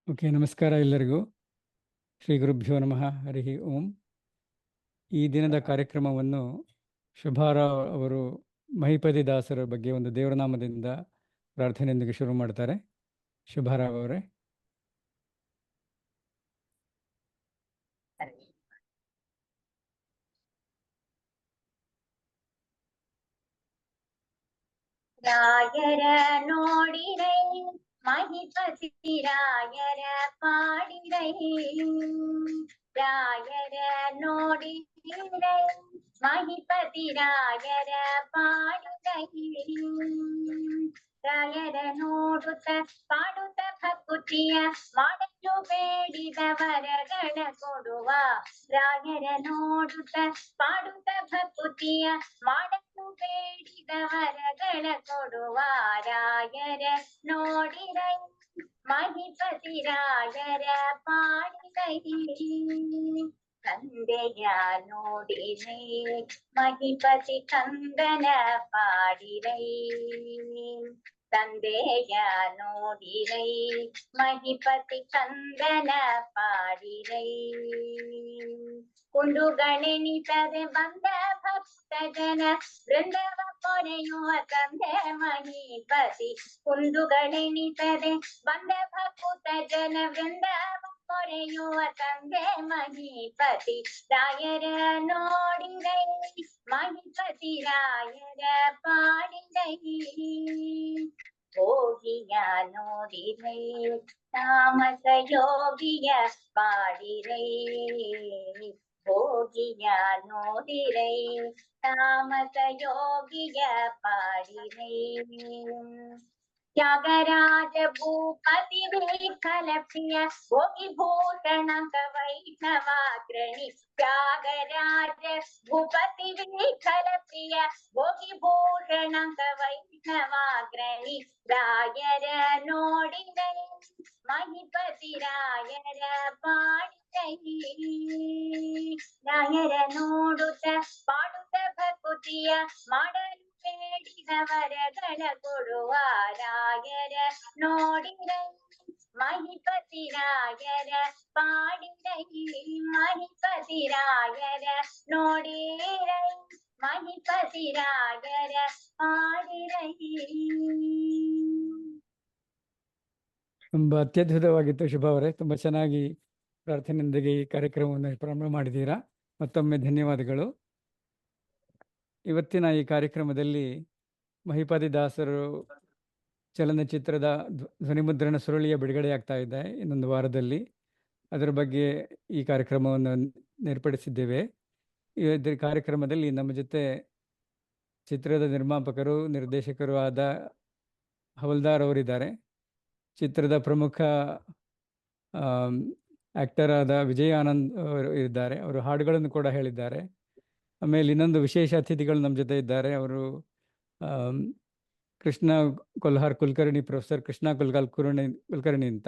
Okay, ನಮಸ್ಕಾರ ಎಲ್ಲರಿಗೂ. ಶ್ರೀ ಗುರುಭ್ಯೋ ನಮಃ. ಹರಿ ಓಂ. ಈ ದಿನದ ಕಾರ್ಯಕ್ರಮವನ್ನು ಶುಭಾರಾವ್ ಅವರು ಮಹಿಪತಿ ದಾಸರ ಬಗ್ಗೆ ಒಂದು ದೇವರನಾಮದಿಂದ ಪ್ರಾರ್ಥನೆಯೊಂದಿಗೆ ಶುರು ಮಾಡ್ತಾರೆ. ಶುಭಾರಾವ್ ಅವರೇ. ರಾಯರ ನೋಡಿರೈ ಮಹಿಪತಿ ರಾಯರ ಪಾಡಿರೈ, ರಾಯರ ನೋಡಿರೈ ಮಹಿಪತಿ ರಾಯರ ಪಾಡಿರೈ. ರಾಯರ ನೋಡುತ್ತ ಪಾಡುತ್ತ ಭಕುತಿಯ ಮಾಡಲು ಬೇಡಿದ ವರಗಳ ಕೊಡುವ, ರಾಯರ ನೋಡುತ್ತ ಪಾಡುತ್ತ ಭಕುತಿಯ ಮಾಡಲು ಬೇಡಿದ ವರಗಳ ಕೊಡುವ. ರಾಯರ ನೋಡಿರೈ ಮಹಿಪತಿ ರಾಯರ ಪಾಡಿರೈ, ತಂದೆಯ ನೋಡಿರೈ ಮಹಿಪತಿ ಕಂದನ ಪಾಡಿರೈ, ತಂದೆಯ ನೋಡಿರೈ ಮಹಿಪತಿ ಕಂದನ ಪಾಡಿರೈ. ಕುಂಡುಗಳೆನಿಸದೆ ಬಂದ ಭಕ್ತ ಜನ ವೃಂದವ ಪೊರೆಯುವ ತಂದೆ ಮಹಿಪತಿ, ಕುಂಡುಗಳೆನಿಸದೆ ಬಂದ ಭಕ್ತ ಜನ ವೃಂದವ ಪೊರೆಯುವ ತಂದೆ ಮಹಿಪತಿ. ರಾಯರ ನೋಡಿರೈ ಮಹಿಪತಿ ರಾಯರ ಪಾಡಿರೈ, ಯೋಗಿಯ ನೋಡಿರೈ ತಾಮಸ ಯೋಗಿಯ ಪಾಡಿರೈ, ಯೋಗಿಯ ನೋಡಿರೈ ತಾಮಸ ಯೋಗಿಯ ಪಾಡಿರೈ. ತ್ಯಾಗರಾಜ ಭೂಪತಿ ವಿಠಲ ಪ್ರಿಯ ಭೋಗಿ ಭೂಷಣಕ ವೈಷ್ಣವಾಗ್ರಣಿ, ತ್ಯಾಗರಾಜ ಭೂಪತಿ ವಿಠಲ ಪ್ರಿಯ ಭೋಗಿ ಭೂಷಣಕ ವೈಷ್ಣವಾಗ್ರಣಿ. ರಾಯರ ನೋಡಿರೈ ಮಹಿಪತಿ ರಾಯರ ಪಾಡಿರೈ, ರಾಯರ ನೋಡುತ್ತ ಪಾಡುತ್ತ ಭಕುತಿಯ ಮಾಡಲು ಬೇಡಿದ ವರಗಳ ಕೊಡುವ. ರಾಯರ ನೋಡಿರೈ ಮಹಿಪತಿ ರಾಯರ ಪಾಡಿರೈ, ಮಹಿಪತಿ ರಾಯರ ನೋಡಿರೈ ಮಹಿಪತಿ ರಾಯರ ಪಾಡಿರೈ. ತುಂಬ ಅತ್ಯದ್ಭುತವಾಗಿತ್ತು ಶುಭ ಅವರೇ. ತುಂಬ ಚೆನ್ನಾಗಿ ಪ್ರಾರ್ಥನೆಯೊಂದಿಗೆ ಈ ಕಾರ್ಯಕ್ರಮವನ್ನು ಪ್ರಾರಂಭ ಮಾಡಿದ್ದೀರಾ. ಮತ್ತೊಮ್ಮೆ ಧನ್ಯವಾದಗಳು. ಇವತ್ತಿನ ಈ ಕಾರ್ಯಕ್ರಮದಲ್ಲಿ ಮಹಿಪತಿ ದಾಸರು ಚಲನಚಿತ್ರದ ಧ್ವನಿಮುದ್ರಣ ಸುರುಳಿಯ ಬಿಡುಗಡೆ ಆಗ್ತಾ ಇದೆ ಇನ್ನೊಂದು ವಾರದಲ್ಲಿ. ಅದರ ಬಗ್ಗೆ ಈ ಕಾರ್ಯಕ್ರಮವನ್ನು ಏರ್ಪಡಿಸಿದ್ದೇವೆ. ಈ ಕಾರ್ಯಕ್ರಮದಲ್ಲಿ ನಮ್ಮ ಜೊತೆ ಚಿತ್ರದ ನಿರ್ಮಾಪಕರು ನಿರ್ದೇಶಕರು ಆದ ಹವಲ್ದಾರ್ ಅವರಿದ್ದಾರೆ. ಚಿತ್ರದ ಪ್ರಮುಖ ಆ್ಯಕ್ಟರ್ ಆದ ವಿಜಯ್ ಆನಂದ್ ಅವರು ಇದ್ದಾರೆ. ಅವರು ಹಾಡುಗಳನ್ನು ಕೂಡ ಹೇಳಿದ್ದಾರೆ. ಆಮೇಲೆ ಇನ್ನೊಂದು ವಿಶೇಷ ಅತಿಥಿಗಳು ನಮ್ಮ ಜೊತೆ ಇದ್ದಾರೆ. ಅವರು ಕೃಷ್ಣ ಕೊಲ್ಹಾರ್ ಕುಲಕರ್ಣಿ, ಪ್ರೊಫೆಸರ್ ಕೃಷ್ಣ ಕುಲಕರ್ಣಿ ಅಂತ.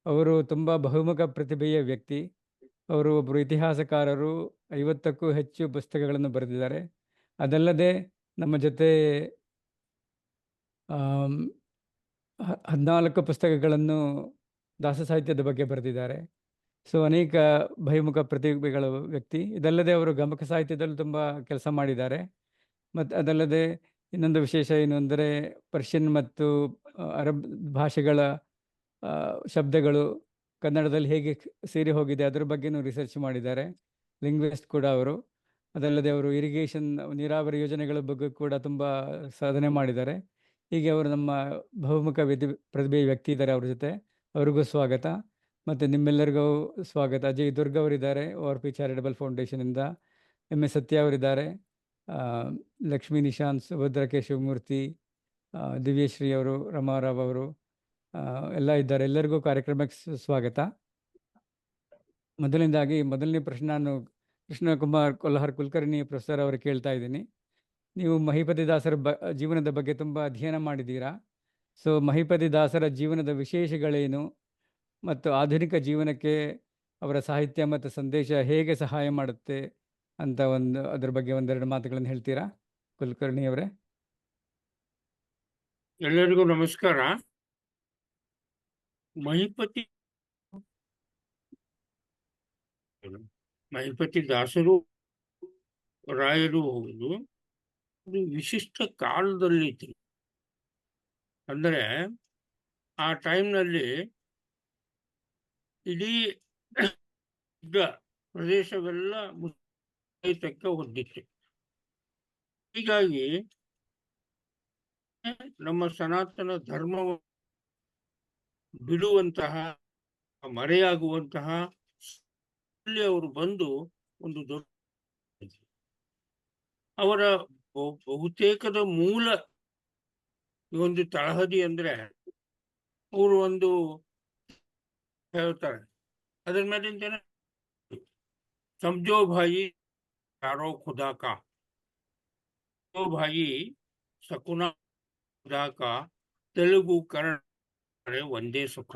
ಅವರು ತುಂಬ ಬಹುಮುಖ ಪ್ರತಿಭೆಯ ವ್ಯಕ್ತಿ. ಅವರು ಒಬ್ಬರು ಇತಿಹಾಸಕಾರರು. 50ಕ್ಕೂ ಹೆಚ್ಚು ಪುಸ್ತಕಗಳನ್ನು ಬರೆದಿದ್ದಾರೆ. ಅದಲ್ಲದೆ ನಮ್ಮ ಜೊತೆ 14 ಪುಸ್ತಕಗಳನ್ನು ದಾಸ ಸಾಹಿತ್ಯದ ಬಗ್ಗೆ ಬರೆದಿದ್ದಾರೆ. ಸೊ ಅನೇಕ ಬಹುಮುಖ ಪ್ರತಿಭೆಗಳ ವ್ಯಕ್ತಿ. ಇದಲ್ಲದೆ ಅವರು ಗಮಕ ಸಾಹಿತ್ಯದಲ್ಲೂ ತುಂಬ ಕೆಲಸ ಮಾಡಿದ್ದಾರೆ. ಮತ್ತು ಅದಲ್ಲದೆ ಇನ್ನೊಂದು ವಿಶೇಷ ಏನು ಅಂದರೆ ಪರ್ಷಿಯನ್ ಮತ್ತು ಅರಬ್ ಭಾಷೆಗಳ ಶಬ್ದಗಳು ಕನ್ನಡದಲ್ಲಿ ಹೇಗೆ ಸೇರಿ ಹೋಗಿದೆ ಅದರ ಬಗ್ಗೆನೂ ರಿಸರ್ಚ್ ಮಾಡಿದ್ದಾರೆ. ಲಿಂಗ್ವಿಸ್ಟ್ ಕೂಡ ಅವರು. ಅದಲ್ಲದೆ ಅವರು ಇರಿಗೇಷನ್ ನೀರಾವರಿ ಯೋಜನೆಗಳ ಬಗ್ಗೆ ಕೂಡ ತುಂಬ ಸಾಧನೆ ಮಾಡಿದ್ದಾರೆ. ಹೀಗೆ ಅವರು ನಮ್ಮ ಬಹುಮುಖ ಪ್ರತಿಭೆಯ ವ್ಯಕ್ತಿ ಇದ್ದಾರೆ. ಅವ್ರ ಜೊತೆ ಅವ್ರಿಗೂ ಸ್ವಾಗತ. ಮತ್ತು ನಿಮ್ಮೆಲ್ಲರಿಗೂ ಸ್ವಾಗತ. ಅಜಯ್ ದುರ್ಗ್ ಅವರಿದ್ದಾರೆ ORP ಚಾರಿಟಬಲ್ ಫೌಂಡೇಶನಿಂದ. MS ಸತ್ಯ ಅವರಿದ್ದಾರೆ. ಲಕ್ಷ್ಮೀ ನಿಶಾಂತ್, ಸುಭದ್ರ ಶಿವಮೂರ್ತಿ, ದಿವ್ಯಶ್ರೀ ಅವರು, ರಮಾರಾವ್ ಅವರು ಎಲ್ಲ ಇದ್ದಾರೆ. ಎಲ್ಲರಿಗೂ ಕಾರ್ಯಕ್ರಮಕ್ಕೆ ಸ್ವಾಗತ. ಮೊದಲನೇ ಪ್ರಶ್ನೆ ನಾನು ಕೃಷ್ಣಕುಮಾರ್ ಕೊಲ್ಹಾರ್ ಕುಲಕರ್ಣಿ ಪ್ರೊಫೆಸರ್ ಅವರು ಕೇಳ್ತಾ ಇದ್ದೀನಿ. ನೀವು ಮಹಿಪತಿ ದಾಸರ ಜೀವನದ ಬಗ್ಗೆ ತುಂಬ ಅಧ್ಯಯನ ಮಾಡಿದ್ದೀರಾ. ಸೊ ಮಹಿಪತಿ ದಾಸರ ಜೀವನದ ವಿಶೇಷಗಳೇನು ಮತ್ತು ಆಧುನಿಕ ಜೀವನಕ್ಕೆ ಅವರ ಸಾಹಿತ್ಯ ಮತ್ತು ಸಂದೇಶ ಹೇಗೆ ಸಹಾಯ ಮಾಡುತ್ತೆ ಅಂತ ಅದ್ರ ಬಗ್ಗೆ ಒಂದೆರಡು ಮಾತುಗಳನ್ನು ಹೇಳ್ತೀರಾ ಕುಲಕರ್ಣಿ ಅವರೇ? ಎಲ್ಲರಿಗೂ ನಮಸ್ಕಾರ. ಮಹಿಪತಿ ಮಹಿಪತಿ ದಾಸರು ರಾಯರು ಹೌದು. ಒಂದು ವಿಶಿಷ್ಟ ಕಾಲದಲ್ಲಿ ಇತ್ತು. ಅಂದರೆ ಆ ಟೈಮ್ನಲ್ಲಿ ಇಡೀ ಪ್ರದೇಶವೆಲ್ಲ ಮುಕ್ತಾಯಕ್ಕೆ ಹೊಂದಿತ್ತು. ಹೀಗಾಗಿ ನಮ್ಮ ಸನಾತನ ಧರ್ಮ ಬಿಡುವಂತಹ, ಮರೆಯಾಗುವಂತಹ ಅವರು ಬಂದು ಒಂದು ದೊಡ್ಡ ಅವರ ಬಹುತೇಕದ ಮೂಲ ಒಂದು ತಳಹದಿ ಅಂದ್ರೆ ಅವರು ಒಂದು ಹೇಳ್ತಾರೆ, ಅದರ ಮೇಲಿಂದ ಸಮಜೋ ಭಾಯಿ ಯಾರೋ ಖುದಾ ಕಾ, ಸಮಜೋ ಭಾಯಿ ಸಕುನಾ ಖುದಾ ಕಾ, ತೆಲುಗು ಕನ್ನಡ ಒಂದೇ ಸುಖ.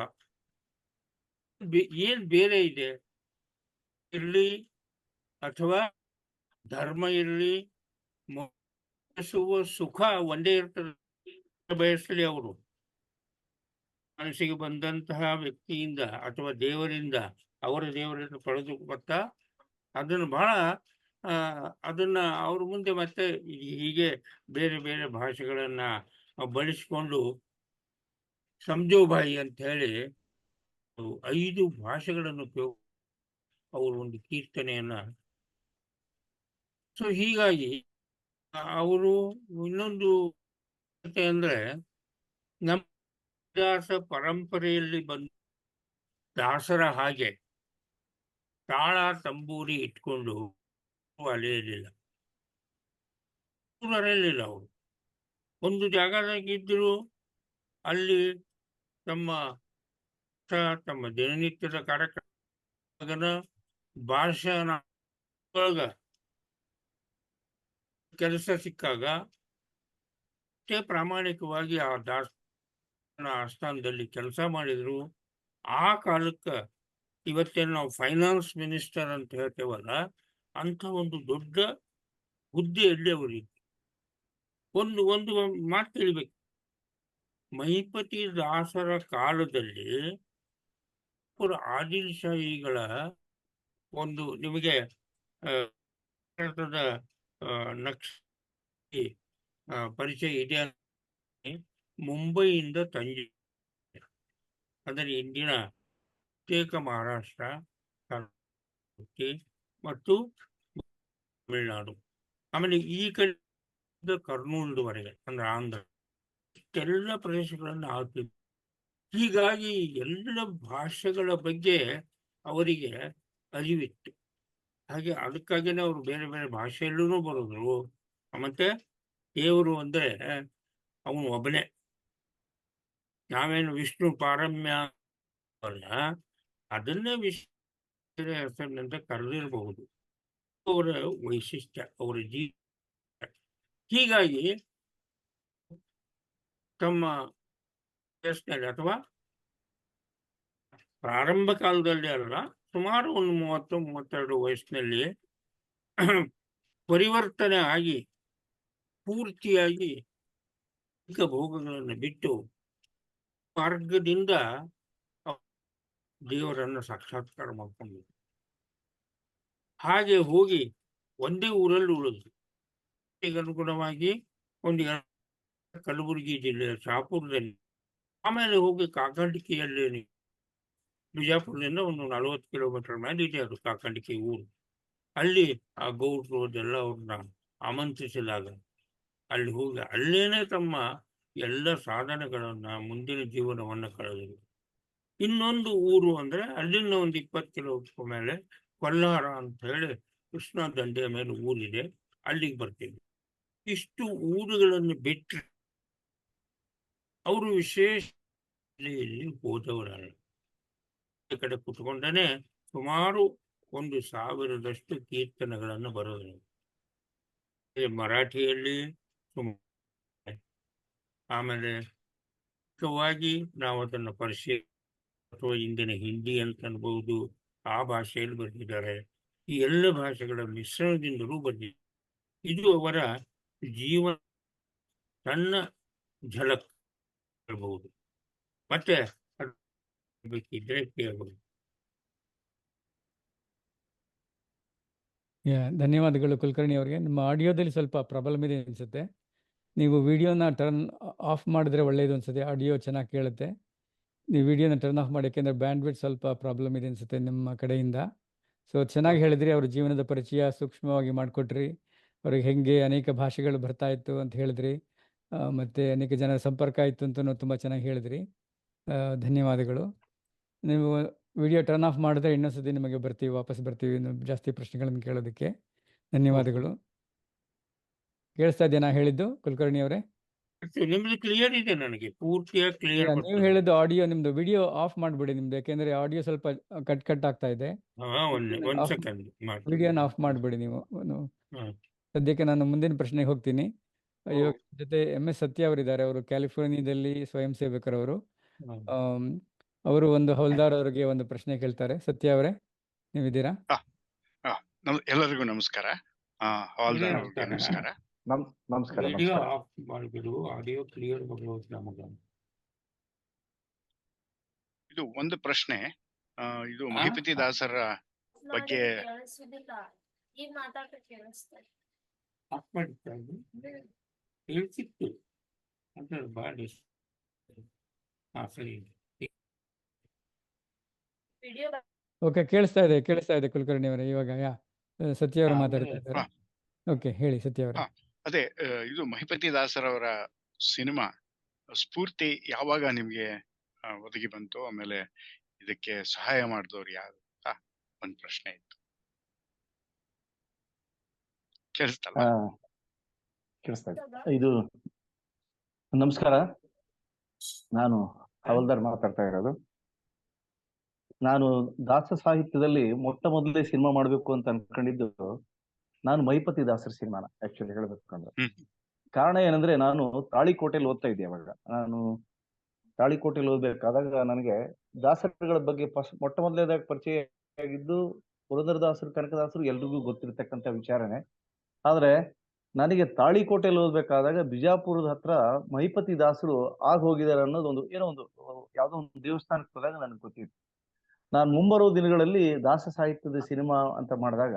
ಏನ್ ಬೇರೆ ಇದೆ ಇರ್ಲಿ ಅಥವಾ ಧರ್ಮ ಇರಲಿ, ಬಯಸುವ ಸುಖ ಒಂದೇ ಇರ್ತದೆ. ಬಯಸಲಿ ಅವರು ಮನಸ್ಸಿಗೆ ಬಂದಂತಹ ವ್ಯಕ್ತಿಯಿಂದ ಅಥವಾ ದೇವರಿಂದ, ಅವರ ದೇವರಿಂದ ಪಡೆದು ಗೊತ್ತ ಅದನ್ನು ಬಹಳ ಅದನ್ನ ಅವ್ರ ಮುಂದೆ ಮತ್ತೆ ಹೀಗೆ ಬೇರೆ ಬೇರೆ ಭಾಷೆಗಳನ್ನ ಬಳಸಿಕೊಂಡು ಸಮಜೋ ಭಾಯಿ ಅಂತ ಹೇಳಿ 5 ಭಾಷೆಗಳನ್ನು ಅವರು ಒಂದು ಕೀರ್ತನೆಯನ್ನ. ಸೊ ಹೀಗಾಗಿ ಅವರು ಇನ್ನೊಂದು ಅಂದ್ರೆ ನಮ್ಮ ದಾಸ ಪರಂಪರೆಯಲ್ಲಿ ಬಂದ ದಾಸರ ಹಾಗೆ ತಾಳ ತಂಬೂರಿ ಇಟ್ಕೊಂಡು ಅಲೆಯಲಿಲ್ಲ, ಅಲೆಯಲಿಲ್ಲ. ಅವರು ಒಂದು ಜಾಗದಾಗಿದ್ರು, ಅಲ್ಲಿ ತಮ್ಮ ದಿನನಿತ್ಯದ ಕಾರ್ಯಕ್ರಮ ಭಾಷಣ ಒಳಗ ಕೆಲಸ ಸಿಕ್ಕಾಗ ಅಷ್ಟೇ ಪ್ರಾಮಾಣಿಕವಾಗಿ ಆ ದಾಸನ ಆಸ್ಥಾನದಲ್ಲಿ ಕೆಲಸ ಮಾಡಿದ್ರು. ಆ ಕಾಲಕ್ಕೆ ಇವತ್ತೇನು ನಾವು ಫೈನಾನ್ಸ್ ಮಿನಿಸ್ಟರ್ ಅಂತ ಹೇಳ್ತೇವಲ್ಲ, ಅಂತ ಒಂದು ದೊಡ್ಡ ಹುದ್ದೆಯಲ್ಲಿ ಅವರಿಗೆ ಒಂದು ಒಂದು ಮಾತು ತಿಳಿಬೇಕು. ಮಹಿಪತಿ ದಾಸರ ಕಾಲದಲ್ಲಿ ಆದಿಲ್ ಶಾಹಿಗಳ ಒಂದು ನಿಮಗೆ ಭಾರತದ ನಕ್ಷ ಪರಿಚಯ ಇದೆ. ಮುಂಬೈಯಿಂದ ತಂಜಿ, ಅಂದರೆ ಇಂದಿನ ಪ್ರತ್ಯೇಕ ಮಹಾರಾಷ್ಟ್ರ ಮತ್ತು ತಮಿಳುನಾಡು, ಆಮೇಲೆ ಈ ಕಡೆ ಕರ್ನೂಲ್ವರೆಗೆ ಅಂದ್ರೆ ಆಂಧ್ರ, ಇಷ್ಟೆಲ್ಲ ಪ್ರದೇಶಗಳನ್ನು ಆಳ್ತಿದ್ರು. ಹೀಗಾಗಿ ಎಲ್ಲ ಭಾಷೆಗಳ ಬಗ್ಗೆ ಅವರಿಗೆ ಅರಿವಿತ್ತು. ಹಾಗೆ ಅದಕ್ಕಾಗಿನೇ ಅವರು ಬೇರೆ ಬೇರೆ ಭಾಷೆಯಲ್ಲೂ ಬರೋದ್ರು. ಮತ್ತೆ ದೇವರು ಅಂದ್ರೆ ಅವನು ಒಬ್ಬನೇ. ನಾವೇನು ವಿಷ್ಣು ಪಾರಮ್ಯ ಅಲ್ಲ, ಅದನ್ನೇ ವಿಷ್ಣು ಹೆಸರಿನಂತೆ ಕರೆದಿರಬಹುದು. ಅವರ ವೈಶಿಷ್ಟ್ಯ, ಅವರ ಜೀವ. ಹೀಗಾಗಿ ತಮ್ಮ ವಯಸ್ಸಿನಲ್ಲಿ ಅಥವಾ ಪ್ರಾರಂಭ ಕಾಲದಲ್ಲಿ ಅಲ್ಲ, ಸುಮಾರು ಒಂದು 30-32 ವಯಸ್ಸಿನಲ್ಲಿ ಪರಿವರ್ತನೆ ಆಗಿ ಪೂರ್ತಿಯಾಗಿ ಭೋಗಗಳನ್ನು ಬಿಟ್ಟು ಮಾರ್ಗದಿಂದ ದೇವರನ್ನು ಸಾಕ್ಷಾತ್ಕಾರ ಮಾಡಿಕೊಂಡು ಹಾಗೆ ಹೋಗಿ ಒಂದೇ ಊರಲ್ಲಿ ಉಳಿದ್ರು. ಈಗ ಅನುಗುಣವಾಗಿ ಒಂದು ಕಲಬುರಗಿ ಜಿಲ್ಲೆಯ ಶಾಪುರದಲ್ಲಿ, ಆಮೇಲೆ ಹೋಗಿ ಕಾಕಂಡಿಕೆಯಲ್ಲಿ, ಬಿಜಾಪುರದಿಂದ ಒಂದು 40 ಕಿಲೋಮೀಟರ್ ಮೇಲೆ ಇದೆ ಅದು ಕಾಕಂಡಿಕೆ ಊರು. ಅಲ್ಲಿ ಆ ಗೌಡ್ರು ಅದೆಲ್ಲ ಅವ್ರನ್ನ ಆಮಂತ್ರಿಸಿದಾಗ ಅಲ್ಲಿ ಹೋಗಿ ಅಲ್ಲೇನೆ ತಮ್ಮ ಎಲ್ಲ ಸಾಧನೆಗಳನ್ನ, ಮುಂದಿನ ಜೀವನವನ್ನ ಕಳೆದರು. ಇನ್ನೊಂದು ಊರು ಅಂದ್ರೆ ಅಲ್ಲಿಂದ ಒಂದು 20 ಕಿಲೋಮೀಟರ್ ಮೇಲೆ ಕೊಲ್ಲಾರ ಅಂತ ಹೇಳಿ ಕೃಷ್ಣಾ ದಂಡೆಯ ಮೇಲೆ ಊರಿದೆ, ಅಲ್ಲಿಗೆ ಬರ್ತೀವಿ. ಇಷ್ಟು ಊರುಗಳನ್ನು ಬಿಟ್ಟರೆ ಅವರು ವಿಶೇಷ ಹೋದವರಲ್ಲ. ಈ ಕಡೆ ಕುತ್ಕೊಂಡೇ ಸುಮಾರು 1000ದಷ್ಟು ಕೀರ್ತನೆಗಳನ್ನು ಬರೋದು. ಮರಾಠಿಯಲ್ಲಿ ಆಮೇಲೆ ಮುಖ್ಯವಾಗಿ ನಾವು ಅದನ್ನು ಪರಿಶೀಲ ಅಥವಾ ಇಂದಿನ ಹಿಂದಿ ಅಂತ ಅನ್ಬಹುದು, ಆ ಭಾಷೆಯಲ್ಲಿ ಬರೆದಿದ್ದಾರೆ. ಈ ಎಲ್ಲ ಭಾಷೆಗಳ ಮಿಶ್ರಣದಿಂದಲೂ ಬಂದಿದೆ. ಇದು ಅವರ ಜೀವನ ಸಣ್ಣ ಝಲಕ್ ಇರಬಹುದು. ಮತ್ತೆ ಬೇಕಿದ್ರೆ ಕೇಳಬಹುದು. ಧನ್ಯವಾದಗಳು ಕುಲಕರ್ಣಿ ಅವರಿಗೆ. ನಿಮ್ಮ ಆಡಿಯೋದಲ್ಲಿ ಸ್ವಲ್ಪ ಪ್ರಾಬ್ಲಮ್ ಇದೆ ಅನಿಸುತ್ತೆ. ನೀವು ವಿಡಿಯೋನ ಟರ್ನ್ ಆಫ್ ಮಾಡಿದ್ರೆ ಒಳ್ಳೆಯದು ಅನ್ಸುತ್ತೆ. ಆಡಿಯೋ ಚೆನ್ನಾಗಿ ಕೇಳುತ್ತೆ. ನೀವು ವಿಡಿಯೋನ ಟರ್ನ್ ಆಫ್ ಮಾಡಿ, ಯಾಕೆಂದರೆ ಬ್ಯಾಂಡ್ವಿಡ್ತ್ ಸ್ವಲ್ಪ ಪ್ರಾಬ್ಲಮ್ ಇದೆ ಅನಿಸುತ್ತೆ ನಿಮ್ಮ ಕಡೆಯಿಂದ. ಸೊ ಚೆನ್ನಾಗಿ ಹೇಳಿದ್ರಿ. ಅವ್ರ ಜೀವನದ ಪರಿಚಯ ಸೂಕ್ಷ್ಮವಾಗಿ ಮಾಡಿಕೊಟ್ರಿ. ಅವ್ರಿಗೆ ಹೆಂಗೆ ಅನೇಕ ಭಾಷೆಗಳು ಬರ್ತಾ ಇತ್ತು ಅಂತ ಹೇಳಿದ್ರಿ, ಮತ್ತು ಅನೇಕ ಜನರ ಸಂಪರ್ಕ ಇತ್ತು ಅಂತಲೂ ತುಂಬ ಚೆನ್ನಾಗಿ ಹೇಳಿದ್ರಿ. ಧನ್ಯವಾದಗಳು. ನೀವು ವಿಡಿಯೋ ಟರ್ನ್ ಆಫ್ ಮಾಡಿದ್ರೆ ಇನ್ನೊಂದ್ಸತಿ ನಿಮಗೆ ವಾಪಸ್ ಬರ್ತೀವಿ ಇನ್ನು ಜಾಸ್ತಿ ಪ್ರಶ್ನೆಗಳನ್ನು ಕೇಳೋದಕ್ಕೆ. ಧನ್ಯವಾದಗಳು. ಕೇಳಿಸ್ತಾ ಇದೆಯಾ ನಾ ಹೇಳಿದ್ದು ಕುಲಕರ್ಣಿ ಅವರೇ? ನಿಮ್ದು ಕ್ಲಿಯರ್ ಇದೆ, ನನಗೆ ಪೂರ್ತಿಯಾಗಿ ಕ್ಲಿಯರ್. ನೀವು ಹೇಳಿದ್ದು ಆಡಿಯೋ, ನಿಮ್ದು ವಿಡಿಯೋ ಆಫ್ ಮಾಡಿಬಿಡಿ ನಿಮ್ದು, ಯಾಕೆಂದರೆ ಆಡಿಯೋ ಸ್ವಲ್ಪ ಕಟ್ ಆಗ್ತಾ ಇದೆ. ಒಂದ್ ಸೆಕೆಂಡ್ ವಿಡಿಯೋನ ಆಫ್ ಮಾಡಿಬಿಡಿ ನೀವು. ಸದ್ಯಕ್ಕೆ ನಾನು ಮುಂದಿನ ಪ್ರಶ್ನೆಗೆ ಹೋಗ್ತೀನಿ. ಇವಾಗ ಜೊತೆ MS ಸತ್ಯ ಅವರಿದ್ದಾರೆ. ಅವರು ಕ್ಯಾಲಿಫೋರ್ನಿಯಾದಲ್ಲಿ ಸ್ವಯಂ ಸೇವಕರವರು. ಅವರು ಒಂದು ಹೌಲ್ದಾರ್ ಅವರಿಗೆ ಒಂದು ಪ್ರಶ್ನೆ ಕೇಳ್ತಾರೆ. ಸತ್ಯ ಅವರೇ, ನೀವಿದ್ದೀರಾ? ಎಲ್ಲರಿಗೂ ನಮಸ್ಕಾರ. ಹವಾಲ್ದಾರ್ ಅವ್ರಿಗೆ ನಮಸ್ಕಾರ. ನಮಸ್ಕಾರ. ವಿಡಿಯೋ ಆಫ್ ಮಾಡಿಬಿಡು, ಆಡಿಯೋ ಕ್ಲಿಯರ್ ಬರಬಹುದು ನಮಗೆ. ಇದು ಒಂದು ಪ್ರಶ್ನೆ. ಇದು ಮಹಿಪತಿ ದಾಸರ ಬಗ್ಗೆ ಆಫ್ ಮಾಡಿತ್ತು ಹೇಳ್ತಿತ್ತು ಅಂತ ಬಾಡಿ. ಸರಿ, ಓಕೆ, ಕೇಳಿಸ್ತಾ ಇದೆ ಕುಲಕರ್ಣಿ ಅವರೇ. ಇವಾಗ ಸತ್ಯ ಅವರು ಮಾತಾಡ್ತಾ ಇದ್ದಾರೆ. ಓಕೆ, ಹೇಳಿ ಸತ್ಯ ಅವರೇ. ಅದೇ, ಇದು ಮಹಿಪತಿ ದಾಸರವರ ಸಿನಿಮಾ ಸ್ಫೂರ್ತಿ ಯಾವಾಗ ನಿಮ್ಗೆ ಒದಗಿ ಬಂತು, ಆಮೇಲೆ ಇದಕ್ಕೆ ಸಹಾಯ ಮಾಡಿದವ್ರು ಯಾರು ಅಂತ ಒಂದ್ ಪ್ರಶ್ನೆ ಇತ್ತು. ಕೇಳಿಸ್ತಲ್ಲ? ಕೇಳಿಸ್ತಾ ಇದೆ. ಇದು ನಮಸ್ಕಾರ, ನಾನು ಹವಲ್ದಾರ್ ಮಾತಾಡ್ತಾ ಇರೋದು. ನಾನು ದಾಸ ಸಾಹಿತ್ಯದಲ್ಲಿ ಮೊಟ್ಟ ಮೊದಲೇ ಸಿನಿಮಾ ಮಾಡ್ಬೇಕು ಅಂತ ಅನ್ಕೊಂಡಿದ್ದು ನಾನು ಮಹಿಪತಿ ದಾಸರ ಸಿನಿಮಾನ ಆಕ್ಚುಲಿ ಹೇಳ್ಬೇಕಂದ್ರೆ. ಕಾರಣ ಏನಂದ್ರೆ, ನಾನು ತಾಳಿಕೋಟೆಯಲ್ಲಿ ಓದ್ತಾ ಇದ್ದೆ. ಅವಾಗ ನಾನು ತಾಳಿಕೋಟೆಯಲ್ಲಿ ಓದ್ಬೇಕಾದಾಗ ನನಗೆ ದಾಸರುಗಳ ಬಗ್ಗೆ ಮೊಟ್ಟ ಮೊದಲನೇದಾಗಿ ಪರಿಚಯ ಆಗಿದ್ದು ಪುರಂದರದಾಸರು, ಕನಕದಾಸರು ಎಲ್ರಿಗೂ ಗೊತ್ತಿರ್ತಕ್ಕಂಥ ವಿಚಾರನೆ. ಆದ್ರೆ ನನಗೆ ತಾಳಿಕೋಟೆಯಲ್ಲಿ ಓದ್ಬೇಕಾದಾಗ ಬಿಜಾಪುರದ ಹತ್ರ ಮಹಿಪತಿ ದಾಸರು ಹೋಗಿದ್ದಾರೆ ಅನ್ನೋದು ಯಾವ್ದೋ ಒಂದು ದೇವಸ್ಥಾನಕ್ಕೆ ಹೋದಾಗ ನನಗೆ ಗೊತ್ತಿತ್ತು. ನಾನು ಮುಂಬರುವ ದಿನಗಳಲ್ಲಿ ದಾಸ ಸಾಹಿತ್ಯದ ಸಿನಿಮಾ ಅಂತ ಮಾಡಿದಾಗ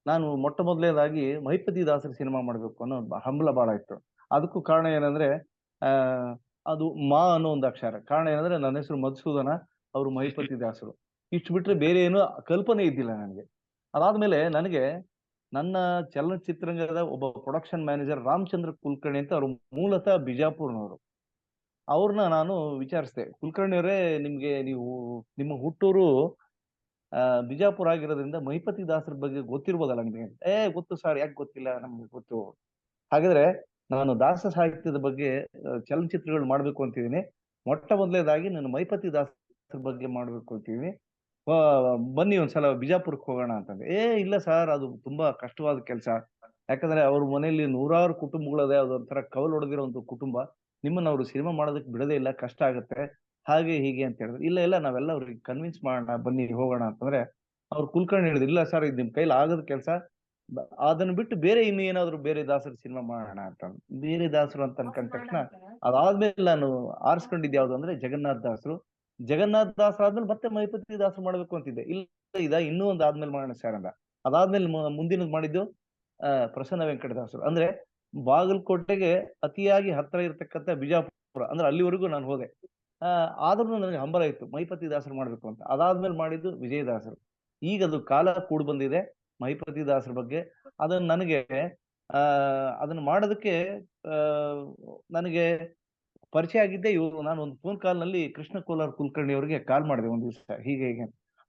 ನಾನು ಮೊಟ್ಟ ಮೊದಲನೇದಾಗಿ ಮಹಿಪತಿ ದಾಸರ ಸಿನಿಮಾ ಮಾಡ್ಬೇಕು ಅನ್ನೋ ಹಂಬಲ ಬಹಳ ಇತ್ತು. ಅದಕ್ಕೂ ಕಾರಣ ಏನಂದ್ರೆ, ಅದು ಮಾ ಅನ್ನೋ ಒಂದು ಅಕ್ಷರ. ಕಾರಣ ಏನಂದ್ರೆ, ನನ್ನ ಹೆಸರು ಮಧುಸೂದನ, ಅವರು ಮಹಿಪತಿ ದಾಸರು. ಇಷ್ಟು ಬಿಟ್ರೆ ಬೇರೆ ಏನು ಕಲ್ಪನೆ ಇದ್ದಿಲ್ಲ ನನಗೆ. ಅದಾದ್ಮೇಲೆ ನನಗೆ ನನ್ನ ಚಲನಚಿತ್ರರಂಗದ ಒಬ್ಬ ಪ್ರೊಡಕ್ಷನ್ ಮ್ಯಾನೇಜರ್ ರಾಮಚಂದ್ರ ಕುಲಕರ್ಣಿ ಅಂತ, ಅವರು ಮೂಲತಃ ಬಿಜಾಪುರ್ನವರು. ಅವ್ರನ್ನ ನಾನು ವಿಚಾರಿಸಿದೆ, ಕುಲಕರ್ಣಿ ಅವರೇ, ನಿಮ್ಮ ಹುಟ್ಟೂರು ಬಿಜಾಪುರ ಆಗಿರೋದ್ರಿಂದ ಮಹಿಪತಿ ದಾಸರ ಬಗ್ಗೆ ಗೊತ್ತಿರ್ಬೋದಲ್ಲ ನಿಮಗೆ? ಗೊತ್ತು ಸರ್, ಯಾಕೆ ಗೊತ್ತಿಲ್ಲ, ನಮ್ಗೆ ಗೊತ್ತು. ಹಾಗಾದ್ರೆ ನಾನು ದಾಸ ಸಾಹಿತ್ಯದ ಬಗ್ಗೆ ಚಲನಚಿತ್ರಗಳು ಮಾಡ್ಬೇಕು ಅಂತಿದ್ದೀನಿ. ಮೊಟ್ಟ ಮೊದಲನೇದಾಗಿ ನಾನು ಮಹಿಪತಿ ದಾಸರ ಬಗ್ಗೆ ಮಾಡ್ಬೇಕು ಅಂತಿದ್ದೀನಿ. ಬನ್ನಿ ಒಂದ್ಸಲ ಬಿಜಾಪುರಕ್ಕೆ ಹೋಗೋಣ ಅಂತಂದ್ರೆ, ಇಲ್ಲ ಸರ್, ಅದು ತುಂಬಾ ಕಷ್ಟವಾದ ಕೆಲಸ. ಯಾಕಂದ್ರೆ ಅವ್ರ ಮನೆಯಲ್ಲಿ 100 ಕುಟುಂಬಗಳದೆ, ಅದೊಂಥರ ಕವಲು ಹೊಡೆದಿರೋ ಒಂದು ಕುಟುಂಬ. ನಿಮ್ಮನ್ನ ಅವರು ಸಿನಿಮಾ ಮಾಡೋದಕ್ಕೆ ಬಿಡದೇ ಇಲ್ಲ, ಕಷ್ಟ ಆಗುತ್ತೆ, ಹಾಗೆ ಹೀಗೆ ಅಂತ ಹೇಳಿದ್ರು. ಇಲ್ಲ ನಾವೆಲ್ಲ ಅವ್ರಿಗೆ ಕನ್ವಿನ್ಸ್ ಮಾಡೋಣ, ಬನ್ನಿ ಹೋಗೋಣ ಅಂತಂದ್ರೆ, ಅವ್ರು ಕುಲಕರ್ಣಿ ಹೇಳಿದ್ರು, ಇಲ್ಲ ಸರ್, ಇದು ನಿಮ್ ಕೈಲಿ ಆಗದ ಕೆಲಸ, ಅದನ್ನ ಬಿಟ್ಟು ಬೇರೆ ಏನಾದ್ರು ಬೇರೆ ದಾಸರ ಸಿನಿಮಾ ಮಾಡೋಣ ಅಂತ. ಬೇರೆ ದಾಸರು ಅಂತ ಅನ್ಕೊಂಡ ತಕ್ಷಣ ಅದಾದ್ಮೇಲೆ ನಾನು ಆರಿಸ್ಕೊಂಡಿದ್ದು ಯಾವ್ದು ಅಂದ್ರೆ ಜಗನ್ನಾಥ ದಾಸರು. ಜಗನ್ನಾಥ ದಾಸ ಆದ್ಮೇಲೆ ಮತ್ತೆ ಮಹಿಪತಿ ದಾಸರು ಮಾಡ್ಬೇಕು ಅಂತಿದ್ದೆ. ಇಲ್ಲ, ಇನ್ನೂ ಒಂದು ಆದ್ಮೇಲೆ ಮಾಡೋಣ ಸರ್ ಅಂದ. ಅದಾದ್ಮೇಲೆ ಮುಂದಿನದ್ ಮಾಡಿದ್ದು ಪ್ರಸನ್ನ ವೆಂಕಟದಾಸರು. ಅಂದ್ರೆ ಬಾಗಲಕೋಟೆಗೆ ಅತಿಯಾಗಿ ಹತ್ರ ಇರತಕ್ಕಂಥ ಬಿಜಾಪುರ, ಅಂದ್ರೆ ಅಲ್ಲಿವರೆಗೂ ನಾನು ಹೋದೆ. ಆದ್ರೂ ನನಗೆ ಹಂಬಲ ಇತ್ತು ಮಹಿಪತಿ ದಾಸರು ಮಾಡ್ಬೇಕು ಅಂತ. ಅದಾದ್ಮೇಲೆ ಮಾಡಿದ್ದು ವಿಜಯದಾಸರು. ಈಗ ಅದು ಕಾಲ ಕೂಡ್ ಬಂದಿದೆ ಮಹಿಪತಿ ದಾಸರ ಬಗ್ಗೆ. ಅದನ್ನ ಮಾಡೋದಕ್ಕೆ ನನಗೆ ಪರಿಚಯ ಆಗಿದ್ದೆ ಇವರು. ನಾನು ಒಂದು ಫೋನ್ ಕಾಲ್ ನಲ್ಲಿ ಕೃಷ್ಣ ಕೋಲಾರ್ ಕುಲಕರ್ಣಿ ಅವರಿಗೆ ಕಾಲ್ ಮಾಡಿದೆ ಒಂದ್ ದಿವಸ, ಹೀಗೆ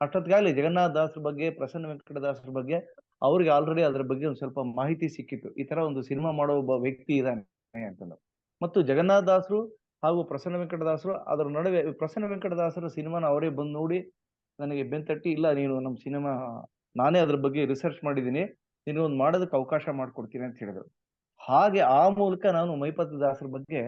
ಅಷ್ಟೊತ್ತಿಗಾಗಲಿ ಜಗನ್ನಾಥ ದಾಸರ ಬಗ್ಗೆ, ಪ್ರಸನ್ನ ವೆಂಕಟದಾಸರ ಬಗ್ಗೆ ಅವ್ರಿಗೆ ಆಲ್ರೆಡಿ ಅದ್ರ ಬಗ್ಗೆ ಒಂದ್ ಸ್ವಲ್ಪ ಮಾಹಿತಿ ಸಿಕ್ಕಿತ್ತು. ಈ ತರ ಒಂದು ಸಿನಿಮಾ ಮಾಡೋ ಒಬ್ಬ ವ್ಯಕ್ತಿ ಇದ್ದಾನೆ ಅಂತಂದು. ಮತ್ತು ಜಗನ್ನಾಥ ದಾಸರು ಹಾಗೂ ಪ್ರಸನ್ನ ವೆಂಕಟದಾಸರು, ಅದರ ನಡುವೆ ಪ್ರಸನ್ನ ವೆಂಕಟದಾಸರ ಸಿನಿಮಾನ ಅವರೇ ಬಂದು ನೋಡಿ ನನಗೆ ಬೆಂತಟ್ಟಿ, ಇಲ್ಲ ನೀನು ನಮ್ಮ ಸಿನಿಮಾ, ನಾನೇ ಅದ್ರ ಬಗ್ಗೆ ರಿಸರ್ಚ್ ಮಾಡಿದ್ದೀನಿ, ನೀನು ಒಂದು ಮಾಡೋದಕ್ಕೆ ಅವಕಾಶ ಮಾಡ್ಕೊಡ್ತೀನಿ ಅಂತ ಹೇಳಿದ್ರು. ಹಾಗೆ ಆ ಮೂಲಕ ನಾನು ಮಹಿಪತಿ ದಾಸರ ಬಗ್ಗೆ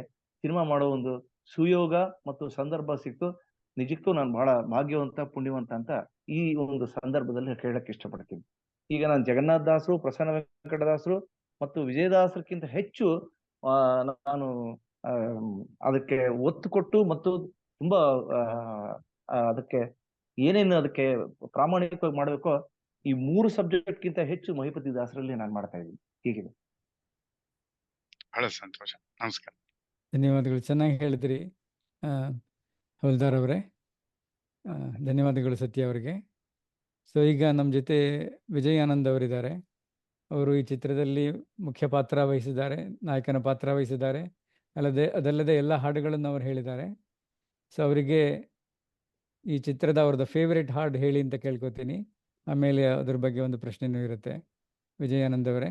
ಸಿನಿಮಾ ಮಾಡೋ ಒಂದು ಸುಯೋಗ ಮತ್ತು ಸಂದರ್ಭ ಸಿಕ್ತು. ನಿಜಕ್ಕೂ ನಾನು ಬಹಳ ಭಾಗ್ಯವಂತ, ಪುಣ್ಯವಂತ ಅಂತ ಈ ಒಂದು ಸಂದರ್ಭದಲ್ಲಿ ಹೇಳಕ್ ಇಷ್ಟಪಡ್ತೀನಿ. ಈಗ ನಾನು ಜಗನ್ನಾಥ ದಾಸರು, ಪ್ರಸನ್ನ ವೆಂಕಟದಾಸರು ಮತ್ತು ವಿಜಯದಾಸರಕ್ಕಿಂತ ಹೆಚ್ಚು ನಾನು ಅದಕ್ಕೆ ಒತ್ತು ಕೊಟ್ಟು ಮತ್ತು ತುಂಬಾ ಅದಕ್ಕೆ ಏನೇನು ಅದಕ್ಕೆ ಪ್ರಾಮಾಣಿಕವಾಗಿ ಮಾಡ್ಬೇಕೋ ಈ 3 ಸಬ್ಜೆಕ್ಟ್ಗಿಂತ ಹೆಚ್ಚು ಮಹಿಪತಿ ದಾಸರಲ್ಲಿ ನಾನು ಮಾಡ್ತಾ ಇದ್ದೀನಿ. ಹೀಗಿದೆ. ಬಹಳ ಸಂತೋಷ. ನಮಸ್ಕಾರ. ಧನ್ಯವಾದಗಳು. ಚೆನ್ನಾಗಿ ಹೇಳಿದ್ರಿ ಹವಲ್ದಾರ್ ಅವರೇ. ಧನ್ಯವಾದಗಳು ಸತ್ಯ ಅವರಿಗೆ. ಸೊ ಈಗ ನಮ್ಮ ಜೊತೆ ವಿಜಯ್ ಆನಂದ್ ಅವರಿದ್ದಾರೆ. ಅವರು ಈ ಚಿತ್ರದಲ್ಲಿ ಮುಖ್ಯ ಪಾತ್ರ ವಹಿಸಿದ್ದಾರೆ, ನಾಯಕನ ಪಾತ್ರ ವಹಿಸಿದ್ದಾರೆ. ಅದಲ್ಲದೆ ಎಲ್ಲ ಹಾಡುಗಳನ್ನು ಅವರು ಹೇಳಿದ್ದಾರೆ. ಸೊ ಅವರಿಗೆ ಈ ಚಿತ್ರದ ಅವ್ರದ್ದು ಫೇವರೇಟ್ ಹಾಡು ಹೇಳಿ ಅಂತ ಕೇಳ್ಕೊತೀನಿ. ಆಮೇಲೆ ಅದ್ರ ಬಗ್ಗೆ ಒಂದು ಪ್ರಶ್ನೆನೂ ಇರುತ್ತೆ. ವಿಜಯ್ ಆನಂದ್ ಅವರೇ.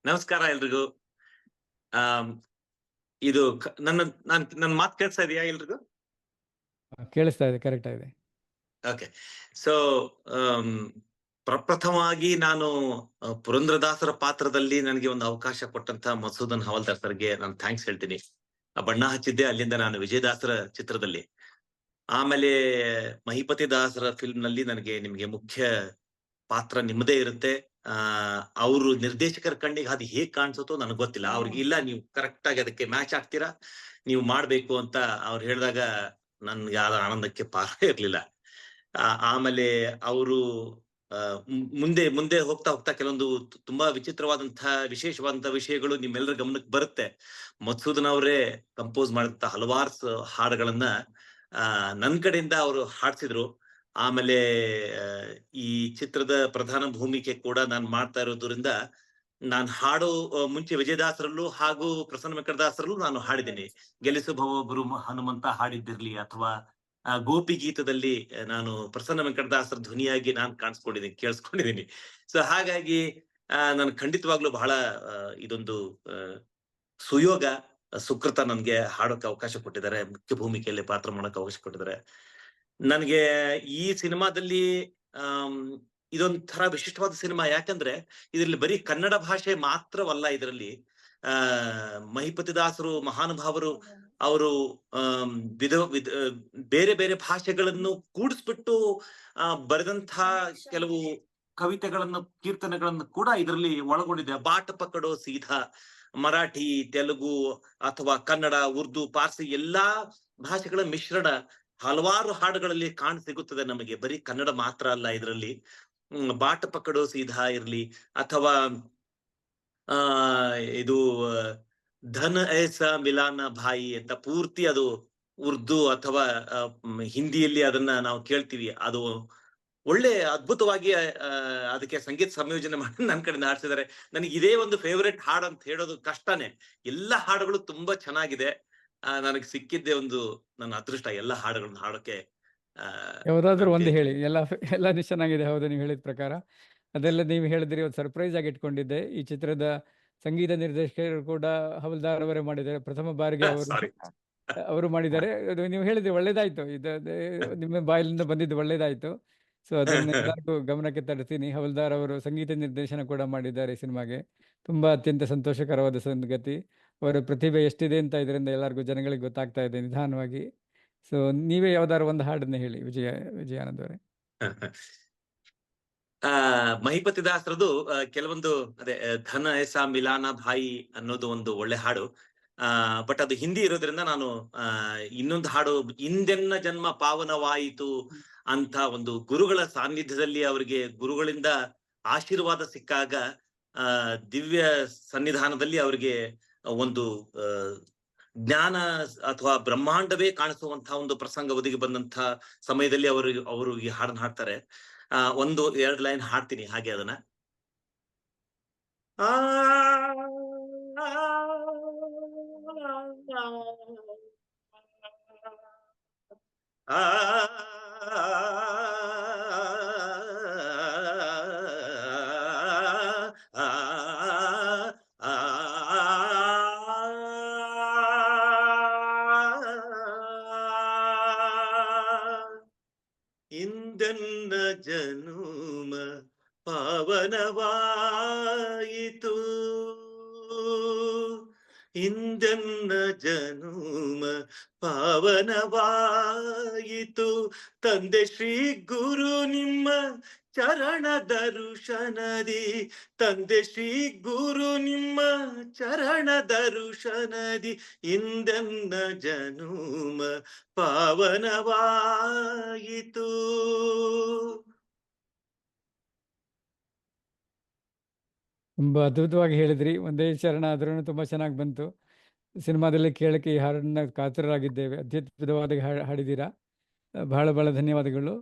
ನಮಸ್ಕಾರ ಎಲ್ರಿಗೂ. ಇದು ನನ್ನ ಮಾತು ಕೇಳಿಸ್ತಾ ಇದೆಯಾ ಎಲ್ರಿಗೂ? ಕೇಳಿಸ್ತಾ ಇದೆ, ಕರೆಕ್ಟ್ ಆಗಿದೆ. ಓಕೆ. ಸೊ ಪ್ರಪ್ರಥಮವಾಗಿ ನಾನು ಪುರಂದ್ರದಾಸರ ಪಾತ್ರದಲ್ಲಿ ನನಗೆ ಒಂದು ಅವಕಾಶ ಕೊಟ್ಟಂತ ಮಧುಸೂದನ್ ಹವಾಲ್ದಾರ್ ಸರ್ಗೆ ನಾನು ಥ್ಯಾಂಕ್ಸ್ ಹೇಳ್ತೀನಿ. ಆ ಬಣ್ಣ ಹಚ್ಚಿದ್ದೆ ಅಲ್ಲಿಂದ ನಾನು ವಿಜಯದಾಸರ ಚಿತ್ರದಲ್ಲಿ. ಆಮೇಲೆ ಮಹಿಪತಿ ದಾಸರ ಫಿಲ್ಮ್ ನಲ್ಲಿ ನಿಮ್ಗೆ ಮುಖ್ಯ ಪಾತ್ರ ನಿಮ್ಮದೇ ಇರುತ್ತೆ. ಅವರು ನಿರ್ದೇಶಕರ ಕಣ್ಣಿಗೆ ಅದು ಹೇಗ್ ಕಾಣಿಸುತ್ತೋ ನನಗೆ ಗೊತ್ತಿಲ್ಲ. ಅವ್ರಿಗೆ ಇಲ್ಲ, ನೀವು ಕರೆಕ್ಟ್ ಆಗಿ ಅದಕ್ಕೆ ಮ್ಯಾಚ್ ಆಗ್ತೀರಾ, ನೀವು ಮಾಡ್ಬೇಕು ಅಂತ ಅವ್ರು ಹೇಳಿದಾಗ ನನ್ಗೆ ಆದ ಆನಂದಕ್ಕೆ ಪಾರ ಇರ್ಲಿಲ್ಲ. ಆಮೇಲೆ ಅವರು ಮುಂದೆ ಮುಂದೆ ಹೋಗ್ತಾ ಹೋಗ್ತಾ ಕೆಲವೊಂದು ತುಂಬಾ ವಿಚಿತ್ರವಾದಂತಹ ವಿಶೇಷವಾದಂತಹ ವಿಷಯಗಳು ನಿಮ್ಮೆಲ್ಲರ ಗಮನಕ್ಕೆ ಬರುತ್ತೆ. ಮಧುಸೂದನ್ ಅವರೇ ಕಂಪೋಸ್ ಮಾಡಿದಂತ ಹಲವಾರು ಹಾಡುಗಳನ್ನ ನನ್ ಕಡೆಯಿಂದ ಅವರು ಹಾಡ್ಸಿದ್ರು. ಆಮೇಲೆ ಈ ಚಿತ್ರದ ಪ್ರಧಾನ ಭೂಮಿಕೆ ಕೂಡ ನಾನು ಮಾಡ್ತಾ ಇರೋದ್ರಿಂದ ನಾನು ಹಾಡೋ ಮುಂಚೆ ವಿಜಯದಾಸರಲ್ಲೂ ಹಾಗೂ ಪ್ರಸನ್ನ ವೆಂಕಟದಾಸರಲ್ಲೂ ನಾನು ಹಾಡಿದ್ದೀನಿ. ಗೆಲಿಸು ಭವೊಬ್ಬರು ಹನುಮಂತ ಹಾಡಿದ್ದಿರ್ಲಿ, ಅಥವಾ ಗೋಪಿ ಗೀತದಲ್ಲಿ ನಾನು ಪ್ರಸನ್ನ ವೆಂಕಟದಾಸರ ಧ್ವನಿಯಾಗಿ ನಾನು ಕೇಳಿಸ್ಕೊಂಡಿದ್ದೀನಿ. ಸೊ ಹಾಗಾಗಿ ನಾನು ಖಂಡಿತವಾಗ್ಲೂ ಬಹಳ ಇದೊಂದು ಸುಯೋಗ, ಸುಕೃತ ನನ್ಗೆ ಹಾಡೋಕೆ ಅವಕಾಶ ಕೊಟ್ಟಿದ್ದಾರೆ, ಮುಖ್ಯ ಭೂಮಿಕೆಯಲ್ಲಿ ಪಾತ್ರ ಮಾಡೋಕೆ ಅವಕಾಶ ಕೊಟ್ಟಿದ್ದಾರೆ. ನನಗೆ ಈ ಸಿನಿಮಾದಲ್ಲಿ ಇದೊಂಥರ ವಿಶಿಷ್ಟವಾದ ಸಿನಿಮಾ. ಯಾಕಂದ್ರೆ ಇದರಲ್ಲಿ ಬರೀ ಕನ್ನಡ ಭಾಷೆ ಮಾತ್ರವಲ್ಲ, ಇದರಲ್ಲಿ ಮಹಿಪತಿ ದಾಸರು ಮಹಾನುಭಾವರು ಅವರು ಬೇರೆ ಬೇರೆ ಭಾಷೆಗಳನ್ನು ಕೂಡಿಸ್ಬಿಟ್ಟು ಬರೆದಂತ ಕೆಲವು ಕವಿತೆಗಳನ್ನು, ಕೀರ್ತನೆಗಳನ್ನು ಕೂಡ ಇದರಲ್ಲಿ ಒಳಗೊಂಡಿದೆ. ಬಾಟ ಪಕಡೋ ಸೀದಾ ಮರಾಠಿ, ತೆಲುಗು ಅಥವಾ ಕನ್ನಡ, ಉರ್ದು, ಪಾರ್ಸಿ ಎಲ್ಲಾ ಭಾಷೆಗಳ ಮಿಶ್ರಣ ಹಲವಾರು ಹಾಡುಗಳಲ್ಲಿ ಸಿಗುತ್ತದೆ ನಮಗೆ. ಬರೀ ಕನ್ನಡ ಮಾತ್ರ ಅಲ್ಲ ಇದರಲ್ಲಿ. ಬಾಟ ಪಕಡೋ ಸೀದಾ ಇರ್ಲಿ, ಅಥವಾ ಇದು ಧನ್ ಐಸಾ ಮಿಲಾನ ಭಾಯಿ ಅಂತ ಪೂರ್ತಿ ಅದು ಉರ್ದು ಅಥವಾ ಹಿಂದಿಯಲ್ಲಿ ಅದನ್ನ ನಾವು ಕೇಳ್ತೀವಿ. ಅದು ಒಳ್ಳೆ ಅದ್ಭುತವಾಗಿ ಅದಕ್ಕೆ ಸಂಗೀತ ಸಂಯೋಜನೆ ಮಾಡಿ ನನ್ನ ಕಡೆ ಆಡ್ಸಿದ್ದಾರೆ. ನನಗೆ ಇದೇ ಒಂದು ಫೇವರೇಟ್ ಹಾಡು ಅಂತ ಹೇಳೋದು ಕಷ್ಟನೇ. ಎಲ್ಲ ಹಾಡುಗಳು ತುಂಬಾ ಚೆನ್ನಾಗಿದೆ. ನನಗೆ ಸಿಕ್ಕಿದ್ದೆ ಒಂದು ನನ್ನ ಅದೃಷ್ಟ ಎಲ್ಲ ಹಾಡುಗಳನ್ನ ಹಾಡೋಕೆ. ಯಾವ್ದಾದ್ರು ಒಂದು ಹೇಳಿ. ಎಲ್ಲ ಚೆನ್ನಾಗಿದೆ. ಹೌದು, ನೀವು ಹೇಳಿದ ಪ್ರಕಾರ. ಅದೆಲ್ಲ ನೀವು ಹೇಳಿದ್ರಿ, ಒಂದು ಸರ್ಪ್ರೈಸ್ ಆಗಿ ಇಟ್ಕೊಂಡಿದ್ದೆ. ಈ ಚಿತ್ರದ ಸಂಗೀತ ನಿರ್ದೇಶಕರು ಕೂಡ ಹವಲ್ದಾರ್ ಅವರೇ ಮಾಡಿದ್ದಾರೆ. ಪ್ರಥಮ ಬಾರಿಗೆ ಅವರು ಮಾಡಿದ್ದಾರೆ. ಅದು ನೀವು ಹೇಳಿದ್ರೆ ಒಳ್ಳೇದಾಯ್ತು. ನಿಮ್ಮ ಬಾಯಿಲಿಂದ ಬಂದಿದ್ದು ಒಳ್ಳೇದಾಯ್ತು. ಸೊ ಅದನ್ನ ಎಲ್ಲರಿಗೂ ಗಮನಕ್ಕೆ ತರ್ತೀನಿ. ಹವಲ್ದಾರ್ ಅವರು ಸಂಗೀತ ನಿರ್ದೇಶನ ಕೂಡ ಮಾಡಿದ್ದಾರೆ ಈ ಸಿನಿಮಾಗೆ. ತುಂಬಾ ಅತ್ಯಂತ ಸಂತೋಷಕರವಾದ ಸಂಗತಿ. ಅವರ ಪ್ರತಿಭೆ ಎಷ್ಟಿದೆ ಅಂತ ಇದರಿಂದ ಎಲ್ಲರಿಗೂ ಜನಗಳಿಗೆ ಗೊತ್ತಾಗ್ತಾ ಇದೆ ನಿಧಾನವಾಗಿ. ಸೊ ನೀವೇ ಯಾವ್ದಾದ್ರು ಒಂದು ಹಾಡನ್ನ ಹೇಳಿ ವಿಜಯಾನಂದ್ ಅವರೇ. ಮಹಿಪತಿ ದಾಸರದು ಕೆಲವೊಂದು ಅದೇ ಧನ ಐಸಾ ಮಿಲಾನ ಭಾಯಿ ಅನ್ನೋದು ಒಂದು ಒಳ್ಳೆ ಹಾಡು. ಬಟ್ ಅದು ಹಿಂದಿ ಇರೋದ್ರಿಂದ ನಾನು ಇನ್ನೊಂದು ಹಾಡು, ಇಂದೆನ್ನ ಜನ್ಮ ಪಾವನವಾಯಿತು ಅಂತ ಒಂದು ಗುರುಗಳ ಸಾನ್ನಿಧ್ಯದಲ್ಲಿ ಅವರಿಗೆ ಗುರುಗಳಿಂದ ಆಶೀರ್ವಾದ ಸಿಕ್ಕಾಗ ದಿವ್ಯ ಸನ್ನಿಧಾನದಲ್ಲಿ ಅವರಿಗೆ ಒಂದು ಜ್ಞಾನ ಅಥವಾ ಬ್ರಹ್ಮಾಂಡವೇ ಕಾಣಿಸುವಂತಹ ಒಂದು ಪ್ರಸಂಗ ಒದಗಿ ಬಂದಂತ ಸಮಯದಲ್ಲಿ ಅವರು ಈ ಹಾಡನ್ನ ಹಾಡ್ತಾರೆ. 1-2 ಲೈನ್ ಹಾಡ್ತೀನಿ ಹಾಗೆ ಅದನ್ನ. ಇಂದೆನ್ನ ಜನುಮ ಪಾವನವಾಯಿತು, ಇಂದೆನ್ನ ಇಂದೆನ್ನ ಜನುಮ ಪಾವನವಾಯಿತು. ತಂದೆ ಶ್ರೀ ಗುರು ನಿಮ್ಮ ಚರಣ ದರ್ಶನದಿ, ತಂದೆ ಶ್ರೀ ಗುರು ನಿಮ್ಮ ಚರಣ ದರ್ಶನದಿ, ಇಂದೆನ್ನ ಜನುಮ ಪಾವನವಾಯಿತು. ತುಂಬಾ ಅದ್ಭುತವಾಗಿ ಹೇಳಿದ್ರಿ. ಒಂದೇ ಚರಣ ಆದ್ರೂ ತುಂಬಾ ಚೆನ್ನಾಗಿ ಬಂತು. ಸಿನಿಮಾದಲ್ಲಿ ಕೇಳಕ್ಕೆ ಈ ಹಾಡನ್ನ ಕಾತರರಾಗಿದ್ದೇವೆ. ಅತ್ಯದ್ಭುತವಾದ ಹಾಡಿದ್ದೀರಾ. ಬಹಳ ಬಹಳ ಧನ್ಯವಾದಗಳು.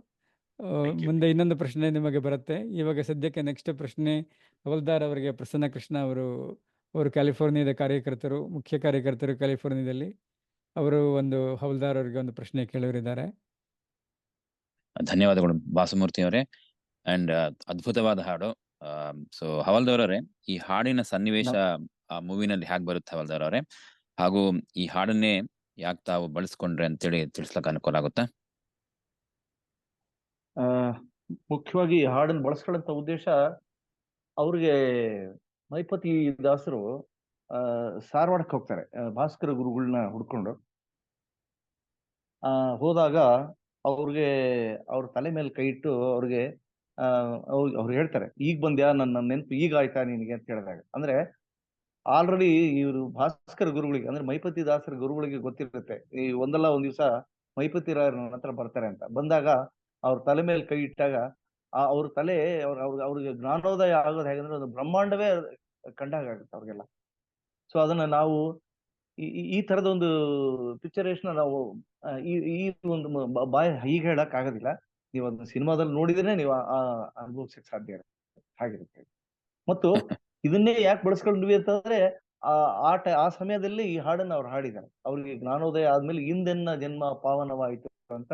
Thank you. ಮುಂದೆ ಇನ್ನೊಂದು ಪ್ರಶ್ನೆ ನಿಮಗೆ ಬರುತ್ತೆ. ಇವಾಗ ಸದ್ಯಕ್ಕೆ ನೆಕ್ಸ್ಟ್ ಪ್ರಶ್ನೆ ಹವಲ್ದಾರ್ ಅವರಿಗೆ. ಪ್ರಸನ್ನ ಕೃಷ್ಣ ಅವರು ಕ್ಯಾಲಿಫೋರ್ನಿಯಾದ ಕಾರ್ಯಕರ್ತರು, ಮುಖ್ಯ ಕಾರ್ಯಕರ್ತರು ಕ್ಯಾಲಿಫೋರ್ನಿಯಾದಲ್ಲಿ. ಅವರು ಒಂದು ಹವಲ್ದಾರ್ ಅವರಿಗೆ ಒಂದು ಪ್ರಶ್ನೆ ಕೇಳೋರಿದ್ದಾರೆ. ಧನ್ಯವಾದಗಳು ಬಾಸುಮೂರ್ತಿ ಅವರೇ. ಅಂಡ್ ಅದ್ಭುತವಾದ ಹಾಡು. ಸೊ ಹವಲ್ದಾರ್ ಅವರೇ, ಈ ಹಾಡಿನ ಸನ್ನಿವೇಶ ಆ ಮೂವಿನಲ್ಲಿ ಹ್ಯಾಕ್ ಬರುತ್ತೆ ಹವಲ್ದಾರ್ ಅವರೇ? ಹಾಗೂ ಈ ಹಾಡನ್ನೇ ಯಾಕೆ ತಾವು ಬಳಸ್ಕೊಂಡ್ರೆ ಅಂತೇಳಿ ತಿಳಿಸ್ಲಕ್ಕೆ ಅನುಕೂಲ ಆಗುತ್ತಾ? ಮುಖ್ಯವಾಗಿ ಈ ಹಾಡನ್ನು ಬಳಸ್ಕೊಳ್ಳೋಂಥ ಉದ್ದೇಶ, ಅವ್ರಿಗೆ ಮೈಪತಿ ದಾಸರು ಸಾರವಾಡಕ್ಕೆ ಹೋಗ್ತಾರೆ ಭಾಸ್ಕರ ಗುರುಗಳನ್ನ ಹುಡ್ಕೊಂಡು. ಹೋದಾಗ ಅವ್ರಿಗೆ ಅವ್ರ ತಲೆ ಮೇಲೆ ಕೈ ಇಟ್ಟು ಅವ್ರಿಗೆ ಅವ್ರು ಹೇಳ್ತಾರೆ, ಈಗ ಬಂದ್ಯಾ, ನನ್ನ ನೆನಪು ಈಗ ಆಯ್ತಾ ನಿನಗೆ ಅಂತ ಹೇಳಿದಾಗ. ಅಂದ್ರೆ ಆಲ್ರೆಡಿ ಇವರು ಭಾಸ್ಕರ ಗುರುಗಳಿಗೆ, ಅಂದ್ರೆ ಮೈಪತಿ ದಾಸರ ಗುರುಗಳಿಗೆ ಗೊತ್ತಿರುತ್ತೆ ಈ ಒಂದಲ್ಲ ಒಂದ್ ದಿವಸ ಮೈಪತಿ ರಾಯರ ನನ್ನ ಹತ್ರ ಬರ್ತಾರೆ ಅಂತ. ಬಂದಾಗ ಅವ್ರ ತಲೆ ಮೇಲೆ ಕೈ ಇಟ್ಟಾಗ ಅವ್ರ ತಲೆ ಅವ್ರಿಗೆ ಜ್ಞಾನೋದಯ ಆಗೋದು ಹೇಗಂದ್ರೆ ಒಂದು ಬ್ರಹ್ಮಾಂಡವೇ ಕಂಡಾಗುತ್ತೆ ಅವ್ರಿಗೆಲ್ಲ. ಸೊ ಅದನ್ನ ನಾವು ಈ ತರದ ಒಂದು ಪಿಕ್ಚರೇಷನ್ ನಾವು ಈ ಒಂದು ಬಾಯ್ ಹೀಗೆ ಹೇಳಕ್ ಆಗೋದಿಲ್ಲ. ನೀವು ಅದನ್ನ ಸಿನಿಮಾದಲ್ಲಿ ನೋಡಿದ್ರೆ ನೀವು ಅನುಭವಿಸಕ್ ಸಾಧ್ಯ ಹಾಗಿರುತ್ತೆ. ಮತ್ತು ಇದನ್ನೇ ಯಾಕೆ ಬಳಸ್ಕೊಂಡ್ವಿ ಅಂತಂದ್ರೆ ಆ ಸಮಯದಲ್ಲಿ ಈ ಹಾಡನ್ನ ಅವ್ರು ಹಾಡಿದ್ದಾರೆ. ಅವ್ರಿಗೆ ಜ್ಞಾನೋದಯ ಆದ್ಮೇಲೆ ಇಂದೆನ್ನ ಜನ್ಮ ಪಾವನವಾಯಿತು ಅಂತ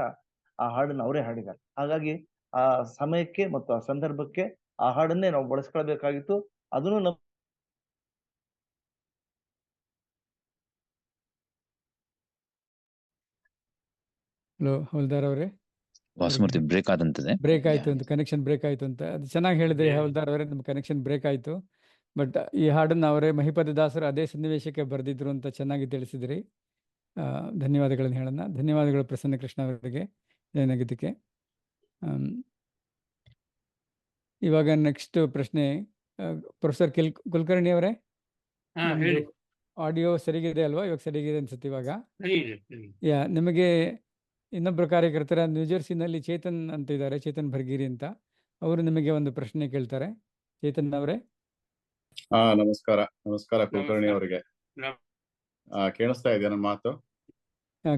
ಆ ಹಾಡನ್ನ ಅವರೇ ಹಾಡಿದ್ದಾರೆ. ಹಾಗಾಗಿ ಆ ಸಮಯಕ್ಕೆ ಮತ್ತು ಆ ಸಂದರ್ಭಕ್ಕೆ ಆ ಹಾಡನ್ನೇ ನಾವು ಬಳಸ್ಕೊಳ್ಬೇಕಾಗಿತ್ತು. ಅದನ್ನು ಹಲೋ ಹವಲ್ದಾರ್ ಅವರೇ, ಬಾಸುಮೂರ್ತಿ ಬ್ರೇಕ್ ಆದಂತದೆ. ಬ್ರೇಕ್ ಆಯ್ತು ಅಂತ, ಕನೆಕ್ಷನ್ ಬ್ರೇಕ್ ಆಯ್ತು ಅಂತ. ಅದು ಚೆನ್ನಾಗಿ ಹೇಳಿದ್ರಿ ಹವಲ್ದಾರ್ ಅವರೇ, ನಮ್ಮ ಕನೆಕ್ಷನ್ ಬ್ರೇಕ್ ಆಯ್ತು. ಬಟ್ ಈ ಹಾಡನ್ನು ಅವರೇ ಮಹಿಪತಿ ದಾಸರು ಅದೇ ಸನ್ನಿವೇಶಕ್ಕೆ ಬರೆದಿದ್ರು ಅಂತ ಚೆನ್ನಾಗಿ ತಿಳಿಸಿದ್ರಿ. ಧನ್ಯವಾದಗಳನ್ನು ಹೇಳೋಣ. ಧನ್ಯವಾದಗಳು ಪ್ರಸನ್ನ ಕೃಷ್ಣ ಅವರಿಗೆ ಏನಾಗಿದ್ದಕ್ಕೆ. ಇವಾಗ ನೆಕ್ಸ್ಟ್ ಪ್ರಶ್ನೆ ಪ್ರೊಫೆಸರ್ ಕುಲಕರ್ಣಿ ಅವರೇ, ಆಡಿಯೋ ಸರಿಗಿದೆ ಅಲ್ವಾ? ಇವಾಗ ಸರಿಗಿದೆ ಅನ್ಸುತ್ತೆ ಇವಾಗ. ನಿಮಗೆ ಇನ್ನೊಬ್ಬರು ಕಾರ್ಯಕರ್ತರ ನ್ಯೂಜೆರ್ಸಿನಲ್ಲಿ ಚೇತನ್ ಅಂತ ಇದ್ದಾರೆ, ಚೇತನ್ ಭರ್ಗಿರಿ ಅಂತ. ಅವರು ನಿಮಗೆ ಒಂದು ಪ್ರಶ್ನೆ ಕೇಳ್ತಾರೆ. ಚೇತನ್ ಅವರೇ. ನಮಸ್ಕಾರ. ನಮಸ್ಕಾರ ಕುಲಕರ್ಣಿ ಅವರಿಗೆ. ಕೇಳಿಸ್ತಾ ಇದೆಯಾ ನಮ್ಮ ಮಾತು?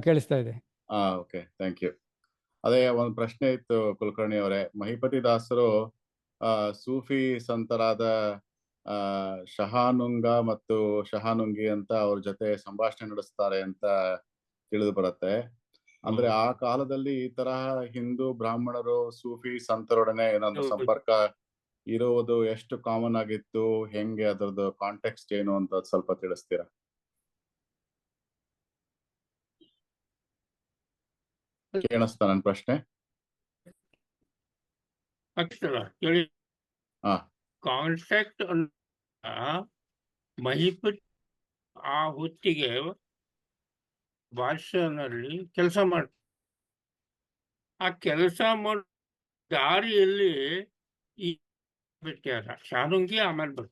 ಕೇಳಿಸ್ತಾ ಇದೆ. Okay, thank you. ಅದೇ ಒಂದು ಪ್ರಶ್ನೆ ಇತ್ತು ಕುಲಕರ್ಣಿ ಅವರೇ. ಮಹಿಪತಿ ದಾಸರು ಸೂಫಿ ಸಂತರಾದ ಶಹಾನುಂಗ ಮತ್ತು ಶಹಾನುಂಗಿ ಅಂತ ಅವ್ರ ಜೊತೆ ಸಂಭಾಷಣೆ ನಡೆಸ್ತಾರೆ ಅಂತ ತಿಳಿದು ಬರುತ್ತೆ. ಅಂದ್ರೆ ಆ ಕಾಲದಲ್ಲಿ ಈ ತರಹ ಹಿಂದೂ ಬ್ರಾಹ್ಮಣರು ಸೂಫಿ ಸಂತರೊಡನೆ ಏನೊಂದು ಸಂಪರ್ಕ ಇರುವುದು ಎಷ್ಟು ಕಾಮನ್ ಆಗಿತ್ತು, ಹೆಂಗೆ ಅದರದ್ದು ಕಾಂಟೆಕ್ಸ್ಟ್ ಏನು ಅಂತ ಸ್ವಲ್ಪ ತಿಳಿಸ್ತೀರಾ? ಕೇಳಿಸ್ತಾ ನನ್ನ ಪ್ರಶ್ನೆ? ಕಾಂಟ್ಯಾಕ್ಟ್ ಮಹಿಪತಿ ಆ ಹೊತ್ತಿಗೆ ಭಾಷೆನಲ್ಲಿ ಕೆಲಸ ಮಾಡ, ಆ ಕೆಲಸ ಮಾಡ ದಾರಿಯಲ್ಲಿ ಈ ಭೇಟಿಯಾದ ಶಾನುಂಗಿ. ಆಮೇಲೆ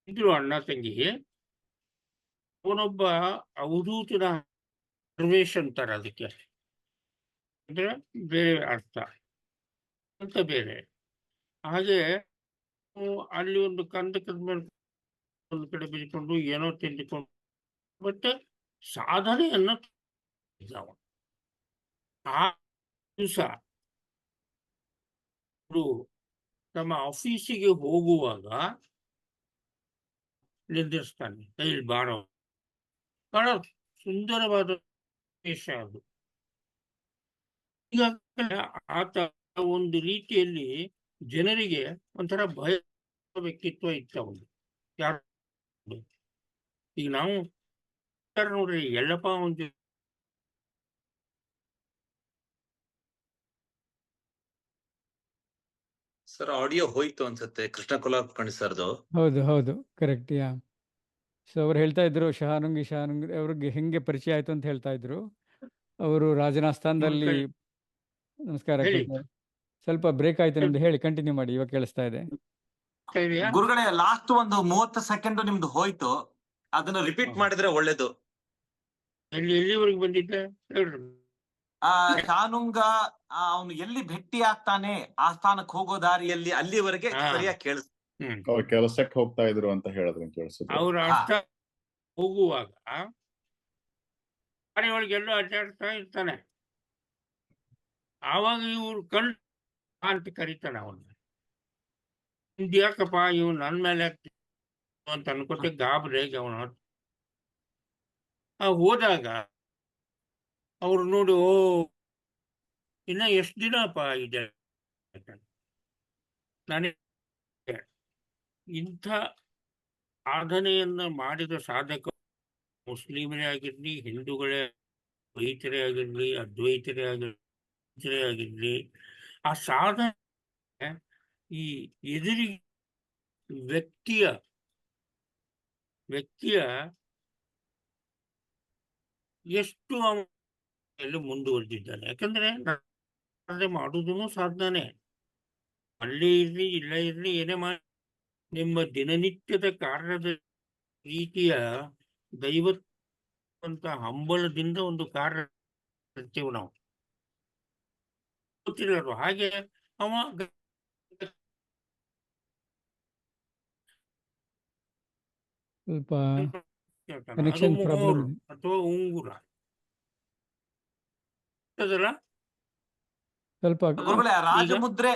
ಇದ್ರು ಅಣ್ಣ ತಂಗಿ. ಅವನೊಬ್ಬ ಅವಧೂತನ ಪ್ರವೇಶ ಅಂತಾರೆ ಅದಕ್ಕೆ, ಅಂದ್ರೆ ಬೇರೆ ಅರ್ಥ ಅಂತ ಬೇರೆ. ಹಾಗೆ ಅಲ್ಲಿ ಒಂದು ಕಂದಕದ ಮೇಲೆ ಒಂದು ಕಡೆ ಬಿದ್ದುಕೊಂಡು ಏನೋ ತಿಂದುಕೊಂಡು ಮತ್ತೆ ಸಾಧನೆಯನ್ನ ಆ ದಿವಸ ತಮ್ಮ ಆಫೀಸಿಗೆ ಹೋಗುವಾಗ ನಿರ್ಧರಿಸ್ತಾನೆ, ಇಲ್ಲಿ ಬಾರೋ. ಬಹಳ ಸುಂದರವಾದ ದೇಶ ಅದು. ಈಗ ಆತ ಒಂದು ರೀತಿಯಲ್ಲಿ ಜನರಿಗೆ ಒಂಥರ ಭಯ ವ್ಯಕ್ತಿತ್ವ ಇತ್ತು ಅವನು. ಯಾರು ಈಗ ನಾವು ನೋಡ್ರಿ, ಎಲ್ಲಪ್ಪ ಒಂದು ಸರ್ ಆಡಿಯೋ ಹೋಯ್ತು ಅನ್ಸುತ್ತೆ ಕೃಷ್ಣ ಕುಲಕರ್ಣಿ ಸರ್ದು. ಹೌದು ಹೌದು, ಕರೆಕ್ಟ್. ಯಾ ಸೊ ಅವ್ರು ಹೇಳ್ತಾ ಇದ್ರು ಶಹಾನುಂಗಿ ಅವ್ರಿಗೆ ಹೆಂಗೆ ಪರಿಚಯ ಆಯ್ತು ಅಂತ ಹೇಳ್ತಾ ಇದ್ರು. ಅವರು ರಾಜನ ಆಸ್ಥಾನದಲ್ಲಿ ನಮಸ್ಕಾರ ಹೇಳಿ. ಕೇಳ್ತಾರೆ. ಸ್ವಲ್ಪ ಬ್ರೇಕ್ ಆಯ್ತು ನಿಮ್ದು, ಹೇಳಿ ಕಂಟಿನ್ಯೂ ಮಾಡಿ, ಇವಾಗ ಕೇಳಿಸ್ತಾ ಇದೆ. ಗುರುಗಳೇ ಲಾಸ್ಟ್ ಒಂದು 30 ಸೆಕೆಂಡ್ ನಿಮ್ದು ಹೋಯ್ತು, ಅದನ್ನ ರಿಪೀಟ್ ಮಾಡಿದ್ರೆ ಒಳ್ಳೇದು. ಎಲ್ಲಿವರೆಗೆ ಬಂದಿದ್ದೆ ಹೇಳ್ರಿ. ಶಾನುಂಗ ಅವನು ಎಲ್ಲಿ ಭೇಟಿ ಆಗ್ತಾನೆ ಆಸ್ಥಾನಕ್ಕೆ ಹೋಗೋ ದಾರಿಯಲ್ಲಿ ಅಲ್ಲಿವರೆಗೆ ಸರಿಯಾಗಿ ಕೇಳಿಸ್. ಅವ್ರು ಕೆಲಸಕ್ಕೆ ಹೋಗ್ತಾ ಇದ್ರು ಅಂತ ಹೇಳಿದ್ರು ಕೇಳಿಸಿದ್ರು. ಅವ್ರ ಅಷ್ಟ ಹೋಗುವಾಗ ಒಳಗೆಲ್ಲೋ ಅಡ್ಡಾಡ್ತಾ ಇರ್ತಾನೆ. ಆವಾಗ ಇವ್ರು ಕಣ್ ಅಂತ ಕರೀತಾನೆ ಅವನ್ನ. ಯಾಕಪ್ಪ ಇವ್ ನನ್ ಮೇಲೆ ಅಂತ ಅನ್ಕೋತೆ ಗಾಬರಿಯಾಗಿ ಅವನ ಹೋದಾಗ ಅವ್ರು ನೋಡಿ, ಓ ಇನ್ನ ಎಷ್ಟ್ ದಿನಪ್ಪ ಇದೆ. ನಾನೇ ಇಂಥ ಸಾಧನೆಯನ್ನ ಮಾಡಿದ ಸಾಧಕ ಮುಸ್ಲಿಮರೇ ಆಗಿರ್ಲಿ, ಹಿಂದೂಗಳೇ, ದ್ವೈತರೇ ಆಗಿರ್ಲಿ, ಅದ್ವೈತರೇ ಆಗಿರ್ಲಿ, ಆ ಸಾಧನೆ ಈ ಎದುರಿಗೆ ವ್ಯಕ್ತಿಯ ಎಷ್ಟು ಎಲ್ಲ ಮುಂದುವರೆದಿದ್ದಾನೆ. ಯಾಕಂದ್ರೆ ಮಾಡುವುದೂ ಸಾಧನೆ. ಅಲ್ಲೇ ಇರ್ಲಿ ಇಲ್ಲ ಇರ್ಲಿ ಏನೇ ಮಾಡಿ ನಿಮ್ಮ ದಿನನಿತ್ಯದ ಕಾರ್ಯದ ರೀತಿಯ ದೈವತ್ವಂತ ಹಂಬಲದಿಂದ ಒಂದು ಕಾರ್ಯ ಮಾಡ್ತೇವೆ ನಾವು. ಗೊತ್ತಿರೋರು ಹಾಗೆ ಅವ ಸ್ವಲ್ಪ ಕನೆಕ್ಷನ್ ಪ್ರಾಬ್ಲಮ್ ಅಥವಾ ಉಂಗುರ ಅದಲ್ಲ. ಸ್ವಲ್ಪ ಗುರುಗಳೇ ರಾಜಮುದ್ರೆ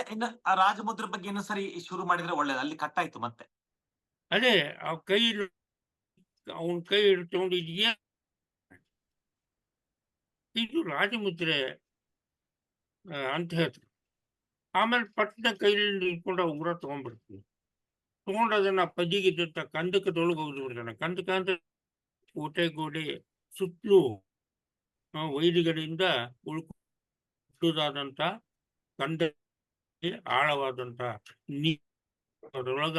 ರಾಜಮುದ್ರೆ ಬಗ್ಗೆ ಇನ್ನೊಂದ್ಸರಿ ಶುರು ಮಾಡಿದ್ರೆ ಒಳ್ಳೇದು, ಅಲ್ಲಿ ಕಟ್ ಆಯ್ತು ಮತ್ತೆ. ಅದೇ ಆ ಕೈ ಅವನ ಕೈ ಹಿಡ್ಕೊಂಡು ಇದು ರಾಜಮುದ್ರೆ ಅಂತ ಹೇಳ್ತಾರೆ. ಆಮೇಲೆ ಪಟ್ಟಣ ಕೈಯಲ್ಲಿ ಇಟ್ಕೊಂಡು ಉಂಗುರ ತಗೊಂಡ್ಬಿಡ್ತೀನಿ. ತಗೊಂಡು ಅದನ್ನ ಪದಿಗಿದ್ದ ಕಂದಕದೊಳಗೆ ಹೋಗಿ ಬಿಡ್ತಾನೆ. ಕಂದಕ ಅಂತ ಕೋಟೆ ಗೋಡೆ ಸುತ್ತಲೂ ವೈರಿಗಳಿಂದ ಉಳ್ಕೊಂಡಾದಂತ ಕಂದ ಆಳವಾದಂತ ನೀರೊಳಗ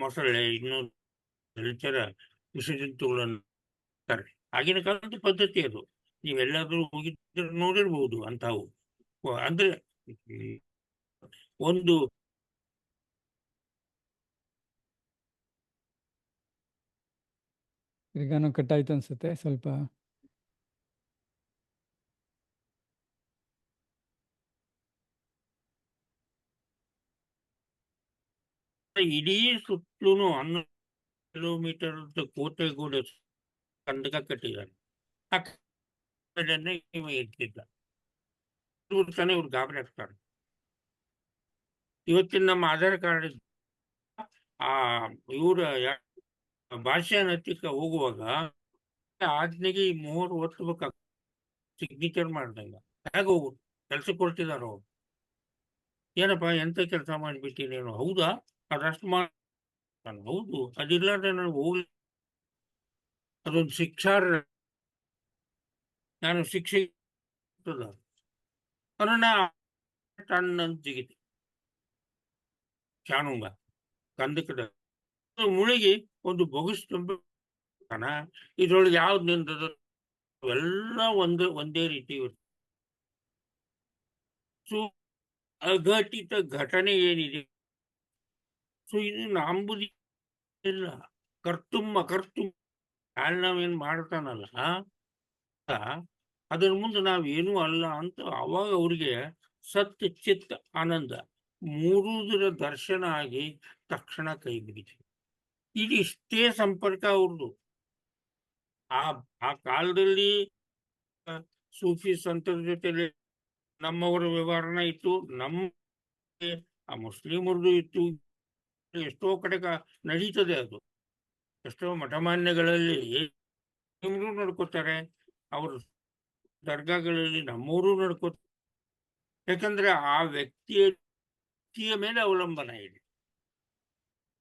ಮೊಸಳೆ ಇನ್ನೊಂದು ಜಲಚರ ವಿಷಜಂತುಗಳನ್ನು ಆಗಿನ ಕಾಲದ ಪದ್ಧತಿ ಅದು. ನೀವೆಲ್ಲಾದ್ರೂ ಹೋಗಿದ್ರೆ ನೋಡಿರ್ಬಹುದು ಅಂತಾವು. ಅಂದ್ರೆ ಒಂದು ಈಗಾನು ಕಟ್ ಆಯ್ತು ಅನ್ಸುತ್ತೆ ಸ್ವಲ್ಪ. ಇಡೀ ಸುತ್ತಲೂ 11 ಕಿಲೋಮೀಟರ್ ಕೋಟೆ ಗೋಡೆ ಕಂದಕ ಕಟ್ಟಿದ್ದಾರೆ. ಆ ಕಡೆಯನ್ನೇ ಇವ ಇರ್ತಿದ್ದ. ತಾನೆ ಇವ್ರು ಗಾಬರಿ ಆಗ್ತಾರೆ. ಇವತ್ತಿನ ನಮ್ಮ ಆಧಾರ್ ಕಾರ್ಡ್ ಆ ಇವ್ರ ಭಾಷೆ ನತ್ತಿಕ ಹೋಗುವಾಗ ಆಜ್ಞೆಗೆ ಈ 3 ಒತ್ತಬೇಕಾಗ ಸಿಗ್ನೇಚರ್ ಮಾಡ್ದಂಗ ಹೇಗೆ ಹೋಗು ಕೆಲ್ಸ ಕೊಡ್ತಿದಾರ ಅವ್ರು. ಏನಪ್ಪಾ ಎಂತ ಕೆಲಸ ಮಾಡಿಬಿಟ್ಟಿ ನೀನು? ಹೌದಾ, ಅದಷ್ಟು ನಾನು ಹೌದು, ಅದಿರ್ಲಾರ್ದೆ ನಾನು ಹೋಗ್ಲಿ. ಅದೊಂದು ಶಿಕ್ಷಾರ್ಹ. ನಾನು ಶಿಕ್ಷೆ ಅದನ್ನ ಟಣ್ಣಂತ ಜಿಗಿತು ಶಾನುಂಗ ಕಂದಕದ ಮುಳುಗಿ ಒಂದು ಬೊಗಸ್ ತುಂಬಿನ. ಇದ್ರೊಳಗೆ ಯಾವ್ದು ನಿಂತದ ಎಲ್ಲ ಒಂದೇ ರೀತಿ ಇರುತ್ತೆ. ಸೊ ಅಘಟಿತ ಘಟನೆ ಏನಿದೆ, ಸೊ ಇದು ನಂಬುದಿ ಇಲ್ಲ. ಕರ್ತುಂ ನಾವೇನ್ ಮಾಡ್ತಾನಲ್ಲ ಅದ್ರ ಮುಂದೆ ನಾವೇನೂ ಅಲ್ಲ ಅಂತ ಅವಾಗ ಅವ್ರಿಗೆ ಸತ್ಯ ಚಿತ್ತ ಆನಂದ ಮೂರುದರ ದರ್ಶನ ಆಗಿ ತಕ್ಷಣ ಕೈ ಬಿಡಿತು. ಇದಿಷ್ಟೇ ಸಂಪರ್ಕ ಅವ್ರದ್ದು. ಆ ಕಾಲದಲ್ಲಿ ಸೂಫಿ ಸಂತರ ಜೊತೆಲಿ ನಮ್ಮವರ ವ್ಯವಹಾರನ ಇತ್ತು, ಆ ಮುಸ್ಲಿಮರದು ಇತ್ತು. ಎಷ್ಟೋ ಕಡೆ ನಡೀತದೆ ಅದು. ಎಷ್ಟೋ ಮಠಮಾನ್ಯಗಳಲ್ಲಿ ನಿಮ್ರು ನಡ್ಕೋತಾರೆ, ಅವ್ರ ದರ್ಗಾಗಳಲ್ಲಿ ನಮ್ಮವರು ನಡ್ಕೋತಾರೆ. ಯಾಕಂದ್ರೆ ಆ ವ್ಯಕ್ತಿಯ ಮೇಲೆ ಅವಲಂಬನ ಇದೆ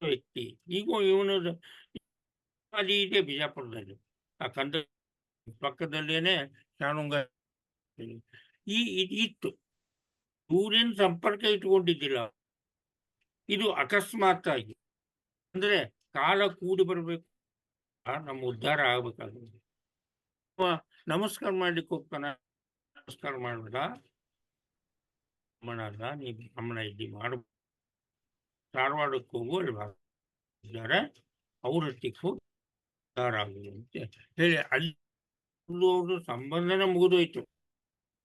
ವ್ಯಕ್ತಿ. ಈಗ ಇವನು ಅಲ್ಲಿ ಇದೆ ಬಿಜಾಪುರದಲ್ಲಿ, ಆ ಕಂದ ಪಕ್ಕದಲ್ಲೇನೆ ಶಾನುಂಗ ಇತ್ತು. ಊರಿನ ಸಂಪರ್ಕ ಇಟ್ಕೊಂಡಿದ್ದಿಲ್ಲ. ಇದು ಅಕಸ್ಮಾತ್ ಆಗಿ ಅಂದ್ರೆ ಕಾಲ ಕೂಡಿ ಬರ್ಬೇಕು, ನಮ್ಮ ಉದ್ಧಾರ ಆಗ್ಬೇಕಾಗುತ್ತೆ. ನಮಸ್ಕಾರ ಮಾಡ್ಲಿಕ್ಕೆ ಹೋಗ್ತಾನ, ನಮಸ್ಕಾರ ಮಾಡ್ಬೇಡ, ಬ್ರಾಹ್ಮಣ ಅಲ್ಲ, ನೀ ಬ್ರಾಹ್ಮಣ ಇಲ್ಲಿ ಮಾಡ, ಧಾರವಾಡಕ್ಕೆ ಹೋಗು, ಅಲ್ಲಿ ಇದ್ದಾರೆ ಅವ್ರೊಟ್ಟಿಗೆ ಹೋಗಿ ಉದ್ಧಾರ ಆಗುದು ಅಂತ ಹೇಳಿ ಅಲ್ಲಿ ಅವ್ರ ಸಂಬಂಧನ ಮುಗಿದೋಯ್ತು.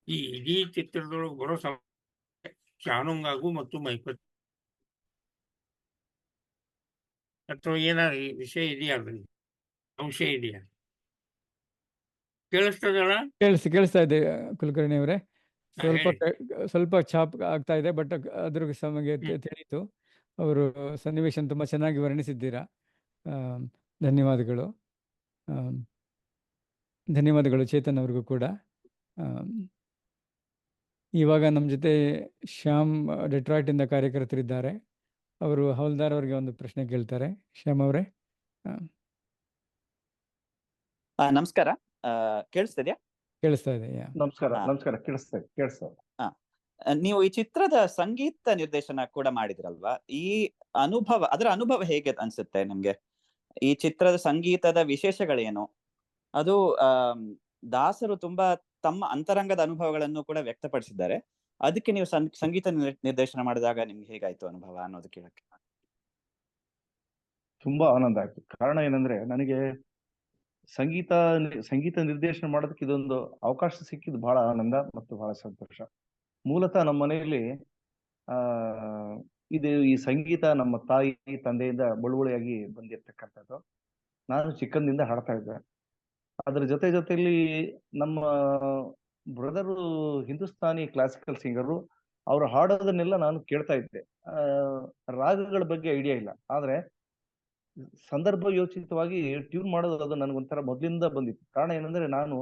ಈ ಇಡೀ ಚಿತ್ರದೊಳಗೆ ಬರೋ ಶಾನುಂಗಾಗು ಮತ್ತು ಮಹಿಪತಿ ಅಥವಾ ಏನಾರ ಈ ವಿಷಯ ಇದೆಯಾ, ಅದ್ರಲ್ಲಿ ಅಂಶ ಇದೆಯಾ? ಕೇಳಿಸ್ತದಲ್ಲ? ಕೇಳಿಸ್ತಾ ಇದೆ ಕುಲಕರ್ಣಿ ಅವರೇ. ಸ್ವಲ್ಪ ಹೇಳಿ. ಸ್ವಲ್ಪ ಚಾಪ್ ಆಗ್ತಾ ಇದೆ, ಬಟ್ ಅದ್ರ ನಮಗೆ ತಿಳಿಯಿತು. ಅವರು ಸನ್ನಿವೇಶ ತುಂಬಾ ಚೆನ್ನಾಗಿ ವರ್ಣಿಸಿದ್ದೀರಾ. ಧನ್ಯವಾದಗಳು. ಧನ್ಯವಾದಗಳು ಚೇತನ್ ಅವ್ರಿಗೂ ಕೂಡ. ಇವಾಗ ನಮ್ಮ ಜೊತೆ ಶ್ಯಾಮ್ ಡೆಟ್ರಾಯ್ಟ್ ಇಂದ ಕಾರ್ಯಕರ್ತರಿದ್ದಾರೆ. ಅವರು ಹವಲ್ದಾರ್ ಅವರಿಗೆ ಒಂದು ಪ್ರಶ್ನೆ ಕೇಳ್ತಾರೆ. ಶ್ಯಾಮ್ ಅವರೇ. ನಮಸ್ಕಾರ, ಕೇಳಿಸ್ತಿದ್ಯಾ? ಕೇಳಿಸ್ತಾ ಇದೆ. ನಮಸ್ಕಾರ. ನಮಸ್ಕಾರ. ಕೇಳಿಸ್ತಾ ಇದೆ. ನೀವು ಈ ಚಿತ್ರದ ಸಂಗೀತ ನಿರ್ದೇಶನ ಕೂಡ ಮಾಡಿದ್ರಲ್ವಾ? ಈ ಅದರ ಅನುಭವ ಹೇಗೆ ಅನ್ಸುತ್ತೆ ನಿಮ್ಗೆ? ಈ ಚಿತ್ರದ ಸಂಗೀತದ ವಿಶೇಷಗಳೇನು? ಅದು ದಾಸರು ತುಂಬಾ ತಮ್ಮ ಅಂತರಂಗದ ಅನುಭವಗಳನ್ನು ಕೂಡ ವ್ಯಕ್ತಪಡಿಸಿದ್ದಾರೆ. ಅದಕ್ಕೆ ನೀವು ಸಂಗೀತ ನಿರ್ದೇಶನ ಮಾಡಿದಾಗ ನಿಮ್ಗೆ ಹೇಗಾಯ್ತು ಅನುಭವ ಅನ್ನೋದು ಕೇಳಕ್ಕೆ. ತುಂಬಾ ಆನಂದ ಆಯ್ತು. ಕಾರಣ ಏನಂದ್ರೆ, ನನಗೆ ಸಂಗೀತ ನಿರ್ದೇಶನ ಮಾಡೋದಕ್ಕೆ ಇದೊಂದು ಅವಕಾಶ ಸಿಕ್ಕಿದ್ದು ಬಹಳ ಆನಂದ ಮತ್ತು ಬಹಳ ಸಂತೋಷ. ಮೂಲತಃ ನಮ್ಮ ಮನೆಯಲ್ಲಿ ಈ ಸಂಗೀತ ನಮ್ಮ ತಾಯಿ ತಂದೆಯಿಂದ ಬಳುವಳಿಯಾಗಿ ಬಂದಿರ್ತಕ್ಕಂಥದ್ದು. ನಾನು ಚಿಕ್ಕಂದಿಂದ ಹಾಡ್ತಾ ಇದ್ದೆ. ಅದ್ರ ಜೊತೆಯಲ್ಲಿ ನಮ್ಮ ಬ್ರದರು ಹಿಂದೂಸ್ತಾನಿ ಕ್ಲಾಸಿಕಲ್ ಸಿಂಗರು, ಅವರು ಹಾಡೋದನ್ನೆಲ್ಲ ನಾನು ಕೇಳ್ತಾ ಇದ್ದೆ. ರಾಗಗಳ ಬಗ್ಗೆ ಐಡಿಯಾ ಇಲ್ಲ, ಆದ್ರೆ ಸಂದರ್ಭ ಯೋಚಿತವಾಗಿ ಟ್ಯೂನ್ ಮಾಡೋದು ಅದು ನನಗೊಂಥರ ಮೊದಲಿಂದ ಬಂದಿತ್ತು. ಕಾರಣ ಏನಂದ್ರೆ, ನಾನು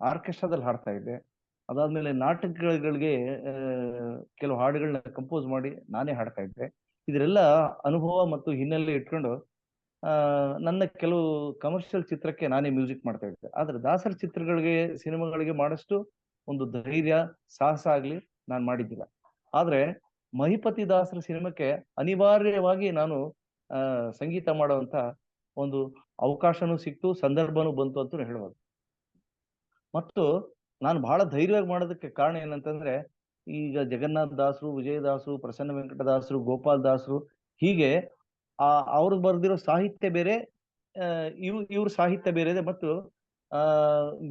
ಆರ್ಕೆಸ್ಟ್ರಾದಲ್ಲಿ ಹಾಡ್ತಾ ಇದ್ದೆ. ಅದಾದ್ಮೇಲೆ ನಾಟಕಗಳಿಗೆ ಕೆಲವು ಹಾಡುಗಳನ್ನ ಕಂಪೋಸ್ ಮಾಡಿ ನಾನೇ ಹಾಡ್ತಾ ಇದ್ದೆ. ಇದರೆಲ್ಲ ಅನುಭವ ಮತ್ತು ಹಿನ್ನೆಲೆ ಇಟ್ಕೊಂಡು ನನ್ನ ಕೆಲವು ಕಮರ್ಷಿಯಲ್ ಚಿತ್ರಕ್ಕೆ ನಾನೇ ಮ್ಯೂಸಿಕ್ ಮಾಡ್ತಾ ಇದ್ದೆ. ಆದ್ರೆ ದಾಸರ ಚಿತ್ರಗಳಿಗೆ, ಸಿನಿಮಾಗಳಿಗೆ ಮಾಡಷ್ಟು ಒಂದು ಧೈರ್ಯ, ಸಾಹಸ ಆಗ್ಲಿ ನಾನು ಮಾಡಿದ್ದಿಲ್ಲ. ಆದ್ರೆ ಮಹಿಪತಿ ದಾಸರ ಸಿನಿಮಾಕ್ಕೆ ಅನಿವಾರ್ಯವಾಗಿ ನಾನು ಸಂಗೀತ ಮಾಡುವಂತ ಒಂದು ಅವಕಾಶನೂ ಸಿಕ್ತು, ಸಂದರ್ಭನೂ ಬಂತು ಅಂತ ಹೇಳ್ಬೋದು. ಮತ್ತು ನಾನು ಬಹಳ ಧೈರ್ಯವಾಗಿ ಮಾಡೋದಕ್ಕೆ ಕಾರಣ ಏನಂತಂದ್ರೆ, ಈಗ ಜಗನ್ನಾಥ ದಾಸರು, ವಿಜಯದಾಸರು, ಪ್ರಸನ್ನ ವೆಂಕಟದಾಸರು, ಗೋಪಾಲ್ ದಾಸರು, ಹೀಗೆ ಅವ್ರು ಬರೆದಿರೋ ಸಾಹಿತ್ಯ ಬೇರೆ, ಇವ್ರ ಸಾಹಿತ್ಯ ಬೇರೆ ಇದೆ. ಮತ್ತು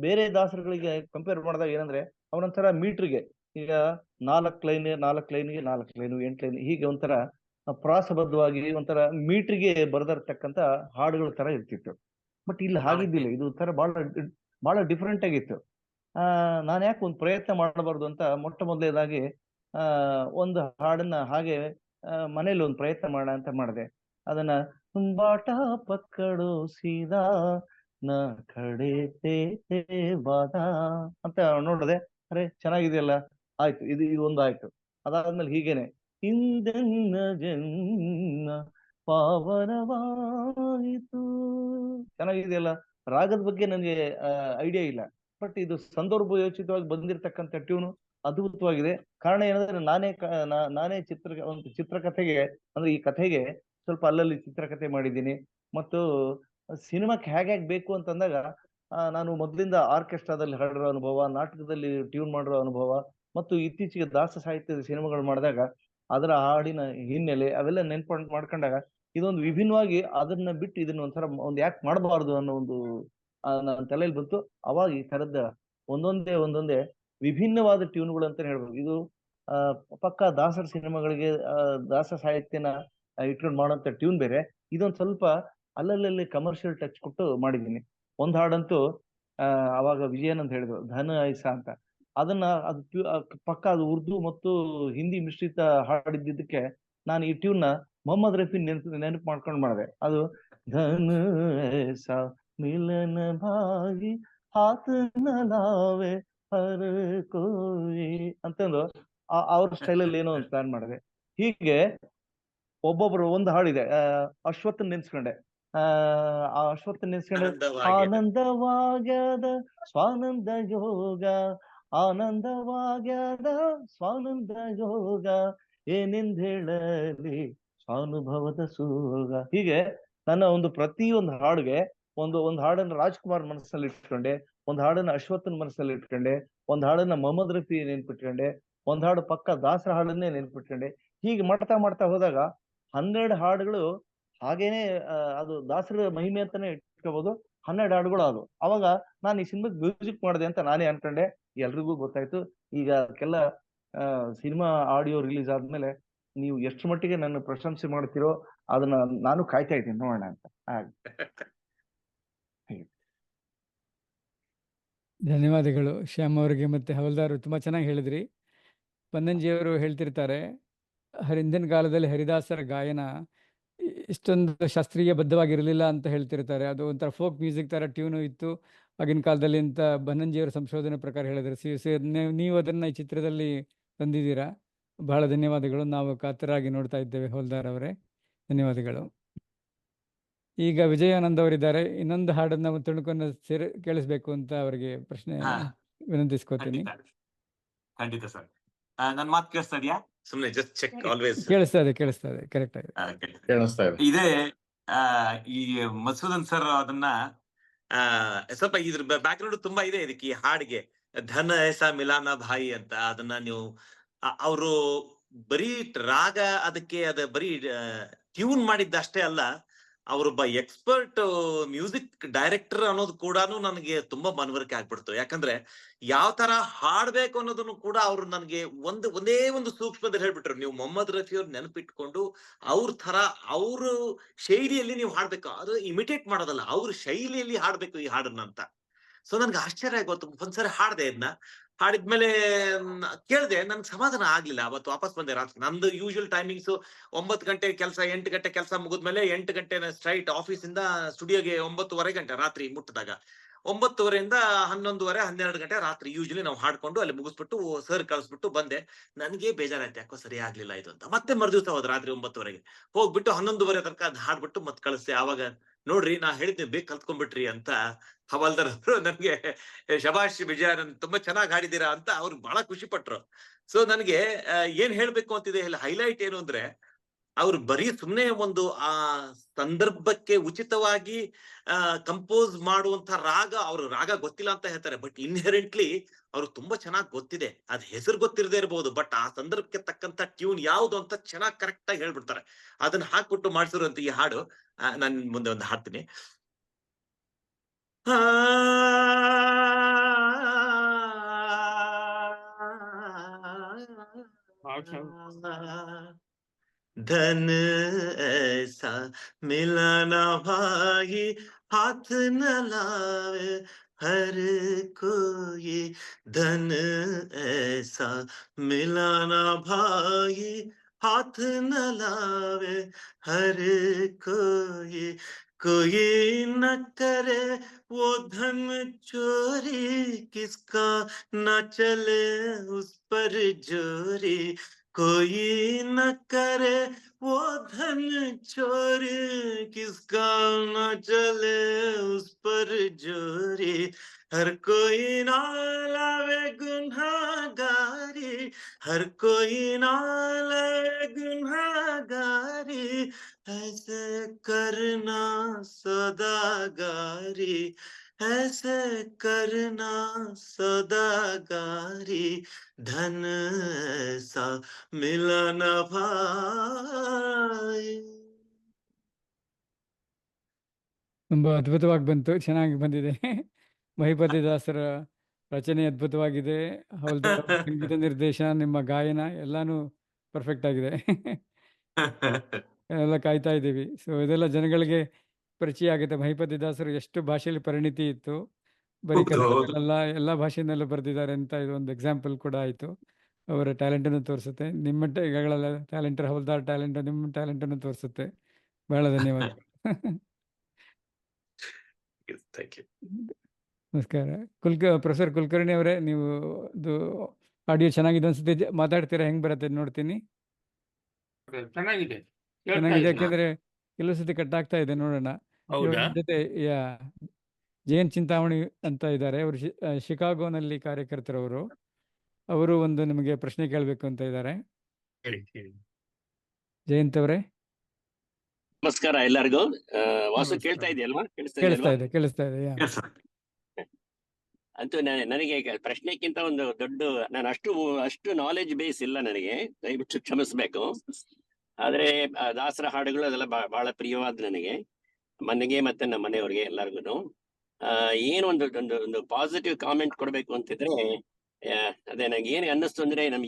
ಬೇರೆ ದಾಸರುಗಳಿಗೆ ಕಂಪೇರ್ ಮಾಡಿದಾಗ ಏನಂದ್ರೆ, ಅವನೊಂಥರ ಮೀಟ್ರಿಗೆ ಈಗ 4 ಲೈನ್ಗೆ 4 ಲೈನು, 8 ಲೈನ್, ಹೀಗೆ ಒಂಥರ ಪ್ರಾಸಬದ್ಧವಾಗಿ ಒಂಥರ ಮೀಟ್ರಿಗೆ ಬರೆದಿರ್ತಕ್ಕಂಥ ಹಾಡುಗಳ ತರ ಇರ್ತಿತ್ತು. ಬಟ್ ಇಲ್ಲಿ ಹಾಗಿದ್ದಿಲ್ಲ. ಇದು ತರ ಬಹಳ ಡಿಫ್ರೆಂಟ್ ಆಗಿತ್ತು. ನಾನು ಯಾಕೆ ಒಂದು ಪ್ರಯತ್ನ ಮಾಡಬಾರ್ದು ಅಂತ ಮೊಟ್ಟ ಮೊದಲನೇದಾಗಿ ಒಂದು ಹಾಡನ್ನ ಹಾಗೆ ಮನೇಲಿ ಒಂದು ಪ್ರಯತ್ನ ಮಾಡೋಣ ಅಂತ ಮಾಡಿದೆ. ಅದನ್ನ ಬಾಟ ಪಕ್ಕಡು ಸೀದಾ ನ ಕಡೆ ಬಾದ ಅಂತ ನೋಡಿದೆ. ಅರೆ ಚೆನ್ನಾಗಿದೆಯಲ್ಲ, ಆಯ್ತು, ಇದು ಒಂದು ಆಯ್ತು. ಅದಾದ್ಮೇಲೆ ಹೀಗೇನೆ ಹಿಂದೆನ್ನ ಜನ್ಮ ಪಾವನವಾಯಿತು, ಚೆನ್ನಾಗಿದೆಯಲ್ಲ. ರಾಗದ ಬಗ್ಗೆ ನನಗೆ ಐಡಿಯಾ ಇಲ್ಲ, ಬಟ್ ಇದು ಸಂದರ್ಭೋಚಿತವಾಗಿ ಬಂದಿರತಕ್ಕಂಥ ಟ್ಯೂನು ಅದ್ಭುತವಾಗಿದೆ. ಕಾರಣ ಏನಂದ್ರೆ, ನಾನೇ ಒಂದು ಚಿತ್ರಕಥೆಗೆ, ಅಂದ್ರೆ ಈ ಕಥೆಗೆ ಸ್ವಲ್ಪ ಅಲ್ಲಲ್ಲಿ ಚಿತ್ರಕಥೆ ಮಾಡಿದ್ದೀನಿ. ಮತ್ತು ಸಿನಿಮಾಕ್ಕೆ ಹೇಗೆ ಬೇಕು ಅಂತಂದಾಗ ನಾನು ಮೊದಲಿಂದ ಆರ್ಕೆಸ್ಟ್ರಾದಲ್ಲಿ ಹಾಡಿರೋ ಅನುಭವ, ನಾಟಕದಲ್ಲಿ ಟ್ಯೂನ್ ಮಾಡಿರೋ ಅನುಭವ, ಮತ್ತು ಇತ್ತೀಚೆಗೆ ದಾಸ ಸಾಹಿತ್ಯದ ಸಿನಿಮಾಗಳು ಮಾಡಿದಾಗ ಅದರ ಹಾಡಿನ ಹಿನ್ನೆಲೆ ಅವೆಲ್ಲ ಮಾಡ್ಕೊಂಡಾಗ ಇದೊಂದು ವಿಭಿನ್ನವಾಗಿ, ಅದನ್ನ ಬಿಟ್ಟು ಇದನ್ನ ಒಂದು ಯಾಕೆ ಮಾಡಬಾರ್ದು ಅನ್ನೋ ಒಂದು ನನ್ನ ತಲೆಯಲ್ಲಿ ಬಂತು. ಅವಾಗ ಈ ತರದ ಒಂದೊಂದೇ ವಿಭಿನ್ನವಾದ ಟ್ಯೂನ್ಗಳು ಅಂತ ಹೇಳ್ಬೋದು. ಇದು ಪಕ್ಕ ದಾಸರ ಸಿನಿಮಾಗಳಿಗೆ ದಾಸ ಸಾಹಿತ್ಯನ ಇಟ್ಕೊಂಡು ಮಾಡುವಂತ ಟ್ಯೂನ್ ಬೇರೆ. ಇದೊಂದು ಸ್ವಲ್ಪ ಅಲ್ಲಲ್ಲಿ ಕಮರ್ಷಿಯಲ್ ಟಚ್ ಕೊಟ್ಟು ಮಾಡಿದ್ದೀನಿ. ಒಂದ್ ಹಾಡಂತೂ ಅವಾಗ ವಿಜಯನಂದ್ ಹೇಳಿದ್ರು, ಧನ ಐಸಾ ಅಂತ. ಅದನ್ನ ಪಕ್ಕ ಅದು ಉರ್ದು ಮತ್ತು ಹಿಂದಿ ಮಿಶ್ರಿತ ಹಾಡಿದ್ದಕ್ಕೆ ನಾನು ಈ ಟ್ಯೂನ್ ನ ಮೊಹಮ್ಮದ್ ರಫಿ ನೆನಪು ಮಾಡ್ಕೊಂಡು ಮಾಡಿದೆ. ಅದು ಧನ ಐಸಾ ಮಿಲನ ಭಾಗಿ ಹಾತ್ ನ ಲಾವೆ ಹರ್ ಕೋಯಿ ಅಂತಂದು ಅವ್ರ ಸ್ಟೈಲಲ್ಲಿ ಏನೋ ಒಂದು ಪ್ಲಾನ್ ಮಾಡಿದೆ. ಹೀಗೆ ಒಬ್ಬೊಬ್ರು ಒಂದು ಹಾಡಿದೆ, ಅಶ್ವತ್ಥನ್ ನೆನ್ಸ್ಕೊಂಡೆ. ಆ ಅಶ್ವತ್ಥನ್ ನೆನ್ಸ್ಕೊಂಡೆ, ಆನಂದವಾಗ್ಯದ ಸ್ವಾನಂದ ಯೋಗ, ಆನಂದವಾಗ್ಯದ ಸ್ವಾನಂದ ಯೋಗ, ಏನೆಂದು ಹೇಳಲಿ ಸ್ವಾನುಭವದ ಸೋಗ. ಹೀಗೆ ನನ್ನ ಒಂದು ಪ್ರತಿಯೊಂದು ಹಾಡುಗೆ ಒಂದು ಹಾಡನ್ನು ರಾಜ್ಕುಮಾರ್ ಮನಸ್ಸಲ್ಲಿ ಇಟ್ಕೊಂಡೆ, ಒಂದು ಹಾಡನ್ನ ಅಶ್ವತ್ಥನ್ ಮನಸ್ಸಲ್ಲಿ ಇಟ್ಕೊಂಡೆ, ಒಂದು ಹಾಡನ್ನ ಮೊಹಮ್ಮದ್ ರಫಿ ನೆನ್ಪಿಟ್ಕೊಂಡೆ, ಒಂದು ಹಾಡು ಪಕ್ಕ ದಾಸರ ಹಾಡನ್ನೇ ನೆನ್ಪಿಟ್ಕೊಂಡೆ. ಹೀಗೆ ಮಾಡ್ತಾ ಮಾಡ್ತಾ ಹೋದಾಗ 12 ಹಾಡುಗಳು ಹಾಗೇನೆ ಅದು ದಾಸರ ಮಹಿಮೆ ಅಂತಾನೆ ಇಟ್ಕೋಬಹುದು. 12 ಹಾಡುಗಳು ಅದು. ಅವಾಗ ನಾನು ಈ ಸಿನಿಮಾಗ್ ಮ್ಯೂಸಿಕ್ ಮಾಡಿದೆ ಅಂತ ನಾನೇ ಅನ್ಕೊಂಡೆ. ಎಲ್ರಿಗೂ ಗೊತ್ತಾಯ್ತು. ಈಗ ಅದಕ್ಕೆಲ್ಲ ಸಿನಿಮಾ ಆಡಿಯೋ ರಿಲೀಸ್ ಆದ್ಮೇಲೆ ನೀವು ಎಷ್ಟು ಮಟ್ಟಿಗೆ ನನ್ನ ಪ್ರಶಂಸೆ ಮಾಡ್ತೀರೋ ಅದನ್ನ ನಾನು ಕಾಯ್ತಾ ಇದ್ದೀನಿ ನೋಡೋಣ ಅಂತ. ಹಾಗೆ ಧನ್ಯವಾದಗಳು ಶ್ಯಾಮ್ ಅವರಿಗೆ ಮತ್ತು ಹವಲ್ದಾರ್, ತುಂಬ ಚೆನ್ನಾಗಿ ಹೇಳಿದ್ರಿ. ಪನ್ನಂಜಿಯವರು ಹೇಳ್ತಿರ್ತಾರೆ, ಹಿಂದಿನ ಕಾಲದಲ್ಲಿ ಹರಿದಾಸರ ಗಾಯನ ಇಷ್ಟೊಂದು ಶಾಸ್ತ್ರೀಯಬದ್ಧವಾಗಿರಲಿಲ್ಲ ಅಂತ ಹೇಳ್ತಿರ್ತಾರೆ. ಅದು ಒಂಥರ ಫೋಕ್ ಮ್ಯೂಸಿಕ್ ಥರ ಟ್ಯೂನು ಇತ್ತು ಆಗಿನ ಕಾಲದಲ್ಲಿ ಅಂತ ಬನ್ನಂಜಿಯವರ ಸಂಶೋಧನೆ ಪ್ರಕಾರ ಹೇಳಿದ್ರು. ನೀವು ಅದನ್ನು ಈ ಚಿತ್ರದಲ್ಲಿ ತಂದಿದ್ದೀರಾ. ಬಹಳ ಧನ್ಯವಾದಗಳು. ನಾವು ಕಾತರಾಗಿ ನೋಡ್ತಾ ಇದ್ದೇವೆ ಹವಲ್ದಾರ್ ಅವರೇ, ಧನ್ಯವಾದಗಳು. ಈಗ ವಿಜಯಾನಂದ್ ಅವರಿದ್ದಾರೆ. ಇನ್ನೊಂದು ಹಾಡನ್ನ ತುಣುಕನ್ನು ಕೇಳಿಸ್ಬೇಕು ಅಂತ ಅವರಿಗೆ ಪ್ರಶ್ನೆ ವಿನಂತಿಸ್ಕೋತೀನಿ. ಖಂಡಿತ ಸರ್. ನನ್ನ ಮಾತು ಕೇಳಿಸ್ತಾ ಇದೆಯಾ? ಸುಮ್ಮನೆ ಜಸ್ಟ್ ಚೆಕ್. ಆಲ್ವೇಸ್ ಕೇಳಿಸ್ತಾ ಇದೆ ಕರೆಕ್ಟ್ ಆಗಿದೆ. ಕೇಳಿಸ್ತಾ ಇದೆ. ಇದೇ ಈ ಮಸೂದನ್ ಸರ್ ಅದನ್ನ ಸ್ವಲ್ಪ ಇದ್ರ ಬ್ಯಾಕ್ ಗ್ರೌಂಡ್ ತುಂಬಾ ಇದೆ ಇದಕ್ಕೆ, ಈ ಹಾಡಿಗೆ. ಧನ ಐಸಾ ಮಿಲಾನ ಭಾಯಿ ಅಂತ ಅದನ್ನ ನೀವು ಅವರು ಬರೀ ರಾಗ ಅದಕ್ಕೆ ಬರೀ ಟ್ಯೂನ್ ಮಾಡಿದ್ದಷ್ಟೇ ಅಲ್ಲ, ಅವರೊಬ್ಬ ಎಕ್ಸ್ಪರ್ಟ್ ಮ್ಯೂಸಿಕ್ ಡೈರೆಕ್ಟರ್ ಅನ್ನೋದು ಕೂಡ ನನಗೆ ತುಂಬಾ ಮನವರಿಕೆ ಆಗ್ಬಿಡ್ತು. ಯಾಕಂದ್ರೆ ಯಾವ ತರ ಹಾಡ್ಬೇಕು ಅನ್ನೋದನ್ನು ಕೂಡ ಅವ್ರು ನನಗೆ ಒಂದೇ ಒಂದು ಸೂಕ್ಷ್ಮದಲ್ಲಿ ಹೇಳ್ಬಿಟ್ರು. ನೀವು ಮೊಹಮ್ಮದ್ ರಫಿ ಅವ್ರು ನೆನಪಿಟ್ಕೊಂಡು ಅವ್ರ ತರ ಅವ್ರ ಶೈಲಿಯಲ್ಲಿ ನೀವು ಹಾಡ್ಬೇಕು, ಅದು ಇಮಿಟೇಟ್ ಮಾಡೋದಲ್ಲ, ಅವ್ರ ಶೈಲಿಯಲ್ಲಿ ಹಾಡ್ಬೇಕು ಈ ಹಾಡನ್ನ ಅಂತ. ಸೊ ನನ್ಗೆ ಆಶ್ಚರ್ಯ ಆಗೋತು. ಒಂದ್ಸರಿ ಹಾಡ್ದೆ ಇದನ್ನ. ಹಾಡಿದ್ಮೇಲೆ ಕೇಳ್ದೆ, ನನ್ಗೆ ಸಮಾಧಾನ ಆಗ್ಲಿಲ್ಲ. ಅವತ್ತು ವಾಪಸ್ ಬಂದೆ ರಾತ್ರಿ. ನಂದು ಯೂಶುವಲ್ ಟೈಮಿಂಗ್ಸ್ 9 ಗಂಟೆ ಕೆಲಸ, 8 ಗಂಟೆ ಕೆಲಸ ಮುಗಿದ್ಮೇಲೆ 8 ಗಂಟೆ ಸ್ಟ್ರೈಟ್ ಆಫೀಸಿಂದ ಸ್ಟುಡಿಯೋಗೆ 9:30 ಗಂಟೆ ರಾತ್ರಿ ಮುಟ್ಟಿದಾಗ 9:30 11:30 12 ಗಂಟೆ ರಾತ್ರಿ ಯೂಶಲಿ ನಾವು ಹಾಡ್ಕೊಂಡು ಅಲ್ಲಿ ಮುಗಿಸ್ಬಿಟ್ಟು ಸರ್ ಕಳಿಸ್ಬಿಟ್ಟು ಬಂದೆ. ನನಗೆ ಬೇಜಾರಾಯ್ತು, ಯಾಕೋ ಸರಿ ಆಗ್ಲಿಲ್ಲ ಇದು ಅಂತ. ಮತ್ತೆ ಮರುದಿವಸ ಹೋದ್ ರಾತ್ರಿ 9:30 ಹೋಗ್ಬಿಟ್ಟು 11:30 ತನಕ ಅದ್ ಹಾಡ್ಬಿಟ್ಟು ಮತ್ತೆ ಕಳಿಸ್ದೆ. ಆವಾಗ ನೋಡ್ರಿ ನಾ ಹೇಳಿದ್ನಿ ಬೇಗ ಕಲ್ತ್ಕೊಂಡ್ಬಿಟ್ರಿ ಅಂತ ಹವಾಲ್ದಾರ್ ಅವರು ನನ್ಗೆ ಶಬಾಷ್ ವಿಜಯಾನಂದ್ ತುಂಬಾ ಚೆನ್ನಾಗಿ ಹಾಡಿದೀರಾ ಅಂತ ಅವ್ರು ಬಹಳ ಖುಷಿ ಪಟ್ರು. ಸೊ ನನಗೆ ಏನ್ ಹೇಳ್ಬೇಕು ಅಂತಿದೆ, ಹೈಲೈಟ್ ಏನು ಅಂದ್ರೆ, ಅವ್ರು ಬರೀ ಸುಮ್ನೆ ಒಂದು ಆ ಸಂದರ್ಭಕ್ಕೆ ಉಚಿತವಾಗಿ ಕಂಪೋಸ್ ಮಾಡುವಂತ ರಾಗ, ಅವ್ರ ರಾಗ ಗೊತ್ತಿಲ್ಲ ಅಂತ ಹೇಳ್ತಾರೆ, ಬಟ್ ಇನ್ಹೆರೆಂಟ್ಲಿ ಅವ್ರು ತುಂಬಾ ಚೆನ್ನಾಗಿ ಗೊತ್ತಿದೆ. ಅದ್ ಹೆಸರು ಗೊತ್ತಿರದೇ ಇರ್ಬೋದು, ಬಟ್ ಆ ಸಂದರ್ಭಕ್ಕೆ ತಕ್ಕಂತ ಟ್ಯೂನ್ ಯಾವ್ದು ಅಂತ ಚೆನ್ನಾಗಿ ಕರೆಕ್ಟ್ ಆಗಿ ಹೇಳ್ಬಿಡ್ತಾರೆ. ಅದನ್ನ ಹಾಕ್ಬಿಟ್ಟು ಮಾಡ್ಸಿರುವಂತ ಈ ಹಾಡು ನಾನ್ ಮುಂದೆ ಒಂದು ಹಾಡ್ತೀನಿ. धन ऐसा मिला ना भाई हाथ न लावे हर कोई, धन ऐसा मिला ना भाई हाथ न लावे हर कोई, कोई न करे वो धन चोरी, किसका न चले उस पर जोरी, कोई न करे वो धन चोरी, किसका न चले उस पर जोरी, हर कोई ना लावे गुनाहगारी, हर कोई ना लावे गुनाहगारी, ऐसे करना सौदागारी, ऐसे करना सौदागारी, धन ऐसा मिला न भाई. ತುಂಬಾ ಅದ್ಭುತವಾಗಿ ಬಂತು, ಚೆನ್ನಾಗಿ ಬಂದಿದೆ. ಮಹಿಪತಿ ದಾಸರ ರಚನೆ ಅದ್ಭುತವಾಗಿದೆ. ಹವಲ್ದಾರ್ ಅವರ ಸಂಗೀತ ನಿರ್ದೇಶನ, ನಿಮ್ಮ ಗಾಯನ ಎಲ್ಲಾನು ಪರ್ಫೆಕ್ಟ್ ಆಗಿದೆ. ಎಲ್ಲ ಕಾಯ್ತಾ ಇದ್ದೀವಿ. ಸೊ ಇದೆಲ್ಲ ಜನಗಳಿಗೆ ಪರಿಚಯ ಆಗುತ್ತೆ. ಮಹಿಪತಿ ದಾಸರು ಎಷ್ಟು ಭಾಷೆಯಲ್ಲಿ ಪರಿಣಿತಿ ಇತ್ತು, ಬರೀ ಕನ್ನಡದಲ್ಲ ಎಲ್ಲ ಭಾಷೆಯಲ್ಲೂ ಬರೆದಿದ್ದಾರೆ ಅಂತ ಇದು ಒಂದು ಎಕ್ಸಾಂಪಲ್ ಕೂಡ ಆಯಿತು. ಅವರ ಟ್ಯಾಲೆಂಟನ್ನು ತೋರಿಸುತ್ತೆ. ನಿಮ್ಮ ಟ್ಯಾಲೆಂಟ್, ಹವಲ್ದಾರ್ ಟ್ಯಾಲೆಂಟ್, ನಿಮ್ಮ ಟ್ಯಾಲೆಂಟನ್ನು ತೋರಿಸುತ್ತೆ. ಬಹಳ ಧನ್ಯವಾದ. ನಮಸ್ಕಾರ. ಪ್ರೊಫೆಸರ್ ಕುಲಕರ್ಣಿ ಅವರೇ, ನೀವು ಇದು ಆಡಿಯೋ ಚೆನ್ನಾಗಿದೆ ಅನ್ಸುತ್ತೆ. ಮಾತಾಡ್ತೀರಾ? ಹೆಂಗ್ ಬರುತ್ತೆ ನೋಡ್ತೀನಿ. ಚೆನ್ನಾಗಿದೆ, ಯಾಕೆಂದ್ರೆ ಕೆಲವು ಸತಿ ಕಟ್ ಆಗ್ತಾ ಇದೆ. ನೋಡೋಣ. ಜೊತೆ ಜಯಂತ್ ಚಿಂತಾಮಣಿ ಅಂತ ಇದ್ದಾರೆ, ಅವರು ಶಿಕಾಗೋನಲ್ಲಿ ಕಾರ್ಯಕರ್ತರವರು. ಅವರು ಒಂದು ನಿಮಗೆ ಪ್ರಶ್ನೆ ಕೇಳಬೇಕು ಅಂತ ಇದ್ದಾರೆ. ಜಯಂತ್ ಅವರೇ. ನಮಸ್ಕಾರ ಎಲ್ಲರಿಗೂ. ವಾಸು ನಮಸ್ಕಾರ. ಕೇಳ್ತಾ ಇದೆಯಲ್ವಾ? ಕೇಳಿಸ್ತಾ ಕೇಳಿಸ್ತಾ ಇದೆಯಲ್ವಾ? ಇದೆ, ಕೇಳಿಸ್ತಾ ಇದೆ. ಯಾ. ಅಂತೂ ನನಗೆ ಪ್ರಶ್ನೆಕ್ಕಿಂತ ಒಂದು ದೊಡ್ಡ, ನಾನು ಅಷ್ಟು ನಾಲೆಜ್ ಬೇಸ್ ಇಲ್ಲ ನನಗೆ, ದಯವಿಟ್ಟು ಕ್ಷಮಿಸ್ಬೇಕು. ಆದ್ರೆ ದಾಸರ ಹಾಡುಗಳು ಅದೆಲ್ಲ ಬಹಳ ಪ್ರಿಯವಾದ ನನಗೆ ಮತ್ತೆ ನಮ್ಮ ಮನೆಯವ್ರಿಗೆ ಎಲ್ಲರಿಗೂ. ಏನು ಒಂದು ಪಾಸಿಟಿವ್ ಕಾಮೆಂಟ್ ಕೊಡ್ಬೇಕು ಅಂತಿದ್ರೆ, ಅದೇ ನನಗೆ ಏನು ಅನ್ನಿಸ್ತು ಅಂದ್ರೆ, ನಮ್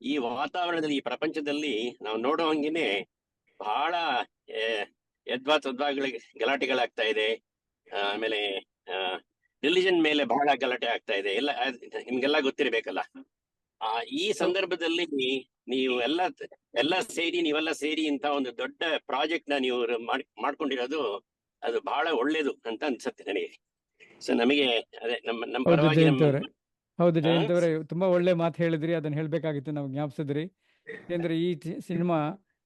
ಈ ವಾತಾವರಣದಲ್ಲಿ, ಈ ಪ್ರಪಂಚದಲ್ಲಿ ನಾವು ನೋಡೋ ಹಂಗೇನೆ ಬಹಳ ಯದ್ವಾತದ್ವಾಗಳಿಗೆ ಗಲಾಟೆಗಳಾಗ್ತಾ ಇದೆ. ಆಮೇಲೆ ರಿಲಿಜನ್ ಮೇಲೆ ಬಹಳ ಗಲಾಟೆ ಆಗ್ತಾ ಇದೆ. ನಿಮ್ಗೆಲ್ಲ ಗೊತ್ತಿರ್ಬೇಕಲ್ಲ. ಈ ಸಂದರ್ಭದಲ್ಲಿ ನೀವೆಲ್ಲ ಸೇರಿ ಇಂತ ಒಂದು ದೊಡ್ಡ ಪ್ರಾಜೆಕ್ಟ್ ನ ನೀವು ಮಾಡ್ಕೊಂಡಿರೋದು, ಅದು ಬಹಳ ಒಳ್ಳೇದು ಅಂತ ಅನ್ಸುತ್ತೆ ನನಗೆ. ಸೊ ನಮಗೆ ಅದೇ ನಮ್ಮ ಹೌದು ಪರವಾಗಿ ಜಯಂತ್ ಅವರೇ, ಹೌದು ಜಯಂತ್ ಆ? ಅವರೇ, ತುಂಬಾ ಒಳ್ಳೆ ಮಾತು ಹೇಳಿದ್ರಿ. ಅದನ್ನ ಹೇಳ್ಬೇಕಾಗಿತ್ತು, ನಾವು ಜ್ಞಾಪಿಸಿದ್ರಿ. ಯಾಕಂದ್ರೆ ಈ ಸಿನಿಮಾ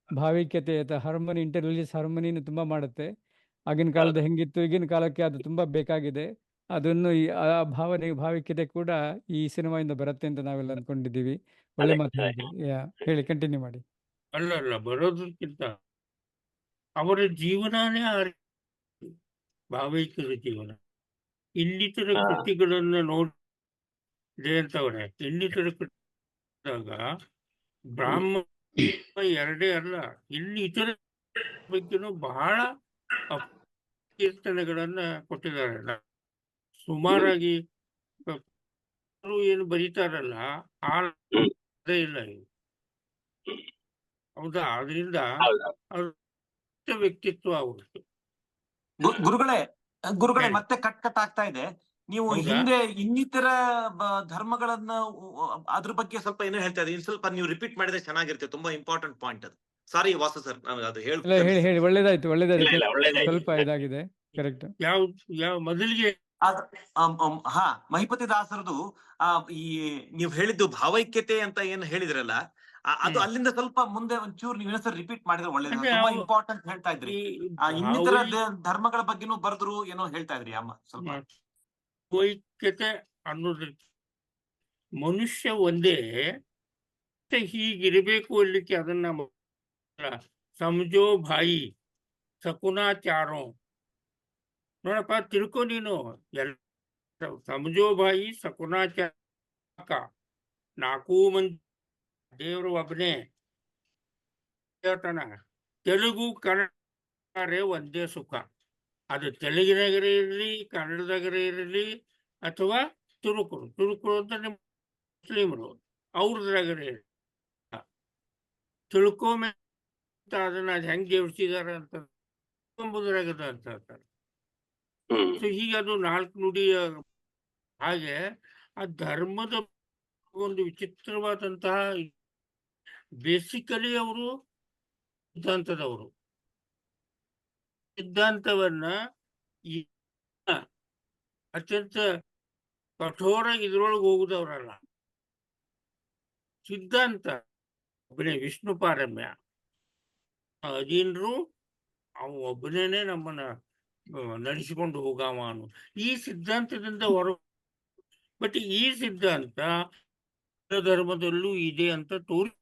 ಭಾವೈಕ್ಯತೆ ಅಥವಾ ಹಾರ್ಮೋನಿ, ಇಂಟರ್ ರಿಲಿಜಿಯಸ್ ಹಾರ್ಮೋನಿನ ತುಂಬಾ ಮಾಡುತ್ತೆ. ಆಗಿನ ಕಾಲದ ಹೆಂಗಿತ್ತು, ಈಗಿನ ಕಾಲಕ್ಕೆ ಅದು ತುಂಬಾ ಬೇಕಾಗಿದೆ. ಅದನ್ನು ಆ ಭಾವೈಕ್ಯತೆ ಕೂಡ ಈ ಸಿನಿಮಾಯಿಂದ ಬರುತ್ತೆ ಅಂತ ನಾವೆಲ್ಲ ಅನ್ಕೊಂಡಿದ್ದೀವಿ. ಒಳ್ಳೆ ಮಾತು ಹೇಳಿದ್ರಿ. ಹೇಳಿ, ಕಂಟಿನ್ಯೂ ಮಾಡಿ. ಅಲ್ಲ ಬರೋದಕ್ಕಿಂತ ಅವರ ಜೀವನನೇ ಭಾವೈಕ್ಯದ ಜೀವನ. ಇನ್ನಿತರ ಕೃತಿಗಳನ್ನ ನೋಡಿ ಜಯಂತ್ ಅವರೇ, ಇನ್ನಿತರ ಕೃತಿಯಾಗ ಬ್ರಾಹ್ಮಣ ಎರಡೇ ಅಲ್ಲ, ಇನ್ನಿತರ ಬಗ್ಗೆನೂ ಬಹಳ ಕೀರ್ತನೆಗಳನ್ನ ಕೊಟ್ಟಿದ್ದಾರೆ. ಸುಮಾರಾಗಿ ಏನು ಬರೀತಾರಲ್ಲ, ಅದೇ ಇಲ್ಲ ಇವು. ಹೌದಾ? ಅದರಿಂದ ವ್ಯಕ್ತಿತ್ವ ಅವ್ರದ್ದು. ಗುರುಗಳೇ ಮತ್ತೆ ಕಟ್ ಆಗ್ತಾ ಇದೆ. ನೀವು ಹಿಂದೆ ಇನ್ನಿತರ ಧರ್ಮಗಳನ್ನ ಅದ್ರ ಬಗ್ಗೆ ಸ್ವಲ್ಪ ಏನೋ ಹೇಳ್ತಾ ಇದ್ದೀವಿ. ಇನ್ನು ಸ್ವಲ್ಪ ನೀವು ರಿಪೀಟ್ ಮಾಡಿದ್ರೆ ಚೆನ್ನಾಗಿರುತ್ತೆ. ತುಂಬಾ ಇಂಪಾರ್ಟೆಂಟ್ ಪಾಯಿಂಟ್ ಅದು. ಸಾರಿ ವಾಸು ಸರ್, ನಾನು ಅದು ಹೇಳಿ. ಒಳ್ಳೇದಾಯ್ತು. ಸ್ವಲ್ಪ ಇದಾಗಿದೆ. ಕರೆಕ್ಟ್. ಯಾವ ಮೊದಲಿಗೆ ಹಾ, ಮಹಿಪತಿ ದಾಸರದು ಈ ನೀವು ಹೇಳಿದ್ದು ಭಾವೈಕ್ಯತೆ ಅಂತ ಏನು ಹೇಳಿದ್ರಲ್ಲ, ಅದು ಅಲ್ಲಿಂದ ಸ್ವಲ್ಪ ಮುಂದೆ ಒಂಚೂರು ನೀವು ಇನ್ನೊಂದ್ಸರಿ ರಿಪೀಟ್ ಮಾಡಿದ್ರೆ ಒಳ್ಳೇದು. ತುಂಬಾ ಇಂಪಾರ್ಟೆಂಟ್ ಹೇಳ್ತಾ ಇದ್ರಿ. ಇನ್ನಿತರ ಧರ್ಮಗಳ ಬಗ್ಗೆನೂ ಬರೆದ್ರು ಏನೋ ಹೇಳ್ತಾ ಇದ್ರಿ ಅಮ್ಮ ಸ್ವಲ್ಪ. ಭಾವೈಕ್ಯತೆ ಅನ್ನೋದ್ರ ಮನುಷ್ಯ ಒಂದೇ ಹೀಗಿರಬೇಕು ಅಲ್ಲಿಕ್ಕೆ, ಅದನ್ನ ಸಮಜೋ ಭಾಯಿ ಸಕುನಾಚಾರೋ ನೋಡಪ್ಪ, ತಿಳ್ಕೊ ನೀನು. ಸಮಜೋ ಭಾಯಿ ಸಕುನಾಚಾರ, ನಾಲ್ಕು ಮಂದಿ ದೇವರು ಒಬ್ಬನೇ ಹೇಳ್ತಾನ. ತೆಲುಗು ಕನ್ನಡ ಒಂದೇ ಸುಖ. ಅದು ತೆಲುಗಿನಾಗರೆ ಇರಲಿ, ಕನ್ನಡದಾಗರೆ ಇರಲಿ, ಅಥವಾ ತುರುಕರು ಅಂತ ನಿಮ್ಮ ಮುಸ್ಲಿಮರು ಅವ್ರದ್ರಾಗರೆ ಇರಲಿ, ತಿಳ್ಕೊಮೆ ಅದನ್ನ ಅದು ಹೆಂಗ್ ಜೋಡಿಸಿದಾರ ಅಂತ ಎಂಬುದ್ರಾಗದ ಅಂತ ಹೇಳ್ತಾರೆ. ಸೊ ಹೀಗೆ ಅದು ನಾಲ್ಕು ನುಡಿ. ಹಾಗೆ ಆ ಧರ್ಮದ ಒಂದು ವಿಚಿತ್ರವಾದಂತಹ, ಬೇಸಿಕಲಿ ಅವರು ಸಿದ್ಧಾಂತವನ್ನ ಅತ್ಯಂತ ಕಠೋರ ಇದ್ರೊಳಗೆ ಹೋಗುದವ್ರಲ್ಲ. ಸಿದ್ಧಾಂತ ಒಬ್ಬನೇ, ವಿಷ್ಣು ಪಾರಮ್ಯ ಅಧೀನರು, ಅವ ಒಬ್ಬನೇ ನಮ್ಮನ್ನ ನಡೆಸಿಕೊಂಡು ಹೋಗಾವ ಅನ್ನೋ ಈ ಸಿದ್ಧಾಂತದಿಂದ ಬಟ್ ಈ ಸಿದ್ಧಾಂತ ಧರ್ಮದಲ್ಲೂ ಇದೆ ಅಂತ ತೋರಿ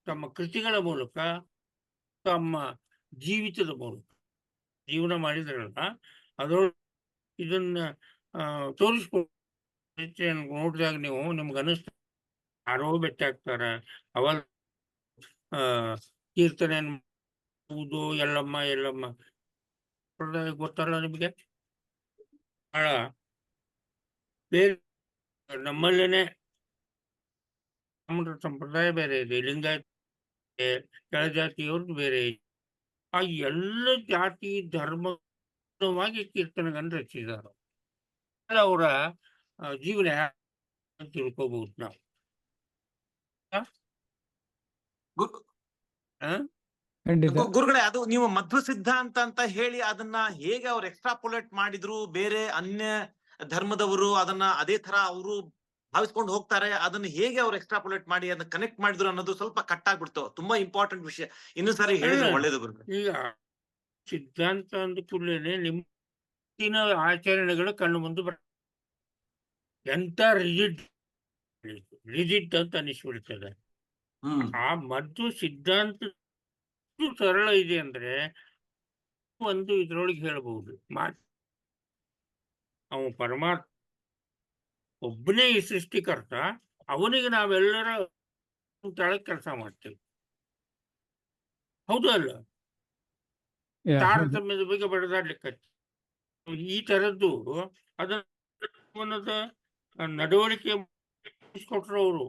ತಮ್ಮ ಕೃತಿಗಳ ಮೂಲಕ, ತಮ್ಮ ಜೀವಿತದ ಮೂಲಕ ಜೀವನ ಮಾಡಿದ್ರಲ್ಲ, ಅದರೊಳಗೆ ಇದನ್ನ ತೋರಿಸ್ಕೊಂಡು ನೋಡಿದಾಗ ನಿಮ್ಗೆ ಅನಿಸ್ತ ಯಾರೋ ಬೆಟ್ಟ ಆಗ್ತಾರ, ಅವಾಗ ಕೀರ್ತನೆ ಎಲ್ಲಮ್ಮ ಗೊತ್ತಲ್ಲ ನಿಮ್ಗೆ. ಬಹಳ ಬೇರೆ ನಮ್ಮಲ್ಲೇನೆ ಸಂಪ್ರದಾಯ ಬೇರೆ ಇದೆ, ಲಿಂಗಾಯತ ಕೆಳಜಾತಿಯವ್ರದ್ದು ಬೇರೆ ಇದೆ. ಆ ಎಲ್ಲ ಜಾತಿ ಧರ್ಮವಾಗಿ ಕೀರ್ತನೆಗಳನ್ನ ರಚಿಸಿದಾರ. ಅವರ ಜೀವನ ತಿಳ್ಕೋಬಹುದು ನಾವು. ಗುರುಗಳೇ, ಅದು ನೀವು ಮಧ್ವ ಸಿದ್ಧಾಂತ ಅಂತ ಹೇಳಿ ಅದನ್ನ ಹೇಗೆ ಅವ್ರು ಎಕ್ಸ್ಟ್ರಾಪುಲೇಟ್ ಮಾಡಿದ್ರು, ಬೇರೆ ಅನ್ಯ ಧರ್ಮದವರು ಅದನ್ನ ಅದೇ ತರ ಅವರು ಭಾವಿಸ್ಕೊಂಡು ಹೋಗ್ತಾರೆ, ಅದನ್ನ ಹೇಗೆ ಅವ್ರು ಎಕ್ಸ್ಟ್ರಾಪುಲೇಟ್ ಮಾಡಿ ಅದನ್ನ ಕನೆಕ್ಟ್ ಮಾಡಿದ್ರು ಅನ್ನೋದು ಸ್ವಲ್ಪ ಕಟ್ ಆಗ್ಬಿಡ್ತು. ತುಂಬಾ ಇಂಪಾರ್ಟೆಂಟ್ ವಿಷಯ, ಇನ್ನು ಸಾರಿ ಹೇಳಿದ್ರೆ ಒಳ್ಳೇದು ಗುರುಗಳೇ. ಈಗ ಸಿದ್ಧಾಂತ ಅಂದ ಕೂಡಲೇ ನಿಮ್ಮ ಆಚರಣೆಗಳು ಕಣ್ಣು ಮುಂದೆ ಎಂತ ರಿಜಿಡ್ ಅಂತ ಅನಿಸ್ಬಿಡ್ತದೆ. ಆ ಮದ್ದು ಸಿದ್ಧಾಂತ ಎಷ್ಟು ಸರಳ ಇದೆ ಅಂದ್ರೆ ಒಂದು ಇದ್ರೊಳಗೆ ಹೇಳ್ಬಹುದು. ಅವನು ಪರಮಾತ್ಮ ಒಬ್ಬನೇ ಈ ಸೃಷ್ಟಿಕರ್ತ, ಅವನಿಗೆ ನಾವೆಲ್ಲರ ಕೆಳಗೆ ಕೆಲಸ ಮಾಡ್ತೇವೆ. ಹೌದು ಅಲ್ಲ? ತಾರತಮ್ಯದ ಬಗ್ಗೆ ಬಡದಾಡ್ಲಿಕ್ಕೆ ಈ ತರದ್ದು ಅದನ್ನದ ನಡವಳಿಕೆ ಕೊಟ್ಟರು ಅವರು.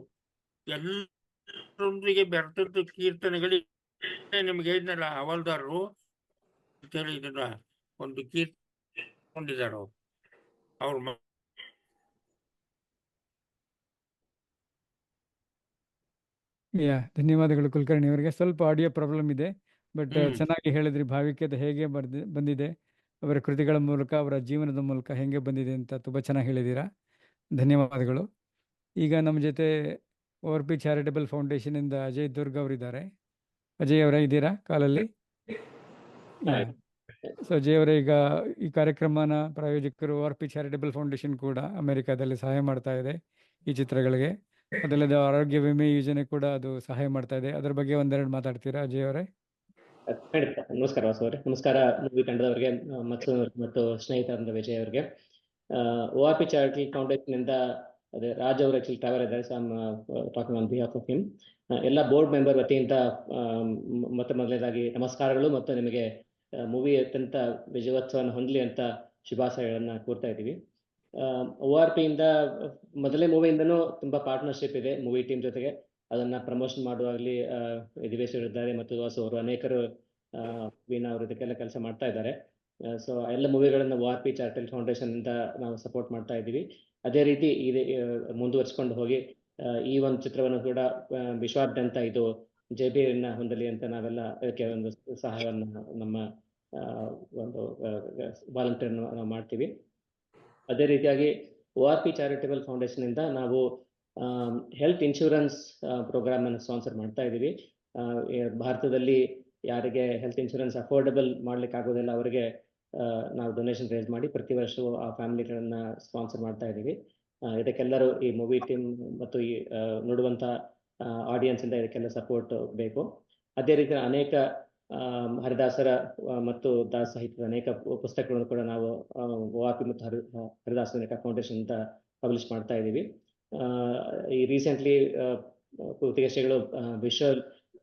ಎಲ್ಲರೊಂದಿಗೆ ಬೆರೆತದ್ದು ಕೀರ್ತನೆಗಳಿಗೆ ನಿಮ್ಗೆ ಹೇಳಿದ್ನಲ್ಲ ಹವಾಲ್ದಾರರು ಅಂತೇಳಿ ಇದನ್ನ ಒಂದು ಕೀರ್ತಿಕೊಂಡಿದ್ದಾರೆ ಅವ್ರ ಧನ್ಯವಾದಗಳು ಕುಲಕರ್ಣಿ ಅವರಿಗೆ. ಸ್ವಲ್ಪ ಆಡಿಯೋ ಪ್ರಾಬ್ಲಮ್ ಇದೆ, ಬಟ್ ಚೆನ್ನಾಗಿ ಹೇಳಿದ್ರಿ. ಭಾವಿಕತೆ ಹೇಗೆ ಬಂದಿದೆ, ಅವರ ಕೃತಿಗಳ ಮೂಲಕ, ಅವರ ಜೀವನದ ಮೂಲಕ ಹೇಗೆ ಬಂದಿದೆ ಅಂತ ತುಂಬ ಚೆನ್ನಾಗಿ ಹೇಳಿದ್ದೀರಾ. ಧನ್ಯವಾದಗಳು. ಈಗ ನಮ್ಮ ಜೊತೆ ORP ಚಾರಿಟಬಲ್ ಫೌಂಡೇಶನ್ ಇಂದ ಅಜಯ್ ದುರ್ಗ್ ಅವರಿದ್ದಾರೆ. ಅಜಯ್ ಅವರ ಇದ್ದೀರಾ ಕಾಲಲ್ಲಿ? ಸೊ ಅಜಯ್ ಅವರೇ, ಈಗ ಈ ಕಾರ್ಯಕ್ರಮನ ಪ್ರಾಯೋಜಕರು ORP ಚಾರಿಟಬಲ್ ಫೌಂಡೇಶನ್ ಕೂಡ ಅಮೆರಿಕಾದಲ್ಲಿ ಸಹಾಯ ಮಾಡ್ತಾ ಇದೆ ಈ ಚಿತ್ರಗಳಿಗೆ. ಅದಲ್ಲದೆ ಆರೋಗ್ಯ ವಿಮೆ ಯೋಜನೆ ಕೂಡ ಅದು ಸಹಾಯ ಮಾಡ್ತಾ ಇದೆ. ಅದ್ರ ಬಗ್ಗೆ ಒಂದೆರಡು ಮಾತಾಡ್ತೀರಾ ಅಜಯ್ ಅವರೇ? ಖಂಡಿತ. ನಮಸ್ಕಾರ ವಾಸು ಅವರೇ. ನಮಸ್ಕಾರ ಮೂವಿ ತಂಡದವರಿಗೆ ಮತ್ತು ಸ್ನೇಹಿತರಾದ ವಿಜಯ್ ಅವರಿಗೆ. ORP ಚಾರಿಟಬಲ್ ಫೌಂಡೇಶನ್ ಇಂದ ಅದೇ ರಾಜ್ ಅವರು ಆಕ್ಚುಲಿ ಟ್ರಾವೆಲ್ ಇದ್ದಾರೆ. Talking on behalf of him. ಎಲ್ಲ ಬೋರ್ಡ್ ಮೆಂಬರ್ ವತಿಯಿಂದ ಮತ್ತೆ ಮೊದಲನೇದಾಗಿ ನಮಸ್ಕಾರಗಳು ಮತ್ತು ನಿಮಗೆ ಮೂವಿ ಅತ್ಯಂತ ವಿಜಯೋತ್ಸವವನ್ನು ಹೊಂದಲಿ ಅಂತ ಶುಭಾಶಯಗಳನ್ನ ಕೋರ್ತಾ ಇದ್ದೀವಿ. ORP ಇಂದ ಮೊದಲೇ ಮೂವಿಯಿಂದನೂ ತುಂಬಾ ಪಾರ್ಟ್ನರ್ಶಿಪ್ ಇದೆ ಮೂವಿ ಟೀಮ್ ಜೊತೆಗೆ. ಅದನ್ನ ಪ್ರಮೋಷನ್ ಮಾಡುವಾಗಲಿ ಇದ್ದಾರೆ ಮತ್ತು ವಾಸು ಅವರು ಅನೇಕರು ವೀಣಾ ಅವರು ಇದಕ್ಕೆಲ್ಲ ಕೆಲಸ ಮಾಡ್ತಾ ಇದ್ದಾರೆ. ಸೊ ಎಲ್ಲ ಮೂವಿಗಳನ್ನ ORP ಚಾರಿಟಬಲ್ ಫೌಂಡೇಶನ್ ಇಂದ ನಾವು ಸಪೋರ್ಟ್ ಮಾಡ್ತಾ ಇದ್ದೀವಿ. ಅದೇ ರೀತಿ ಮುಂದುವರಿಸಿಕೊಂಡು ಹೋಗಿ ಈ ಒಂದು ಚಿತ್ರವನ್ನು ಕೂಡ ವಿಶ್ವಾದ್ಯಂತ ಇದು ಜಯಬೇರಿಯನ್ನ ಹೊಂದಲಿ ಅಂತ ನಾವೆಲ್ಲ ಅದಕ್ಕೆ ಒಂದು ಸಹಾಯವನ್ನು ನಮ್ಮ ಒಂದು ವಾಲಂಟಿಯರ್ ನಾವು ಮಾಡ್ತೀವಿ. ಅದೇ ರೀತಿಯಾಗಿ ORP ಚಾರಿಟಬಲ್ ಫೌಂಡೇಶನ್ ಇಂದ ನಾವು ಹೆಲ್ತ್ ಇನ್ಶೂರೆನ್ಸ್ ಪ್ರೋಗ್ರಾಮ್ ಅನ್ನು ಸ್ಪಾನ್ಸರ್ ಮಾಡ್ತಾ ಇದ್ದೀವಿ. ಭಾರತದಲ್ಲಿ ಯಾರಿಗೆ ಹೆಲ್ತ್ ಇನ್ಶೂರೆನ್ಸ್ ಅಫೋರ್ಡಬಲ್ ಮಾಡ್ಲಿಕ್ಕೆ ಆಗೋದಿಲ್ಲ ಅವರಿಗೆ ನಾವು ಡೊನೇಷನ್ ರೇಸ್ ಮಾಡಿ ಪ್ರತಿ ವರ್ಷವೂ ಆ ಫ್ಯಾಮಿಲಿಗಳನ್ನ ಸ್ಪಾನ್ಸರ್ ಮಾಡ್ತಾ ಇದ್ದೀವಿ. ಇದಕ್ಕೆಲ್ಲರೂ ಈ ಮೂವಿ ಟೀಮ್ ಮತ್ತು ಈ ನೋಡುವಂತ ಆಡಿಯನ್ಸ್ ಇಂದ ಇದಕ್ಕೆಲ್ಲ ಸಪೋರ್ಟ್ ಬೇಕು. ಅದೇ ರೀತಿ ಅನೇಕ ಹರಿದಾಸರ ಮತ್ತು ದಾಸ ಸಾಹಿತ್ಯದ ಅನೇಕ ಪುಸ್ತಕಗಳನ್ನು ಕೂಡ ನಾವು ORP ಮತ್ತು ಹರಿದಾಸ ಫೌಂಡೇಶನ್ ಅಂತ ಪಬ್ಲಿಷ್ ಮಾಡ್ತಾ ಇದ್ದೀವಿ. ಈ ರೀಸೆಂಟ್ಲಿ ಕೃತಿಕ ಶ್ರೀಗಳು ವಿಶ್ವ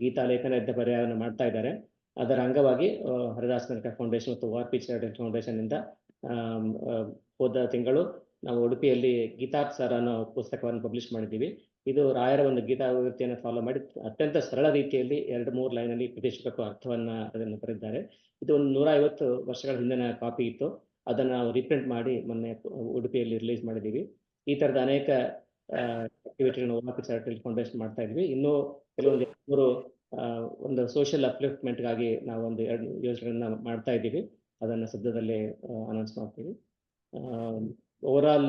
ಗೀತಾಲೇಖನ ಪರ್ಯಾಯವನ್ನು ಮಾಡ್ತಾ ಇದ್ದಾರೆ. ಅದರ ಅಂಗವಾಗಿ ಹರಿದಾಸ ಫೌಂಡೇಶನ್ ಮತ್ತು ORP ಚಾರಿಟಬಲ್ ಫೌಂಡೇಶನ್ ಇಂದ ಹೋದ ತಿಂಗಳು ನಾವು ಉಡುಪಿಯಲ್ಲಿ ಗೀತಾತ್ಸಾರ ಅನ್ನೋ ಪುಸ್ತಕವನ್ನು ಪಬ್ಲಿಷ್ ಮಾಡಿದ್ದೀವಿ. ಇದು ರಾಯರ ಒಂದು ಗೀತಾವೃತ್ತಿಯನ್ನು ಫಾಲೋ ಮಾಡಿ ಅತ್ಯಂತ ಸರಳ ರೀತಿಯಲ್ಲಿ 2-3 ಲೈನಲ್ಲಿ ಪ್ರತಿಷ್ಠಿತ ಅರ್ಥವನ್ನ ಅದನ್ನು ಬರೆದಿದ್ದಾರೆ. ಇದು ಒಂದು 150 ವರ್ಷಗಳ ಹಿಂದಿನ ಕಾಪಿ ಇತ್ತು. ಅದನ್ನು ನಾವು ರೀಪ್ರಿಂಟ್ ಮಾಡಿ ಮೊನ್ನೆ ಉಡುಪಿಯಲ್ಲಿ ರಿಲೀಸ್ ಮಾಡಿದ್ದೀವಿ. ಈ ತರದ ಅನೇಕ ಆಕ್ಟಿವಿಟಿಗಳನ್ನು ORP ಚಾರಿಟಬಲ್ ಫೌಂಡೇಶನ್ ಮಾಡ್ತಾ ಇದ್ವಿ. ಇನ್ನೂ ಕೆಲವೊಂದು 2-3 ಒಂದು ಸೋಷಿಯಲ್ ಅಪ್ಲಿಫ್ಟ್ಮೆಂಟ್ಗಾಗಿ ನಾವು ಒಂದು 2 ಯೋಜನೆಗಳನ್ನ ಮಾಡ್ತಾ ಇದ್ದೀವಿ. ಅದನ್ನು ಸದ್ಯದಲ್ಲೇ ಅನೌನ್ಸ್ ಮಾಡ್ತೀವಿ. Over all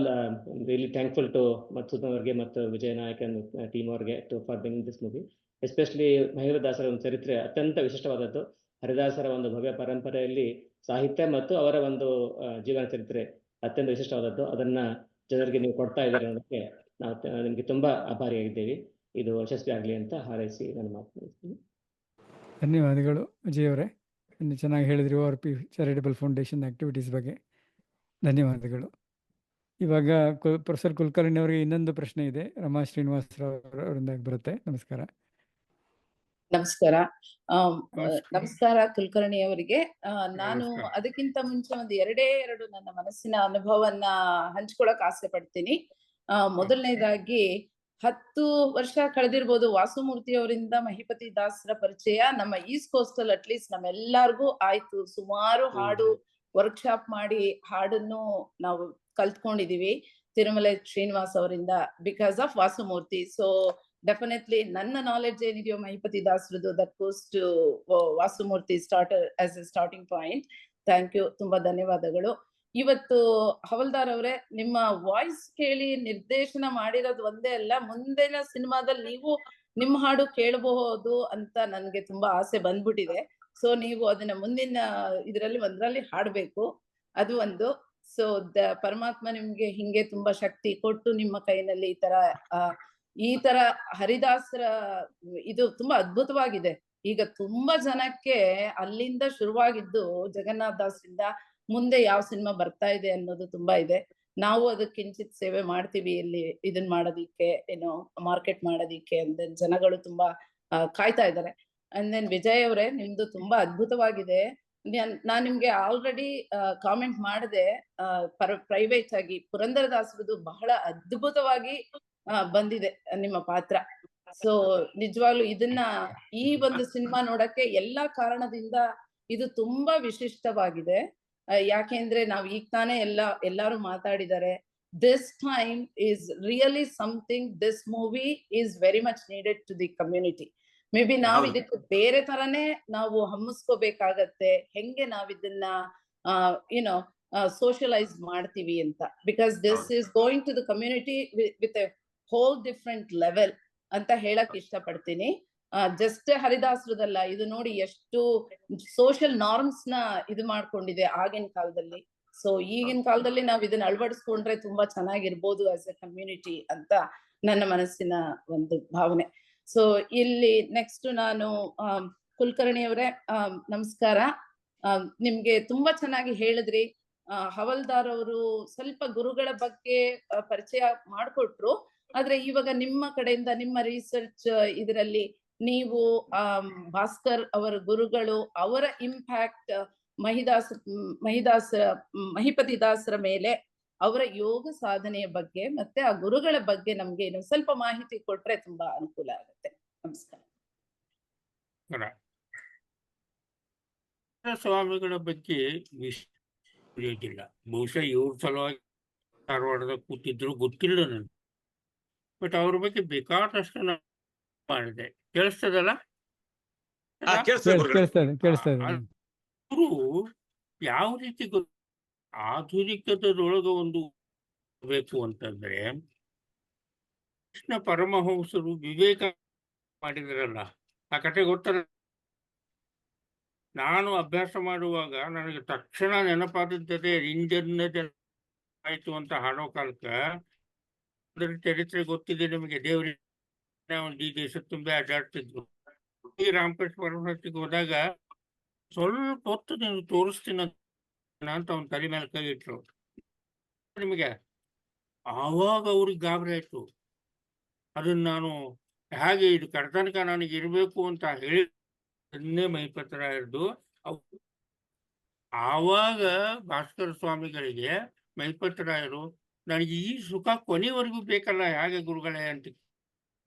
really thankful to Madhusudan ಅವರಿಗೆ ಮತ್ತು ವಿಜಯ ನಾಯಕ್ ಟೀಮ್ ಅವರಿಗೆ for bringing this movie. Especially ಮಯೂರದಾಸರ ಒಂದು ಚರಿತ್ರೆ ಅತ್ಯಂತ ವಿಶಿಷ್ಟವಾದದ್ದು. ಹರಿದಾಸರ ಒಂದು ಭವ್ಯ ಪರಂಪರೆಯಲ್ಲಿ ಸಾಹಿತ್ಯ ಮತ್ತು ಅವರ ಒಂದು ಜೀವನ ಚರಿತ್ರೆ ಅತ್ಯಂತ ವಿಶಿಷ್ಟವಾದದ್ದು. ಅದನ್ನ ಜನರಿಗೆ ನೀವು ಕೊಡ್ತಾ ಇದ್ದಾರೆ ಅನ್ನೋದಕ್ಕೆ ನಾವು ನಿಮಗೆ ತುಂಬಾ ಆಭಾರಿಯಾಗಿದ್ದೇವೆ. ಇದು ಯಶಸ್ವಿ ಆಗಲಿ ಅಂತ ಹಾರೈಸಿ ನಾನು ಮಾತನಾಡ್ತೀನಿ. ಧನ್ಯವಾದಗಳು ಅಜಯ್ ಅವರೇ, ಇನ್ನು ಚೆನ್ನಾಗಿ ಹೇಳಿದ್ರಿ ORP ಚಾರಿಟಬಲ್ ಫೌಂಡೇಶನ್ ಆಕ್ಟಿವಿಟೀಸ್ ಬಗ್ಗೆ. ಧನ್ಯವಾದಗಳು. ಇವಾಗ ಪ್ರೊಫೆಸರ್ ಕುಲಕರ್ಣಿ ಅವರಿಗೆ ಇನ್ನೊಂದು ಪ್ರಶ್ನೆ ಇದೆ. ರಮಾ ಶ್ರೀನಿವಾಸ್ ಅವರಿಂದ ಬರುತ್ತೆ. ನಮಸ್ಕಾರ. ನಮಸ್ಕಾರ. ನಮಸ್ಕಾರ ಕುಲಕರ್ಣಿ ಅವರಿಗೆ. ನಾನು ಅದಕ್ಕಿಂತ ಮುಂಚೆ ಒಂದು 2 ನನ್ನ ಮನಸ್ಸಿನ ಅನುಭವವನ್ನ ಹಂಚ್ಕೊಳಕ್ ಆಸೆ ಪಡ್ತೀನಿ. ಮೊದಲನೇದಾಗಿ 10 ವರ್ಷ ಕಳೆದಿರ್ಬೋದು ವಾಸುಮೂರ್ತಿ ಅವರಿಂದ ಮಹಿಪತಿ ದಾಸರ ಪರಿಚಯ ನಮ್ಮ ಈಸ್ಟ್ ಕೋಸ್ಟಲ್ ಅಟ್ಲೀಸ್ಟ್ ನಮ್ಮೆಲ್ಲರಿಗೂ ಆಯ್ತು. ಸುಮಾರು ಹಾಡು ವರ್ಕ್ಶಾಪ್ ಮಾಡಿ ಹಾಡನ್ನು ನಾವು ಕಲ್ತ್ಕೊಂಡಿದೀವಿ ತಿರುಮಲೆ ಶ್ರೀನಿವಾಸ್ ಅವರಿಂದ because of Vasumurthy. So definitely ನನ್ನ ನಾಲೆಡ್ಜ್ ಏನಿದೆಯೋ ಮಹಿಪತಿ ದಾಸರದು that goes to Vasumurthy as a starting point. Thank you, ತುಂಬಾ ಧನ್ಯವಾದಗಳು. ಇವತ್ತು ಹವಲ್ದಾರ್ ಅವರೇ, ನಿಮ್ಮ ವಾಯ್ಸ್ ಕೇಳಿ ನಿರ್ದೇಶನ ಮಾಡಿರೋದು ಒಂದೇ ಅಲ್ಲ, ಮುಂದಿನ ಸಿನಿಮಾದಲ್ಲಿ ನೀವು ನಿಮ್ಮ ಹಾಡು ಕೇಳಬಹುದು ಅಂತ ನನ್ಗೆ ತುಂಬಾ ಆಸೆ ಬಂದ್ಬಿಟ್ಟಿದೆ. ಸೊ ನೀವು ಅದನ್ನ ಮುಂದಿನ ಒಂದ್ರಲ್ಲಿ ಹಾಡ್ಬೇಕು, ಅದು ಒಂದು. ಸೊ ಪರಮಾತ್ಮ ನಿಮ್ಗೆ ಹಿಂಗೆ ತುಂಬಾ ಶಕ್ತಿ ಕೊಟ್ಟು ನಿಮ್ಮ ಕೈನಲ್ಲಿ ಈ ತರ ಹರಿದಾಸರ ಇದು ತುಂಬಾ ಅದ್ಭುತವಾಗಿದೆ. ಈಗ ತುಂಬಾ ಜನಕ್ಕೆ ಅಲ್ಲಿಂದ ಶುರುವಾಗಿದ್ದು ಜಗನ್ನಾಥ್ ದಾಸ್ರಿಂದ ಮುಂದೆ ಯಾವ ಸಿನಿಮಾ ಬರ್ತಾ ಇದೆ ಅನ್ನೋದು ತುಂಬಾ ಇದೆ. ನಾವು ಅದಕ್ಕೆ ಕಿಂಚಿತ್ ಸೇವೆ ಮಾಡ್ತೀವಿ ಇಲ್ಲಿ ಇದನ್ ಮಾಡೋದಿಕ್ಕೆ, ಏನೋ ಮಾರ್ಕೆಟ್ ಮಾಡೋದಿಕ್ಕೆ ಅಂದ್ ಜನಗಳು ತುಂಬಾ ಕಾಯ್ತಾ ಇದ್ದಾರೆ. ಅಂಡ್ ದೆನ್ ವಿಜಯ್ ಅವರೇ, ನಿಮ್ದು ತುಂಬಾ ಅದ್ಭುತವಾಗಿದೆ. ನಾನ್ ನಿಮ್ಗೆ ಆಲ್ರೆಡಿ ಕಾಮೆಂಟ್ ಮಾಡಿದೆ ಪ್ರೈವೇಟ್ ಆಗಿ. ಪುರಂದರದಾಸರದು ಬಹಳ ಅದ್ಭುತವಾಗಿ ಬಂದಿದೆ ನಿಮ್ಮ ಪಾತ್ರ. ಸೊ ನಿಜವಾಗ್ಲು ಇದನ್ನ ಈ ಒಂದು ಸಿನಿಮಾ ನೋಡಕ್ಕೆ ಎಲ್ಲಾ ಕಾರಣದಿಂದ ಇದು ತುಂಬಾ ವಿಶಿಷ್ಟವಾಗಿದೆ. ಯಾಕೆಂದ್ರೆ ನಾವ್ ಈಗ ತಾನೇ ಎಲ್ಲಾರು ಮಾತಾಡಿದ್ದಾರೆ. This time is really something. This movie is very much needed to the community. Maybe ನಾವ್ ಇದಕ್ಕೆ ಬೇರೆ ತರನೇ ನಾವು ಹಮ್ಮಿಸ್ಕೋಬೇಕಾಗತ್ತೆ, ಹೆಂಗೆ ನಾವ್ ಇದನ್ನ ಯುನೋ ಸೋಷಿಯಲೈಸ್ ಮಾಡ್ತೀವಿ ಅಂತ. Because this is going to the community with a whole different level ಅಂತ ಹೇಳಕ್ ಇಷ್ಟಪಡ್ತೀನಿ. ಜಸ್ಟ್ ಹರಿದಾಸರದಲ್ಲ, ಇದು ನೋಡಿ ಎಷ್ಟು ಸೋಷಿಯಲ್ ನಾರ್ಮ್ಸ್ ನ ಇದು ಮಾಡ್ಕೊಂಡಿದೆ ಆಗಿನ ಕಾಲದಲ್ಲಿ. ಸೊ ಈಗಿನ ಕಾಲದಲ್ಲಿ ನಾವ್ ಇದನ್ನ ಅಳವಡಿಸ್ಕೊಂಡ್ರೆ ತುಂಬಾ ಚೆನ್ನಾಗಿರ್ಬೋದು ಆಸ್ ಎ ಕಮ್ಯುನಿಟಿ ಅಂತ ನನ್ನ ಮನಸ್ಸಿನ ಒಂದು ಭಾವನೆ. ಸೊ ಇಲ್ಲಿ ನೆಕ್ಸ್ಟ್ ನಾನು ಕುಲಕರ್ಣಿ ಅವರೇ, ನಮಸ್ಕಾರ. ನಿಮ್ಗೆ ತುಂಬಾ ಚೆನ್ನಾಗಿ ಹೇಳಿದ್ರಿ. ಹವಲ್ದಾರ್ ಅವರು ಸ್ವಲ್ಪ ಗುರುಗಳ ಬಗ್ಗೆ ಪರಿಚಯ ಮಾಡ್ಕೊಟ್ರು. ಆದ್ರೆ ಇವಾಗ ನಿಮ್ಮ ಕಡೆಯಿಂದ ನಿಮ್ಮ ರಿಸರ್ಚ್ ಇದರಲ್ಲಿ ನೀವು ಭಾಸ್ಕರ್ ಅವರ ಗುರುಗಳು, ಅವರ ಇಂಪ್ಯಾಕ್ಟ್ ಮಹಿಪತಿ ದಾಸರ ಮೇಲೆ, ಅವರ ಯೋಗ ಸಾಧನೆಯ ಬಗ್ಗೆ ಮತ್ತೆ ಆ ಗುರುಗಳ ಬಗ್ಗೆ ನಮ್ಗೆ ಇನ್ನು ಸ್ವಲ್ಪ ಮಾಹಿತಿ ಕೊಟ್ರೆ ತುಂಬಾ ಅನುಕೂಲ ಆಗುತ್ತೆ. ನಮಸ್ಕಾರ. ಸ್ವಾಮಿಗಳ ಬಗ್ಗೆ ತಿಳಿಯೋದಿಲ್ಲ. ಬಹುಶಃ ಇವ್ರ ಸಲುವಾಗಿ ಧಾರವಾಡದಾಗ ಕೂತಿದ್ರು ಗೊತ್ತಿಲ್ಲ ನನಗೆ. ಬಟ್ ಅವ್ರ ಬಗ್ಗೆ ಬೇಕಾದಷ್ಟು ನಾನು ಮಾಡಿದೆ. ಕೇಳಿಸ್ತದಲ್ಲ? ಅವರು ಯಾವ ರೀತಿ ಆಧುನಿಕದೊಳಗ ಒಂದು ಬೇಕು ಅಂತಂದ್ರೆ, ಕೃಷ್ಣ ಪರಮಹಂಸರು ವಿವೇಕ ಮಾಡಿದ್ರಲ್ಲ, ಆ ಕಥೆ ಗೊತ್ತಲ್ಲ. ನಾನು ಅಭ್ಯಾಸ ಮಾಡುವಾಗ ನನಗೆ ತಕ್ಷಣ ನೆನಪಾದದ್ದೇ ರಿಂಜನ್ನದ ಆಯ್ತು ಅಂತ ಹಾಡೋ ಕಾಲಕ್ಕ ಅದ್ರ ಚರಿತ್ರೆ ಗೊತ್ತಿದೆ ನಿಮಗೆ. ದೇವರ ಒಂದು ಈ ದೇಶ ತುಂಬಾ ಅಡ್ಡಾಡ್ತಿದ್ರು. ಈ ರಾಮಕೃಷ್ಣ ಪರಮಹಂಸರಿಗೆ ಹೋದಾಗ ಸ್ವಲ್ಪ ಹೊತ್ತು ನೀವು ತೋರಿಸ್ತೀನಿ ಅಂತ ಅವ್ನ ತಲೆ ಮೇಲೆ ಕೈ ಇಟ್ರು ನಿಮಗೆ. ಆವಾಗ ಅವ್ರಿಗೆ ಗಾಬರಿ ಆಯ್ತು. ಅದನ್ನ ನಾನು ಹಾಗೆ ಇದು ಕರ್ತನಕ ನನಗೆ ಇರಬೇಕು ಅಂತ ಹೇಳಿ ಮಹಿಪತರಾಯರ್ದು. ಆವಾಗ ಭಾಸ್ಕರ ಸ್ವಾಮಿಗಳಿಗೆ ಮಹಿಪತರಾಯರು, ನನಗೆ ಈ ಸುಖ ಕೊನೆವರೆಗೂ ಬೇಕಲ್ಲ ಹೇಗೆ ಗುರುಗಳೇ ಅಂತ,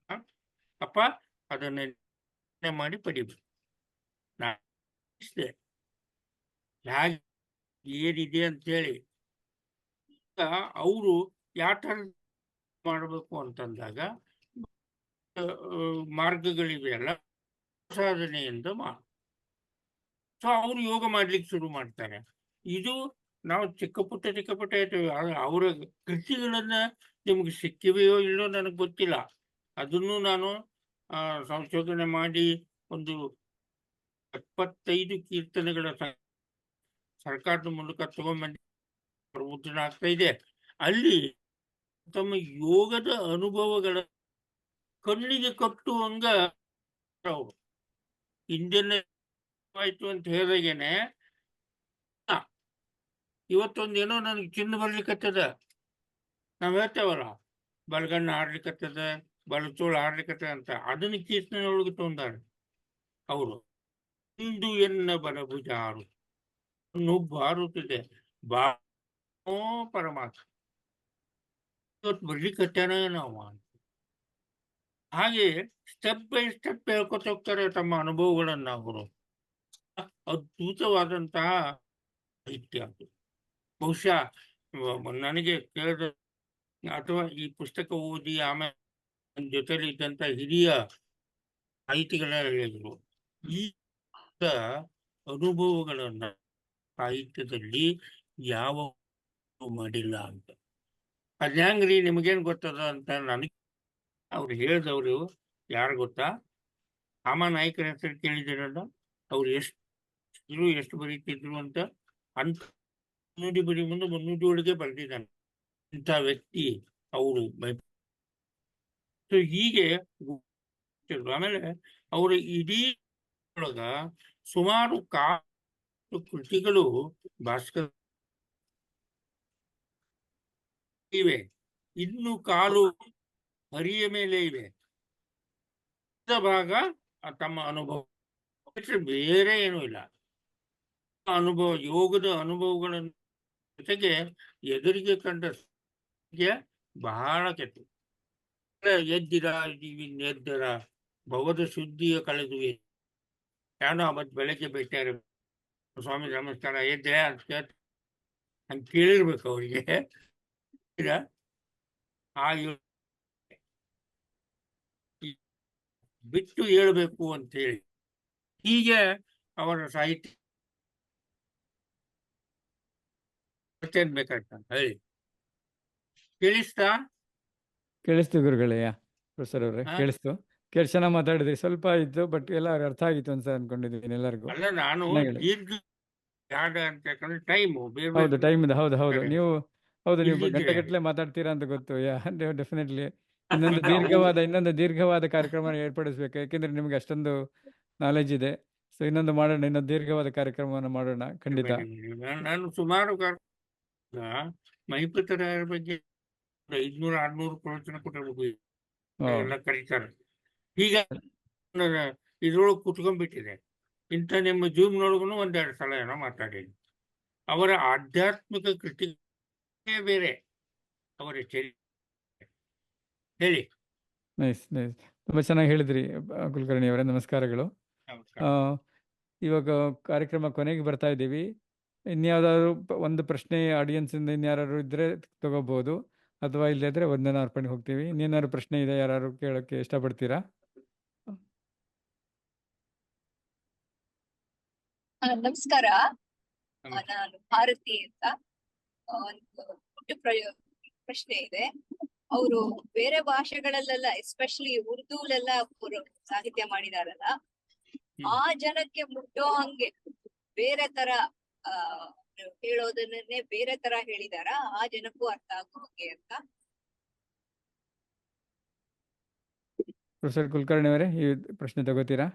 ಅಪ್ಪ ಅದನ್ನ ಮಾಡಿ ಪಡಿಬೇಕು. ಹೇಗೆ ಏನಿದೆ ಅಂತೇಳಿ ಅವರು ಯಾವ ಥರ ಮಾಡಬೇಕು ಅಂತಂದಾಗ ಮಾರ್ಗಗಳಿವೆ ಅಲ್ಲ, ಸಾಧನೆಯಿಂದ ಸೊ ಅವರು ಯೋಗ ಮಾಡ್ಲಿಕ್ಕೆ ಶುರು ಮಾಡ್ತಾರೆ. ಇದು ನಾವು ಚಿಕ್ಕ ಪುಟ್ಟ ಇರ್ತೇವೆ. ಅವರ ಕೃತಿಗಳನ್ನ ನಿಮ್ಗೆ ಸಿಕ್ಕಿವೆಯೋ ಇಲ್ಲೋ ನನಗೆ ಗೊತ್ತಿಲ್ಲ. ಅದನ್ನು ನಾನು ಸಂಶೋಧನೆ ಮಾಡಿ ಒಂದು 75 ಕೀರ್ತನೆಗಳ ಸರ್ಕಾರದ ಮೂಲಕ ತಗೊಂಡ್ಬಂದು ಮುದ್ರಣ ಆಗ್ತಾ ಇದೆ. ಅಲ್ಲಿ ತಮ್ಮ ಯೋಗದ ಅನುಭವಗಳ ಕಣ್ಣಿಗೆ ಕಟ್ಟುವಂಗ ಅವರು ಹಿಂದೆನೆ ಆಯ್ತು ಅಂತ ಹೇಳಿದಾಗೇನೆ ಇವತ್ತೊಂದೇನೋ ನನಗೆ ಚಿನ್ನ ಬರ್ಲಿಕ್ಕತ್ತದ. ನಾವ್ ಹೇಳ್ತೇವಲ್ಲ, ಬಲಗಣ್ಣ ಆಡ್ಲಿಕ್ಕತ್ತದ, ಬಲಚೋಳ ಆಡ್ಲಿಕ್ಕತ್ತದ ಅಂತ. ಅದನ್ನ ಕೀರ್ತನೆಯೊಳಗೆ ತೊಂದಾರೆ ಅವರು. ಇಂದು ಎನ್ನ ಬಲಭುಜಾರು ಬಾರುತ್ತಿದೆ ಬಾ ಪರಮಾತ್ಮ ಇವತ್ತು ಬರ್ಲಿಕ್ಕತ್ತೇನ ನಾವು ಅಂತ. ಹಾಗೆ ಸ್ಟೆಪ್ ಬೈ ಸ್ಟೆಪ್ ಹೇಳ್ಕೊತ ಹೋಗ್ತಾರೆ ತಮ್ಮ ಅನುಭವಗಳನ್ನ ಅವರು. ಅದ್ಭುತವಾದಂತಹ ಸಾಹಿತ್ಯ ಅದು. ಬಹುಶಃ ನನಗೆ ಕೇಳಿದ ಅಥವಾ ಈ ಪುಸ್ತಕ ಓದಿ ಆಮೇಲೆ ನನ್ನ ಜೊತೆಲಿ ಇದ್ದಂತ ಹಿರಿಯ ಸಾಹಿತಿಗಳ ಹೇಳಿದ್ರು, ಈ ಅನುಭವಗಳನ್ನ ಸಾಹಿತ್ಯದಲ್ಲಿ ಯಾವ ಮಾಡಿಲ್ಲ ಅಂತ. ಅದ್ಯಾಂಗ್ರಿ ನಿಮಗೇನ್ ಗೊತ್ತದ ಅಂತ ನನಗೆ ಅವ್ರು ಹೇಳಿದವರು ಯಾರು ಗೊತ್ತಾ? ನಾಯಕರ ಹೆಸರು ಕೇಳಿದಿರಲ್ಲ, ಅವ್ರು ಎಷ್ಟು ಬರೀತಿದ್ರು ಅಂತ ಮುನ್ನುಡಿ ಬರೀ ಮುಂದೆ ಮುನ್ನುಡಿ ಒಳಗೆ ಬರೆದಿದ್ದಾನೆ ಇಂಥ ವ್ಯಕ್ತಿ ಅವರು. ಹೀಗೆ ಆಮೇಲೆ ಅವರು ಇಡೀ ಒಳಗ ಸುಮಾರು ಕೃತಿಗಳು ಭಾಸ್ಕರ ಇವೆ. ಇನ್ನು ಕಾಲು ಹರಿಯ ಮೇಲೆ ಇವೆ. ಭಾಗ ತಮ್ಮ ಅನುಭವ ಬೇರೆ ಏನೂ ಇಲ್ಲ. ಅನುಭವ, ಯೋಗದ ಅನುಭವಗಳನ್ನು ಜೊತೆಗೆ ಎದುರಿಗೆ ಕಂಡ ಬಹಳ ಕೆಟ್ಟ. ಎದ್ದಿರ ಎದ್ದರ ಭವದ ಶುದ್ಧಿಯ ಕಳೆದುವೆ. ಯಾನೋ ಅವತ್ತು ಬೆಳಗ್ಗೆ ಬಿಟ್ಟಾರೆ, ಸ್ವಾಮಿ ನಮಸ್ಕಾರ ಎದ್ದೆ ಅಂತ ಹಂಗೆ ಕೇಳಿರ್ಬೇಕು ಅವರಿಗೆ. ಆ ಬಿಟ್ಟು ಹೇಳ್ಬೇಕು ಅಂತ ಹೇಳಿ ಹೀಗೆ ಅವರ ಸಾಹಿತ್ಯ ಬೇಕಾಗ್ತಂತ ಹೇಳಿ. ಕೇಳಿಸ್ತಾ? ಕೇಳಿಸ್ತು ಗುರುಗಳಯ್ಯ, ಪ್ರೊಫೆಸರ್ ಅವ್ರೆ, ಕೇಳಿಸ್ತು. ಚೆನ್ನಾಗಿ ಮಾತಾಡಿದ್ರಿ. ಸ್ವಲ್ಪ ಇತ್ತು ಬಟ್ ಎಲ್ಲ ಅರ್ಥ ಆಗಿತ್ತು ಅಂತ ಅನ್ಕೊಂಡಿದ್ದೀನಿ ಎಲ್ಲರಿಗೂ. ಅಲ್ಲ, ನಾನು ದೀರ್ಘ ಅಂತ ಯಾಕಂದ್ರೆ ಟೈಮು ಹೌದು, ಟೈಮ್ ಇದೆ. ಹೌದು ನೀವು ಇಲ್ಲಿದ್ರೆ ಗಂಟೆಗಟ್ಟಲೆ ಮಾತಾಡ್ತೀರಾ ಅಂತ ಗೊತ್ತು. ಡೆಫಿನೆಟ್ಲಿ ಇನ್ನೊಂದು ದೀರ್ಘವಾದ ಕಾರ್ಯಕ್ರಮ ಏರ್ಪಡಿಸ್ಬೇಕು. ಯಾಕೆಂದ್ರೆ ನಿಮ್ಗೆ ಅಷ್ಟೊಂದು ನಾಲೆಜ್ ಇದೆ. ಸೊ ಇನ್ನೊಂದು ದೀರ್ಘವಾದ ಕಾರ್ಯಕ್ರಮವನ್ನು ಮಾಡೋಣ ಖಂಡಿತ. ನಾನು ಸುಮಾರು ಮಹಿಪತರಾಯರ ಬಗ್ಗೆ 500-600 ಪ್ರವಚನ ಕೊಟ್ಟಿರ್ಬೇಕು. ಎಲ್ಲ ಕರೀತಾರೆ. ಈಗ ಇದ್ರೊಳಗೆ ಕುತ್ಕೊಂಡ್ಬಿಟ್ಟಿದೆ. ಇಂಥ ನಿಮ್ಮ ಜೂಮ್ನೊಳಗೂ 1-2 ಸಲ ಏನೋ ಮಾತಾಡಿದ್ದೀನಿ. ಅವರ ಆಧ್ಯಾತ್ಮಿಕ ಕೃತಿ ಬೇರೆ, ಅವರ ಹೇಳಿ. ನೈಸ್. ತುಂಬಾ ಚೆನ್ನಾಗಿ ಹೇಳಿದ್ರಿ ಕುಲಕರ್ಣಿ ಅವರೇ, ನಮಸ್ಕಾರಗಳು. ಇವಾಗ ಕಾರ್ಯಕ್ರಮ ಕೊನೆಗೆ ಬರ್ತಾ ಇದ್ದೀವಿ. ಇನ್ಯಾವುದಾದ್ರು ಒಂದು ಪ್ರಶ್ನೆ ಆಡಿಯನ್ಸ್ ಇಂದ ಇನ್ಯಾರು ಇದ್ರೆ ತಗೋಬಹುದು, ಅಥವಾ ಇಲ್ಲದ್ರೆ ವಂದನಾ ಅರ್ಪಣೆಗೆ ಹೋಗ್ತೀವಿ. ಇನ್ನೇನಾದ್ರು ಪ್ರಶ್ನೆ ಇದೆ, ಯಾರು ಕೇಳೋಕ್ಕೆ ಇಷ್ಟಪಡ್ತೀರಾ? ನಮಸ್ಕಾರ, ನಾನು ಭಾರತಿ ಅಂತ. ಒಂದು ಪುಟ್ಟ ಪ್ರಶ್ನೆ ಇದೆ. ಅವರು ಬೇರೆ ಭಾಷೆಗಳಲ್ಲೆಲ್ಲ, ಎಸ್ಪೆಷಲಿ ಉರ್ದುಲೆಲ್ಲ ಸಾಹಿತ್ಯ ಮಾಡಿದಾರಲ್ಲ, ಆ ಜನಕ್ಕೆ ಮುಟ್ಟೋ ಹಂಗೆ ಬೇರೆ ತರ ಹೇಳೋದನ್ನೇ ಬೇರೆ ತರ ಹೇಳಿದಾರ, ಆ ಜನಕ್ಕೂ ಅರ್ಥ ಆಗೋ ಹಾಗೆ ಅಂತ. ಪ್ರೊಫೆಸರ್ ಕುಲಕರ್ಣಿ ಅವರೇ, ಈ ಪ್ರಶ್ನೆ ತಗೋತೀರಾ?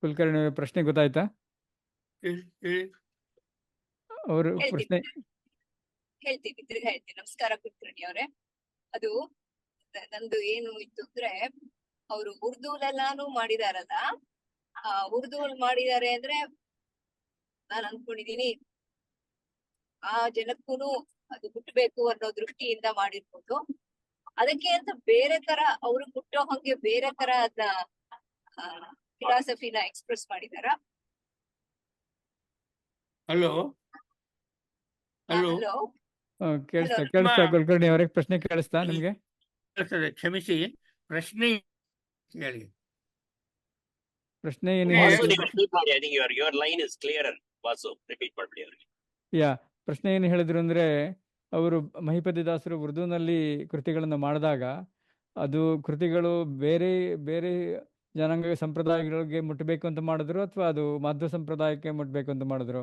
ಕುಲಕರ್ಣಿ ಅವರ ಪ್ರಶ್ನೆ ಗೊತ್ತಾಯ್ತಾ? ಅವರು ಪ್ರಶ್ನೆ ಹೇಳ್ತೀನಿ, ತಿರ್ಗಾ ಹೇಳ್ತೀನಿ. ನಮಸ್ಕಾರ ಕುಲಕರ್ಣಿ ಅವರೇ. ಅದು ನಂದು ಏನು ಇತ್ತು ಅಂದ್ರೆ, ಅವರು ಉರ್ದುಲೆಲ್ಲಾನು ಮಾಡಿದಾರಲ್ಲ, ಉರ್ದು ಮಾಡಿದ್ದಾರೆ ಅಂದ್ರೆ ನಾನು ಅನ್ಕೊಂಡಿದೀನಿ ಆ ಜನಕ್ಕೂನು ಅದು ಹುಟ್ಟಬೇಕು ಅನ್ನೋ ದೃಷ್ಟಿಯಿಂದ ಮಾಡಿರ್ಬೋದು. ಅದಕ್ಕೆ ಅಂತ ಬೇರೆ ತರ ಅವರು ಹುಟ್ಟೋ ಹಂಗೆ ಬೇರೆ ತರ ಅದನ್ನ ಫಿಲಾಸಫಿನ ಎಕ್ಸ್ಪ್ರೆಸ್ ಮಾಡಿದಾರ. ಹಲೋ ಕೇಳಿಸ್ತಾ ಕುಲಕರ್ಣಿ ಅವರೇ, ಪ್ರಶ್ನೆ ಕೇಳಿಸ್ತಾ ನಿಮ್ಗೆ? ಕ್ಷಮಿಸಿ, ಪ್ರಶ್ನೆ ಹೇಳಿ. ಪ್ರಶ್ನೆ ಏನು ಪ್ರಶ್ನೆ ಏನು ಹೇಳಿದ್ರು ಅಂದ್ರೆ, ಅವರು ಮಹಿಪತಿ ದಾಸರು ಉರ್ದುನಲ್ಲಿ ಕೃತಿಗಳನ್ನು ಮಾಡಿದಾಗ ಅದು ಕೃತಿಗಳು ಬೇರೆ ಬೇರೆ ಜನಾಂಗ ಸಂಪ್ರದಾಯಗಳಿಗೆ ಮುಟ್ಟಬೇಕು ಅಂತ ಮಾಡಿದ್ರು, ಅಥವಾ ಅದು ಮಾಧ್ವ ಸಂಪ್ರದಾಯಕ್ಕೆ ಮುಟ್ಟಬೇಕು ಅಂತ ಮಾಡಿದ್ರು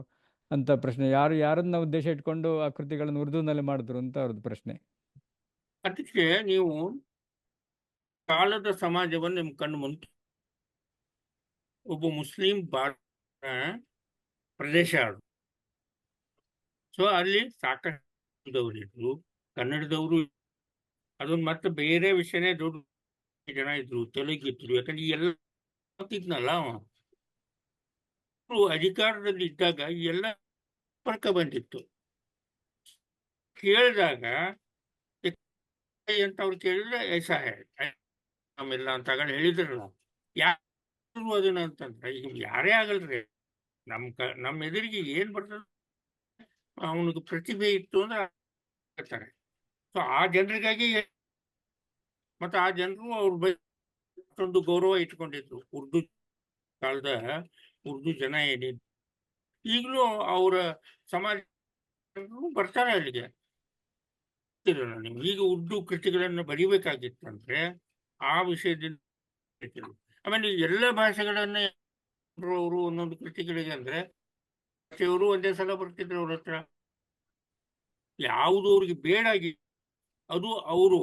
ಅಂತ ಪ್ರಶ್ನೆ. ಯಾರನ್ನ ಉದ್ದೇಶ ಇಟ್ಕೊಂಡು ಆ ಕೃತಿಗಳನ್ನು ಉರ್ದುನಲ್ಲಿ ಮಾಡಿದ್ರು ಅಂತ ಅವ್ರದ್ದು ಪ್ರಶ್ನೆ. ಅದಕ್ಕೆ ನೀವು ಕಾಲದ ಸಮಾಜವನ್ನು ನಿಮ್ ಕಣ್ಣು ಮುಂದೆ, ಒಬ್ಬ ಮುಸ್ಲಿಂ ಪ್ರದೇಶ ಅದು. ಸೊ ಅಲ್ಲಿ ಸಾಕಷ್ಟು ಇದ್ರು, ಕನ್ನಡದವರು, ಅದೊಂದು ಮತ್ತೆ ಬೇರೆ ವಿಷಯನೇ ದೊಡ್ಡ ಜನ ಇದ್ರು, ತೆಲುಗಿದ್ರು. ಯಾಕಂದ್ರೆ ಎಲ್ಲ ಗೊತ್ತಿದ್ನಲ್ಲ, ಅಧಿಕಾರದಲ್ಲಿ ಇದ್ದಾಗ ಎಲ್ಲ ಸಂಪರ್ಕ ಬಂದಿತ್ತು. ಕೇಳಿದಾಗ ಅಂತ ಅವ್ರು ಕೇಳಿದ್ರೆ ಐಸಾ ಆಮೇಲೆ ಅಂತ ಹೇಳಿದ್ರಲ್ಲ, ಯಾರು ಅದನ್ನ ಅಂತಂದ್ರೆ, ಈಗ ಯಾರೇ ಆಗಲ್ರಿ, ನಮ್ಮ ಎದುರಿಗೆ ಏನ್ ಬರ್ತದೆ, ಅವನಿಗೆ ಪ್ರತಿಭೆ ಇತ್ತು ಅಂದ್ರೆ ಹೇಳ್ತಾರೆ. ಸೊ ಆ ಜನರಿಗಾಗಿ, ಮತ್ತೆ ಆ ಜನರು ಅವ್ರ ಅಷ್ಟೊಂದು ಗೌರವ ಇಟ್ಕೊಂಡಿದ್ರು. ಉರ್ದು ಕಾಲದ ಉರ್ದು ಜನ ಏನಿದ್ರು, ಈಗಲೂ ಅವರ ಸಮಾಜ ಬರ್ತಾರೆ ಅಲ್ಲಿಗೆ. ನಿಮ್ಗೆ ಈಗ ಉರ್ದು ಕೃತಿಗಳನ್ನು ಬರೀಬೇಕಾಗಿತ್ತಂದ್ರೆ ಆ ವಿಷಯದಿಂದ. ಆಮೇಲೆ ಎಲ್ಲ ಭಾಷೆಗಳನ್ನ ಅವರು ಒಂದೊಂದು ಕೃತಿಗಳಿಗೆ ಅಂದ್ರೆ ಅವರು ಒಂದೇ ಸಲ ಬರ್ತಿದ್ರು ಅವ್ರ ಹತ್ರ. ಯಾವುದು ಅವ್ರಿಗೆ ಬೇಡಾಗಿ ಅದು ಅವರು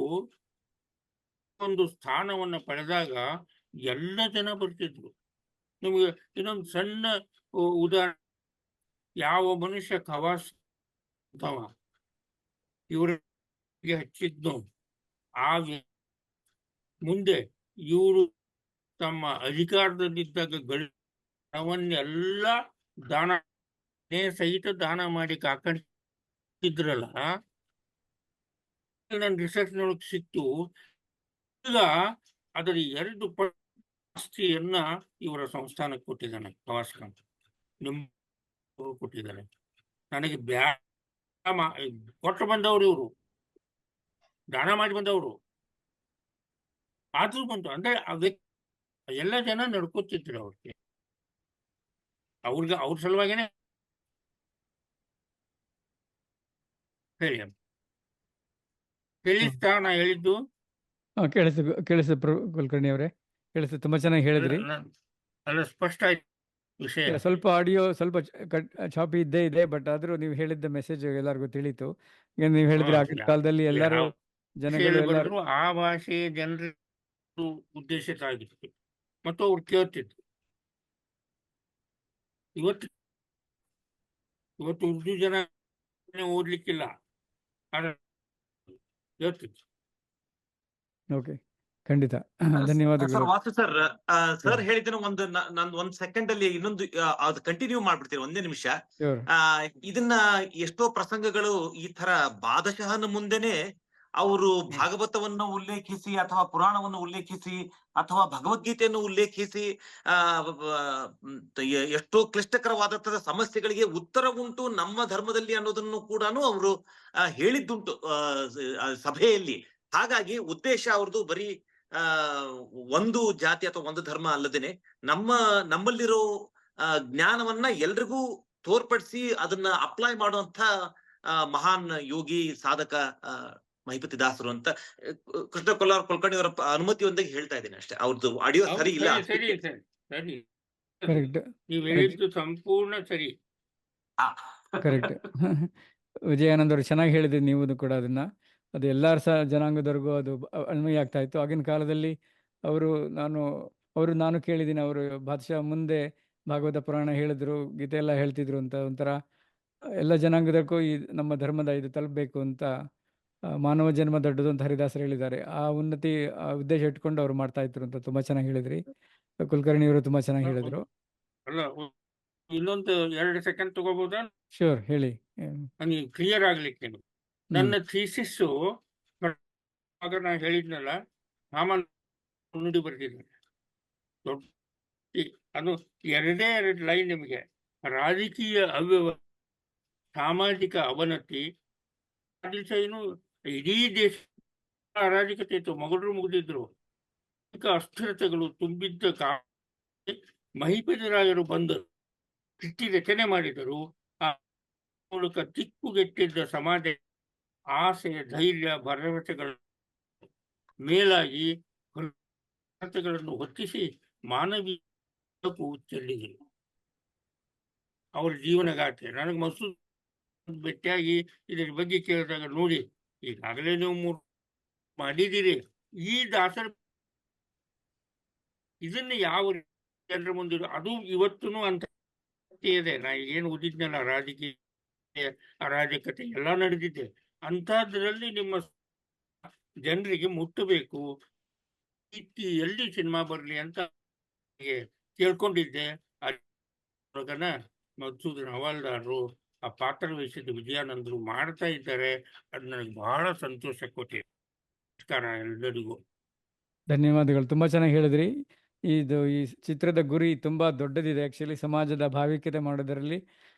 ಒಂದು ಸ್ಥಾನವನ್ನ ಪಡೆದಾಗ ಎಲ್ಲ ಜನ ಬರ್ತಿದ್ರು. ನಿಮಗೆ ಇನ್ನೊಂದು ಸಣ್ಣ ಉದಾಹರಣೆ, ಯಾವ ಮನುಷ್ಯ ಖವಾಸ್ ಅಂತವ ಇವರಿಗೆ ಹಚ್ಚಿದ್ನು, ಆಗ ಮುಂದೆ ಇವರು ತಮ್ಮ ಅಧಿಕಾರದಲ್ಲಿದ್ದಾಗ ಹಣವನ್ನೆಲ್ಲ ದಾನ ಸಹಿತ ದಾನ ಮಾಡಿ ಕಾಕಂಡಿದ್ರಲ್ಲ. ನನ್ನ ರಿಸರ್ಚ್ ನೊಳಗೆ ಸಿಕ್ತು, ಈಗ ಅದರ 2 ಪಟ್ಟು ಆಸ್ತಿಯನ್ನ ಇವರ ಸಂಸ್ಥಾನಕ್ಕೆ ಕೊಟ್ಟಿದ್ದಾನೆ ಖವಾಸ್ ಖಾನ್, ನಿಮ್ಮ ಕೊಟ್ಟಿದ್ದಾನೆ. ನನಗೆ ಕೊಟ್ಟು ಬಂದವರು ಇವರು, ದಾನ ಮಾಡಿ ಬಂದವರು. ಆದ್ರೂ ಬಂತು ಅಂದ್ರೆ ಆ ವ್ಯಕ್ತಿ ಎಲ್ಲ ಜನ ನಡ್ಕೋತಿದ್ರು ಅವ್ರಿಗೆ, ಅವ್ರ ಸಲುವಾಗಿನೇ. ಹೇಳಿ ಕೇಳಿಸ್ತಾ ನಾ ಹೇಳಿದ್ದು? ಕೇಳಿಸ ಕುಲಕರ್ಣಿ ಅವರೇ, ಕೇಳಿಸ. ತುಂಬಾ ಚೆನ್ನಾಗಿ ಹೇಳಿದ್ರಿ. ಅಲ್ಲ, ಸ್ಪಷ್ಟ ಆಯ್ತು ವಿಷಯ. ಸ್ವಲ್ಪ ಆಡಿಯೋ ಸ್ವಲ್ಪ ಚಾಪಿ ಇದ್ದೇ ಇದೆ, ಬಟ್ ಆದ್ರೂ ನೀವು ಹೇಳಿದ್ದ ಮೆಸೇಜ್ ಎಲ್ಲರಿಗೂ ತಿಳಿತು. ಈಗ ನೀವು ಹೇಳಿದ್ರೆ ಆಗಿನ ಕಾಲದಲ್ಲಿ ಎಲ್ಲರೂ ಜನಗಳು ಎಲ್ಲರೂ ಆ ಭಾಷೆ ಜನರ ಉದ್ದೇಶಿತ ಆಗಿತ್ತು ಮತ್ತು ಅವ್ರು ಕೇಳ್ತಿದ್ರು. ಇವತ್ತು ಉರ್ದು ಜನ ಓದ್ಲಿಕ್ಕಿಲ್ಲ, ಆದ್ರೆ ಕೇಳ್ತಿದ್ರು. ಓಕೆ, ಖಂಡಿತ ಧನ್ಯವಾದಗಳು. ಸರ್ ವಾಸು ಸರ್, ಸರ್ ಹೇಳಿದ್ದನ್ನು ನಂದು 1 ಸೆಕೆಂಡ್ ಅಲ್ಲಿ ಇನ್ನೊಂದು ಅದು ಕಂಟಿನ್ಯೂ ಮಾಡ್ಬಿಡ್ತೀನಿ, 1 ನಿಮಿಷ. ಇದನ್ನ ಎಷ್ಟೋ ಪ್ರಸಂಗಗಳು ಈ ತರ ಬಾದಶಹನ ಮುಂದೆನೆ ಅವರು ಭಾಗವತವನ್ನು ಉಲ್ಲೇಖಿಸಿ ಅಥವಾ ಪುರಾಣವನ್ನು ಉಲ್ಲೇಖಿಸಿ ಅಥವಾ ಭಗವದ್ಗೀತೆಯನ್ನು ಉಲ್ಲೇಖಿಸಿ ಎಷ್ಟೋ ಕ್ಲಿಷ್ಟಕರವಾದಂತಹ ಸಮಸ್ಯೆಗಳಿಗೆ ಉತ್ತರ ಉಂಟು ನಮ್ಮ ಧರ್ಮದಲ್ಲಿ ಅನ್ನೋದನ್ನು ಕೂಡ ಅವರು ಹೇಳಿದ್ದುಂಟು ಸಭೆಯಲ್ಲಿ. ಹಾಗಾಗಿ ಉದ್ದೇಶ ಅವ್ರದ್ದು ಬರೀ ಒಂದು ಜಾತಿ ಅಥವಾ ಒಂದು ಧರ್ಮ ಅಲ್ಲದೇನೆ ನಮ್ಮಲ್ಲಿರೋ ಜ್ಞಾನವನ್ನ ಎಲ್ರಿಗೂ ತೋರ್ಪಡಿಸಿ ಅದನ್ನ ಅಪ್ಲೈ ಮಾಡುವಂತ ಮಹಾನ್ ಯೋಗಿ ಸಾಧಕ ಮಹಿಪತಿ ದಾಸರು ಅಂತ ಕೃಷ್ಣ ಕೊಲ್ಲಾರ್ ಕುಲಕರ್ಣಿ ಅವರ ಅನುಮತಿಯೊಂದಿಗೆ ಹೇಳ್ತಾ ಇದ್ದೀನಿ ಅಷ್ಟೇ. ಅವ್ರದ್ದು ಆಡಿಯೋ ಸರಿ ಇಲ್ಲ. ಸರಿ ನೀವು ಹೇಳಿದ್ದು ಸಂಪೂರ್ಣ ಸರಿ. ಕರೆಕ್ಟ್. ವಿಜಯಾನಂದ್ ಅವರು ಚೆನ್ನಾಗಿ ಹೇಳಿದ್ರಿ ನೀವು ಕೂಡ ಅದನ್ನ. ಅದು ಎಲ್ಲರ ಜನಾಂಗದವರೆಗೂ ಅದು ಅನ್ವಯ ಆಗ್ತಾ ಇತ್ತು ಆಗಿನ ಕಾಲದಲ್ಲಿ. ನಾನು ಕೇಳಿದ್ದೀನಿ, ಅವರು ಬಾದಶಾ ಮುಂದೆ ಭಾಗವತ ಪುರಾಣ ಹೇಳಿದ್ರು, ಗೀತೆ ಎಲ್ಲ ಹೇಳ್ತಿದ್ರು ಅಂತ. ಒಂಥರ ಎಲ್ಲ ಜನಾಂಗದಕ್ಕೂ ಈ ನಮ್ಮ ಧರ್ಮದ ಇದು ತಲುಪಬೇಕು ಅಂತ, ಮಾನವ ಜನ್ಮ ದೊಡ್ಡದು ಅಂತ ಹರಿದಾಸರು ಹೇಳಿದ್ದಾರೆ. ಆ ಉನ್ನತಿ ಉದ್ದೇಶ ಇಟ್ಕೊಂಡು ಅವ್ರು ಮಾಡ್ತಾ ಇದ್ರು ಅಂತ ತುಂಬಾ ಚೆನ್ನಾಗಿ ಹೇಳಿದ್ರಿ. ಕುಲಕರ್ಣಿ ಅವರು ತುಂಬಾ ಚೆನ್ನಾಗಿ ಹೇಳಿದ್ರು. ಅಲ್ಲ, ಇನ್ನೊಂದು 2 ಸೆಕೆಂಡ್ ತಗೋಬಹುದಾ? ಶೂರ್, ಹೇಳಿ. ನನಗೆ ಕ್ಲಿಯರ್ ಆಗ್ಲಿಕ್ಕೆ ನನ್ನ ಥೀಸಿಸ್ಸು ಆಗ ನಾನು ಹೇಳಿದ್ನಲ್ಲ, ಸಾಮಾನ್ಯ ನುಡಿ ಬರ್ತಿದ್ದೇನೆ ದೊಡ್ಡ. ಅದು 2 ಲೈನ್ ನಿಮಗೆ. ರಾಜಕೀಯ ಅವ್ಯವಸ್ಥೆ, ಸಾಮಾಜಿಕ ಅವನತಿ, ಏನು ಇಡೀ ದೇಶ ಅರಾಜಕತೆ ಇತ್ತು, ಮೊಘಲರು ಮುಗಿದಿದ್ರು, ಅಸ್ಥಿರತೆಗಳು ತುಂಬಿದ್ದ ಕಾಲ ಮಹಿಪತಿರಾಯರು ಬಂದರು, ಸೃಷ್ಟಿ ರಚನೆ ಮಾಡಿದರು. ಆ ಮೂಲಕ ತಿಕ್ಕುಗೆಟ್ಟಿದ್ದ ಸಮಾಜ ಆಸೆ, ಧೈರ್ಯ, ಭರವಸೆಗಳ ಮೇಲಾಗಿ ಭಾರತಗಳನ್ನು ಹೊತ್ತಿಸಿ ಮಾನವೀಯ ಚೆಲ್ಲಿದರು. ಅವರ ಜೀವನಗಾಥೆ ನನಗೆ ಮಸೂದ್ ಭೇಟಿಯಾಗಿ ಇದರ ಬಗ್ಗೆ ಕೇಳಿದಾಗ, ನೋಡಿ ಈಗಾಗಲೇ ನೀವು 3 ಮಾಡಿದ್ದೀರಿ, ಈ ದಾಸರ ಇದನ್ನ ಯಾವ ಜನರ ಮುಂದಿರೋ ಅದು ಇವತ್ತೂ ಅಂತ ಇದೆ. ನಾ ಏನು ಓದಿದ್ನಲ್ಲ, ರಾಜಕೀಯ ಅರಾಜಕತೆ ಎಲ್ಲ ನಡೆದಿದೆ. ಅಂಥದ್ರಲ್ಲಿ ನಿಮ್ಮ ಜನರಿಗೆ ಮುಟ್ಟಬೇಕು, ಎಲ್ಲಿ ಸಿನಿಮಾ ಬರಲಿ ಅಂತ ಕೇಳ್ಕೊಂಡಿದ್ದೆ. ಮಧುಸೂದನ್ ಹವಾಲ್ದಾರರು ಆ ಪಾತ್ರ ವಹಿಸಿದ ವಿಜಯಾನಂದರು ಮಾಡ್ತಾ ಇದ್ದಾರೆ. ಅದು ನನಗೆ ಬಹಳ ಸಂತೋಷ ಕೊಟ್ಟಿದೆ. ನಮಸ್ಕಾರ ಎಲ್ಲರಿಗೂ. ಧನ್ಯವಾದಗಳು. ತುಂಬಾ ಚೆನ್ನಾಗಿ ಹೇಳಿದ್ರಿ. ಈ ಚಿತ್ರದ ಗುರಿ ತುಂಬಾ ದೊಡ್ಡದಿದೆ. ಆಕ್ಚುಲಿ ಸಮಾಜದ ಭಾವಿಕತೆ ಮಾಡೋದರಲ್ಲಿ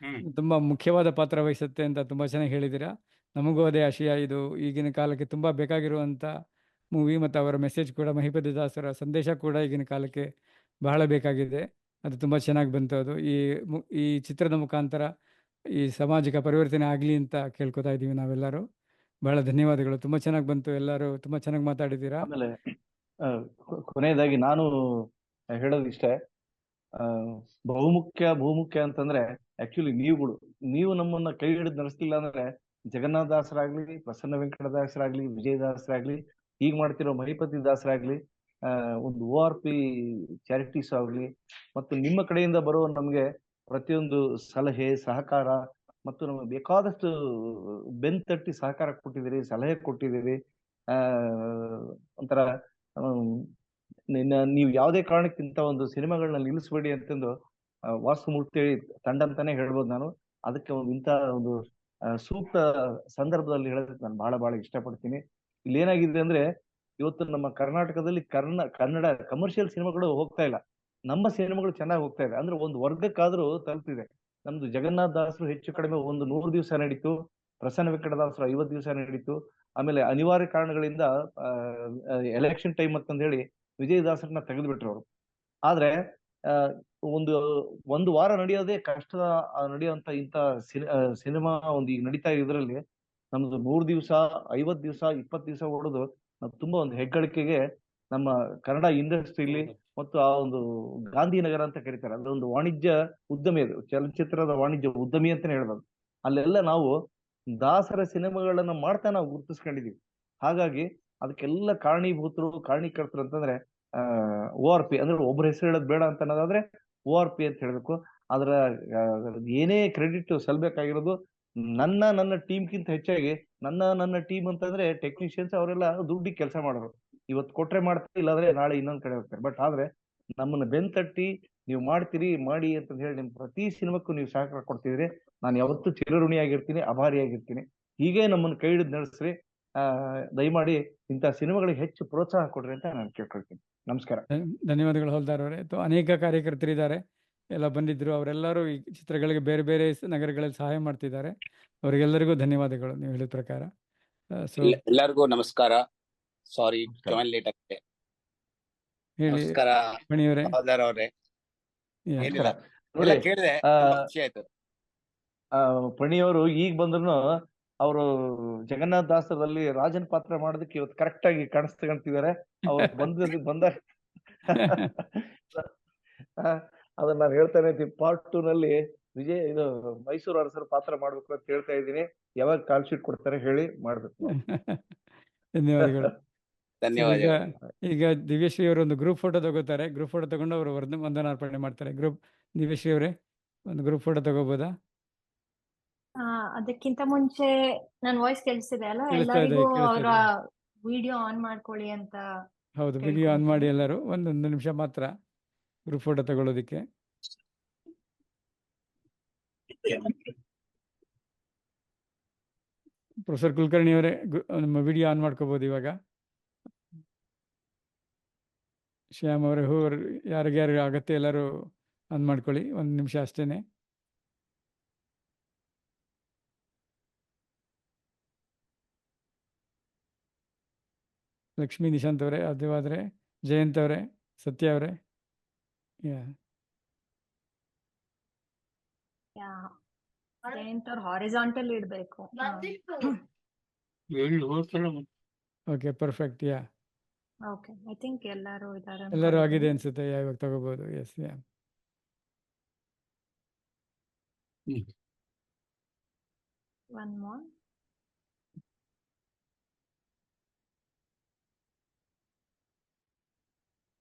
ತುಂಬಾ ಮುಖ್ಯವಾದ ಪಾತ್ರ ವಹಿಸುತ್ತೆ ಅಂತ ತುಂಬಾ ಚೆನ್ನಾಗಿ ಹೇಳಿದ್ದೀರಾ. ನಮಗೂ ಅದೇ ಆಶಯ. ಇದು ಈಗಿನ ಕಾಲಕ್ಕೆ ತುಂಬಾ ಬೇಕಾಗಿರುವಂತ ಮೂವಿ, ಮತ್ತು ಅವರ ಮೆಸೇಜ್ ಕೂಡ, ಮಹಿಪತಿ ದಾಸರ ಸಂದೇಶ ಕೂಡ ಈಗಿನ ಕಾಲಕ್ಕೆ ಬಹಳ ಬೇಕಾಗಿದೆ. ಅದು ತುಂಬಾ ಚೆನ್ನಾಗಿ ಬಂತು. ಅದು ಈ ಚಿತ್ರದ ಮುಖಾಂತರ ಈ ಸಾಮಾಜಿಕ ಪರಿವರ್ತನೆ ಆಗ್ಲಿ ಅಂತ ಕೇಳ್ಕೊತಾ ಇದೀವಿ ನಾವೆಲ್ಲರೂ. ಬಹಳ ಧನ್ಯವಾದಗಳು. ತುಂಬಾ ಚೆನ್ನಾಗಿ ಬಂತು. ಎಲ್ಲರೂ ತುಂಬಾ ಚೆನ್ನಾಗಿ ಮಾತಾಡಿದ್ದೀರಾ. ಆಮೇಲೆ ಕೊನೆಯದಾಗಿ ನಾನು ಹೇಳೋದು ಇಷ್ಟೇ, ಬಹುಮುಖ್ಯ ಅಂತಂದ್ರೆ ಆಕ್ಚುಲಿ ನೀವು ನಮ್ಮನ್ನ ಕೈ ಹಿಡಿದು ನಡೆಸಲಿಲ್ಲ ಅಂದ್ರೆ ಜಗನ್ನಾಥದಾಸರಾಗ್ಲಿ, ಪ್ರಸನ್ನ ವೆಂಕಟದಾಸರಾಗ್ಲಿ, ವಿಜಯದಾಸರಾಗ್ಲಿ ಈಗ ಮಾಡ್ತಿರೋ ಮಹಿಪತಿ ದಾಸರಾಗ್ಲಿ, ಒಂದು ORP ಚಾರಿಟೀಸ್ ಆಗ್ಲಿ, ಮತ್ತು ನಿಮ್ಮ ಕಡೆಯಿಂದ ಬರೋ ನಮ್ಗೆ ಪ್ರತಿಯೊಂದು ಸಲಹೆ ಸಹಕಾರ ಮತ್ತು ನಮಗೆ ಬೇಕಾದಷ್ಟು ಬೆನ್ ತಟ್ಟಿ ಸಹಕಾರ ಕೊಟ್ಟಿದ್ದೀರಿ, ಸಲಹೆ ಕೊಟ್ಟಿದ್ದೀರಿ. ಒಂಥರ ನೀವು ಯಾವುದೇ ಕಾರಣಕ್ಕಿಂತ ಒಂದು ಸಿನಿಮಾಗಳನ್ನ ನಿಲ್ಲಿಸ್ಬೇಡಿ ಅಂತಂದು ವಾಸ್ತುಮೂರ್ತಿ ತಂಡ ಅಂತಾನೆ ಹೇಳ್ಬೋದು ನಾನು. ಅದಕ್ಕೆ ಇಂಥ ಒಂದು ಸೂಕ್ತ ಸಂದರ್ಭದಲ್ಲಿ ಹೇಳೋದಕ್ಕೆ ನಾನು ಬಹಳ ಇಷ್ಟಪಡ್ತೀನಿ. ಇಲ್ಲಿ ಏನಾಗಿದೆ ಅಂದ್ರೆ, ಇವತ್ತು ನಮ್ಮ ಕರ್ನಾಟಕದಲ್ಲಿ ಕನ್ನಡ ಕಮರ್ಷಿಯಲ್ ಸಿನಿಮಾಗಳು ಹೋಗ್ತಾ ಇಲ್ಲ, ನಮ್ಮ ಸಿನಿಮಾಗಳು ಚೆನ್ನಾಗಿ ಹೋಗ್ತಾ ಇದೆ. ಅಂದ್ರೆ ಒಂದು ವರ್ಗಕ್ಕಾದ್ರೂ ತಲುಪಿದೆ. ನಮ್ದು ಜಗನ್ನಾಥ ದಾಸರು ಹೆಚ್ಚು ಕಡಿಮೆ ಒಂದು 100 ದಿವಸ ನಡೀತು, ಪ್ರಸನ್ನ ವೆಂಕಟದಾಸರು 50 ದಿವಸ ನಡೀತು. ಆಮೇಲೆ ಅನಿವಾರ್ಯ ಕಾರಣಗಳಿಂದ ಎಲೆಕ್ಷನ್ ಟೈಮ್ ಅಂತಂದ ಹೇಳಿ ವಿಜಯದಾಸರನ್ನ ತೆಗೆದುಬಿಟ್ರು ಅವರು. ಆದ್ರೆ ಒಂದು ವಾರ ನಡೆಯೋದೇ ಕಷ್ಟ ನಡೆಯುವಂತ ಇಂಥ ಸಿನಿಮಾ ಒಂದು ಈಗ ನಡೀತಾ ಇದ್ರಲ್ಲಿ ನಮ್ದು 100 ದಿವಸ 50 ದಿವಸ 20 ದಿವಸ ಓಡೋದು ತುಂಬಾ ಒಂದು ಹೆಗ್ಗಳಿಕೆಗೆ ನಮ್ಮ ಕನ್ನಡ ಇಂಡಸ್ಟ್ರಿಲಿ. ಮತ್ತು ಆ ಒಂದು ಗಾಂಧಿನಗರ ಅಂತ ಕರೀತಾರೆ, ಅದೊಂದು ವಾಣಿಜ್ಯ ಉದ್ಯಮಿ, ಅದು ಚಲನಚಿತ್ರದ ವಾಣಿಜ್ಯ ಉದ್ಯಮಿ ಅಂತಾನೆ ಹೇಳ್ಬೋದು. ಅಲ್ಲೆಲ್ಲ ನಾವು ದಾಸರ ಸಿನಿಮಾಗಳನ್ನ ಮಾಡ್ತಾ ನಾವು ಗುರುತಿಸ್ಕೊಂಡಿದೀವಿ. ಹಾಗಾಗಿ ಅದಕ್ಕೆಲ್ಲ ಕಾರಣೀಕರ್ತರು ಅಂತಂದ್ರೆ ORP ಅಂದ್ರೆ ಒಬ್ಬರ ಹೆಸರು ಹೇಳೋದು ಬೇಡ ಅಂತ ಅನ್ನೋದಾದ್ರೆ ORP ಅಂತ ಹೇಳ್ಬೇಕು. ಅದರ ಏನೇ ಕ್ರೆಡಿಟ್ ಸಲ್ಬೇಕಾಗಿರೋದು ನನ್ನ ಟೀಮ್ಗಿಂತ ಹೆಚ್ಚಾಗಿ ನನ್ನ ಟೀಮ್ ಅಂತಂದ್ರೆ ಟೆಕ್ನಿಷಿಯನ್ಸ್ ಅವರೆಲ್ಲ ದುಡ್ಡಿಗೆ ಕೆಲಸ ಮಾಡೋರು. ಇವತ್ತು ಕೊಟ್ರೆ ಮಾಡ್ತಾರೆ, ಇಲ್ಲಾಂದ್ರೆ ನಾಳೆ ಇನ್ನೊಂದ್ ಕಡೆ ಹೋಗ್ತಾರೆ. ಬಟ್ ಆದ್ರೆ ನಮ್ಮನ್ನ ಬೆನ್ ತಟ್ಟಿ ನೀವು ಮಾಡ್ತೀರಿ ಮಾಡಿ ಅಂತ ಹೇಳಿ ನಿಮ್ ಪ್ರತಿ ಸಿನಿಮಾಕ್ಕೂ ನೀವು ಸಹಕಾರ ಕೊಡ್ತಿದ್ರಿ. ನಾನು ಯಾವತ್ತೂ ಚಿರಋಣಿಯಾಗಿರ್ತೀನಿ, ಅಭಾರಿಯಾಗಿರ್ತೀನಿ. ಹೀಗೆ ನಮ್ಮನ್ನು ಕೈ ಹಿಡಿದು ನಡೆಸ್ರಿ. ದಯಮಾಡಿ ಇಂಥ ಸಿನಿಮಾಗಳಿಗೆ ಹೆಚ್ಚು ಪ್ರೋತ್ಸಾಹ ಕೊಡ್ರಿ ಅಂತ ನಾನು ಕೇಳ್ಕೊಳ್ತೀನಿ. ನಮಸ್ಕಾರ. ಧನ್ಯವಾದಗಳು ಹವಲ್ದಾರ್ ಅವರೇ. ಅನೇಕ ಕಾರ್ಯಕರ್ತರಿದ್ದಾರೆ, ಎಲ್ಲ ಬಂದಿದ್ರು. ಅವರೆಲ್ಲರೂ ಈ ಚಿತ್ರಗಳಿಗೆ ಬೇರೆ ಬೇರೆ ನಗರಗಳಲ್ಲಿ ಸಹಾಯ ಮಾಡ್ತಿದ್ದಾರೆ. ಅವರಿಗೆಲ್ಲರಿಗೂ ಧನ್ಯವಾದಗಳು ನೀವು ಹೇಳಿದ ಪ್ರಕಾರ. ಎಲ್ಲರಿಗೂ ನಮಸ್ಕಾರ. ಸಾರಿ ಲೇಟ್ ಆಗಿದೆ. ಹೇಳಿ ನಮಸ್ಕಾರ ಮಣಿಯವರೇ. ಹವಲ್ದಾರ್ ಅವರೇ. ಏನಿಲ್ಲ, ಕೇಳಿದೆ, ಖುಷಿ ಆಯ್ತು. ಪಣಿಯವರು ಈಗ ಬಂದ್ರು ಅವರು ಜಗನ್ನಾಥ ದಾಸರಲ್ಲಿ ರಾಜನ್ ಪಾತ್ರ ಮಾಡೋದಕ್ಕೆ ಇವತ್ತು ಕರೆಕ್ಟ್ ಆಗಿ ಕಾಣಿಸ್ತಿದ್ದಾರೆ. ಅವ್ರು ಬಂದ ಅದನ್ನ ನಾನು ಹೇಳ್ತಾನೆ ಇದ್ದೀನಿ. ಪಾರ್ಟ್ 2 ನಲ್ಲಿ ಇದು ಮೈಸೂರು ಅರಸರ ಪಾತ್ರ ಮಾಡ್ಬೇಕು ಅಂತ ಹೇಳ್ತಾ ಇದ್ದೀನಿ. ಯಾವಾಗ ಕಾಲ್ ಶೀಟ್ ಕೊಡ್ತಾರೆ ಹೇಳಿ, ಮಾಡ್ಬೇಕು. ಧನ್ಯವಾದಗಳು. ಧನ್ಯವಾದಗಳು. ಈಗ ದಿವ್ಯಶ್ರೀ ಅವರು ಒಂದು ಗ್ರೂಪ್ ಫೋಟೋ ತಗೋತಾರೆ. ಗ್ರೂಪ್ ಫೋಟೋ ತಗೊಂಡು ಅವರು ವಂದನಾರ್ಪಣೆ ಮಾಡ್ತಾರೆ. ದಿವ್ಯಶ್ರೀ ಅವರೇ, ಒಂದು ಗ್ರೂಪ್ ಫೋಟೋ ತಗೋಬೋದಾ? ಅದಕ್ಕಿಂತ ಮುಂಚೆ ನನ್ನ ವಾಯ್ಸ್ ಕೇಳಿಸ್ತಿದೆ ಅಲ್ಲ? ಎಲ್ಲರಿಗೂ ಅವರ ವಿಡಿಯೋ ಆನ್ ಮಾಡ್ಕೊಳ್ಳಿ ಅಂತ. ಹೌದು, ವಿಡಿಯೋ ಆನ್ ಮಾಡಿ ಎಲ್ಲರೂ. ಒಂದೊಂದು ನಿಮಿಷ ಮಾತ್ರ ಗ್ರೂಪ್ ಫೋಟೋ ತಗೊಳ್ಳೋದಿಕ್ಕೆ. ಪ್ರೊಫೆಸರ್ ಕುಲಕರ್ಣಿ ಅವರೇ, ನಮ್ಮ ವಿಡಿಯೋ ಆನ್ ಮಾಡ್ಕೋಬಹುದು ಇವಾಗ. ಶ್ಯಾಮ್ ಅವರೇ, ಯಾರಿಗ್ಯಾರು ಅಗತ್ಯ ಎಲ್ಲರೂ ಆನ್ ಮಾಡ್ಕೊಳ್ಳಿ. 1 ನಿಮಿಷ ಅಷ್ಟೇನೆ. ಲಕ್ಷ್ಮೀ ನಿಶಾಂತ್ ಅವರೇ, ಅದೇವಾದ್ರೆ ಜಯಂತ್ ಅವರೇ, ಸತ್ಯ ಅವರೇ. ಜಯಂತ್ ಅವ್ರು ಹಾರಿಜಾಂಟಲ್ ಇಡ್ಬೇಕು. Okay, perfect. Okay, I think ಎಲ್ಲರೂ ಇದ್ದಾರೆ. ಎಲ್ಲರೂ ಆಗಿದೆ ಅನ್ಸುತ್ತೆ. ಇವಾಗ ತಗೋಬಹುದು. Yes. One more.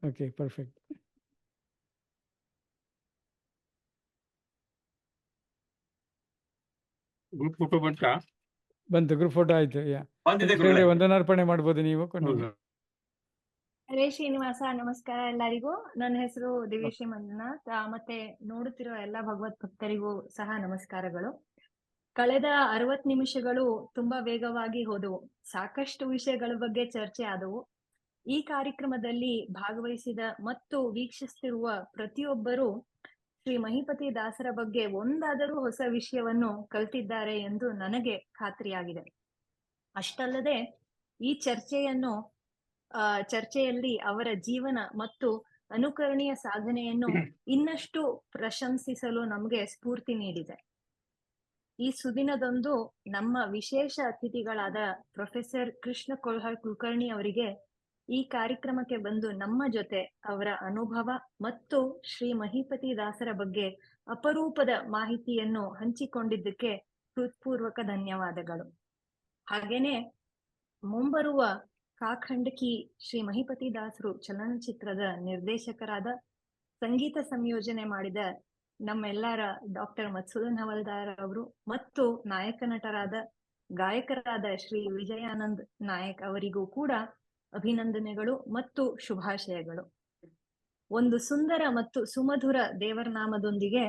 Okay, perfect. Group photo ಬಂತು. ಗ್ರೂಪ್ ಫೋಟೋ ಆಯ್ತು. ವಂದನಾರ್ಪಣೆ ಮಾಡ್ಬೋದು ನೀವು. ಹರೇ ಶ್ರೀನಿವಾಸ, ನಮಸ್ಕಾರ ಎಲ್ಲರಿಗೂ. ನನ್ನ ಹೆಸರು ದಿವ್ಯಶ್ರೀ ಮಂಜುನಾಥ್. ಮತ್ತೆ ನೋಡುತ್ತಿರುವ ಎಲ್ಲ ಭಗವತ್ ಭಕ್ತರಿಗೂ ಸಹ ನಮಸ್ಕಾರಗಳು. ಕಳೆದ 60 ನಿಮಿಷಗಳು ತುಂಬಾ ವೇಗವಾಗಿ ಹೋದವು. ಸಾಕಷ್ಟು ವಿಷಯಗಳ ಬಗ್ಗೆ ಚರ್ಚೆ ಆದವು. ಈ ಕಾರ್ಯಕ್ರಮದಲ್ಲಿ ಭಾಗವಹಿಸಿದ ಮತ್ತು ವೀಕ್ಷಿಸುತ್ತಿರುವ ಪ್ರತಿಯೊಬ್ಬರು ಶ್ರೀ ಮಹಿಪತಿ ದಾಸರ ಬಗ್ಗೆ ಒಂದಾದರೂ ಹೊಸ ವಿಷಯವನ್ನು ಕಲಿತಿದ್ದಾರೆ ಎಂದು ನನಗೆ ಖಾತ್ರಿಯಾಗಿದೆ. ಅಷ್ಟಲ್ಲದೆ ಈ ಚರ್ಚೆಯಲ್ಲಿ ಅವರ ಜೀವನ ಮತ್ತು ಅನುಕರಣೀಯ ಸಾಧನೆಯನ್ನು ಇನ್ನಷ್ಟು ಪ್ರಶಂಸಿಸಲು ನಮಗೆ ಸ್ಫೂರ್ತಿ ನೀಡಿದೆ. ಈ ಸುದಿನದಂದು ನಮ್ಮ ವಿಶೇಷ ಅತಿಥಿಗಳಾದ ಪ್ರೊಫೆಸರ್ ಕೃಷ್ಣ ಕೊಲ್ಹಾಳ್ ಕುಲಕರ್ಣಿ ಅವರಿಗೆ ಈ ಕಾರ್ಯಕ್ರಮಕ್ಕೆ ಬಂದು ನಮ್ಮ ಜೊತೆ ಅವರ ಅನುಭವ ಮತ್ತು ಶ್ರೀ ಮಹಿಪತಿ ದಾಸರ ಬಗ್ಗೆ ಅಪರೂಪದ ಮಾಹಿತಿಯನ್ನು ಹಂಚಿಕೊಂಡಿದ್ದಕ್ಕೆ ಹೃತ್ಪೂರ್ವಕ ಧನ್ಯವಾದಗಳು. ಹಾಗೇನೆ ಮುಂಬರುವ ಕಾಖಂಡಕಿ ಶ್ರೀ ಮಹಿಪತಿ ದಾಸರು ಚಲನಚಿತ್ರದ ನಿರ್ದೇಶಕರಾದ, ಸಂಗೀತ ಸಂಯೋಜನೆ ಮಾಡಿದ ನಮ್ಮೆಲ್ಲರ ಡಾಕ್ಟರ್ ಮಧುಸೂದನ್ ಹವಲ್ದಾರ್ ಅವರು ಮತ್ತು ನಾಯಕ ನಟರಾದ ಗಾಯಕರಾದ ಶ್ರೀ ವಿಜಯಾನಂದ್ ನಾಯಕ್ ಅವರಿಗೂ ಕೂಡ ಅಭಿನಂದನೆಗಳು ಮತ್ತು ಶುಭಾಶಯಗಳು. ಒಂದು ಸುಂದರ ಮತ್ತು ಸುಮಧುರ ದೇವರ ನಾಮದೊಂದಿಗೆ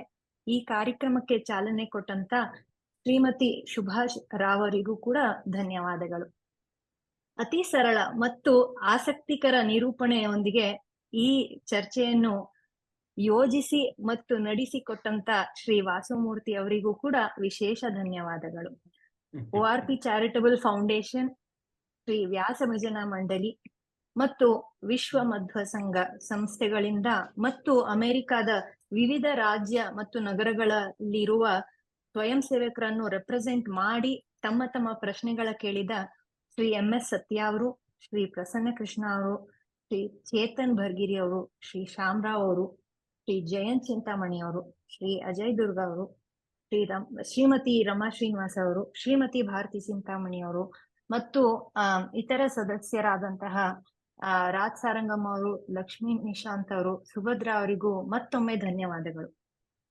ಈ ಕಾರ್ಯಕ್ರಮಕ್ಕೆ ಚಾಲನೆ ಕೊಟ್ಟಂತ ಶ್ರೀಮತಿ ಸುಭಾಷ್ ರಾವ್ ಅವರಿಗೂ ಕೂಡ ಧನ್ಯವಾದಗಳು. ಅತಿ ಸರಳ ಮತ್ತು ಆಸಕ್ತಿಕರ ನಿರೂಪಣೆಯೊಂದಿಗೆ ಈ ಚರ್ಚೆಯನ್ನು ಯೋಜಿಸಿ ಮತ್ತು ನಡೆಸಿಕೊಟ್ಟಂತ ಶ್ರೀ ವಾಸುಮೂರ್ತಿ ಅವರಿಗೂ ಕೂಡ ವಿಶೇಷ ಧನ್ಯವಾದಗಳು. ORP ಚಾರಿಟಬಲ್ ಫೌಂಡೇಶನ್, ಶ್ರೀ ವ್ಯಾಸ ಭಜನಾ ಮಂಡಳಿ ಮತ್ತು ವಿಶ್ವ ಮಧ್ವ ಸಂಘ ಸಂಸ್ಥೆಗಳಿಂದ ಮತ್ತು ಅಮೆರಿಕಾದ ವಿವಿಧ ರಾಜ್ಯ ಮತ್ತು ನಗರಗಳಲ್ಲಿರುವ ಸ್ವಯಂ ಸೇವಕರನ್ನು ರೆಪ್ರೆಸೆಂಟ್ ಮಾಡಿ ತಮ್ಮ ತಮ್ಮ ಪ್ರಶ್ನೆಗಳ ಕೇಳಿದ ಶ್ರೀ MS ಸತ್ಯ ಅವರು, ಶ್ರೀ ಪ್ರಸನ್ನ ಕೃಷ್ಣ ಅವರು, ಶ್ರೀ ಚೇತನ್ ಭರ್ಗಿರಿ ಅವರು, ಶ್ರೀ ಶ್ಯಾಮರಾವ್ ಅವರು, ಶ್ರೀ ಜಯಂತ್ ಚಿಂತಾಮಣಿ ಅವರು, ಶ್ರೀ ಅಜಯ್ ದುರ್ಗಾ ಅವರು, ಶ್ರೀಮತಿ ರಮಾ ಶ್ರೀನಿವಾಸ್ ಅವರು, ಶ್ರೀಮತಿ ಭಾರತಿ ಚಿಂತಾಮಣಿ ಅವರು ಮತ್ತು ಇತರ ಸದಸ್ಯರಾದಂತಹ ರಾಜ್ ಸಾರಂಗಮ್ಮ ಅವರು, ಲಕ್ಷ್ಮೀ ನಿಶಾಂತ್ ಅವರು, ಸುಭದ್ರಾ ಅವರಿಗೂ ಮತ್ತೊಮ್ಮೆ ಧನ್ಯವಾದಗಳು.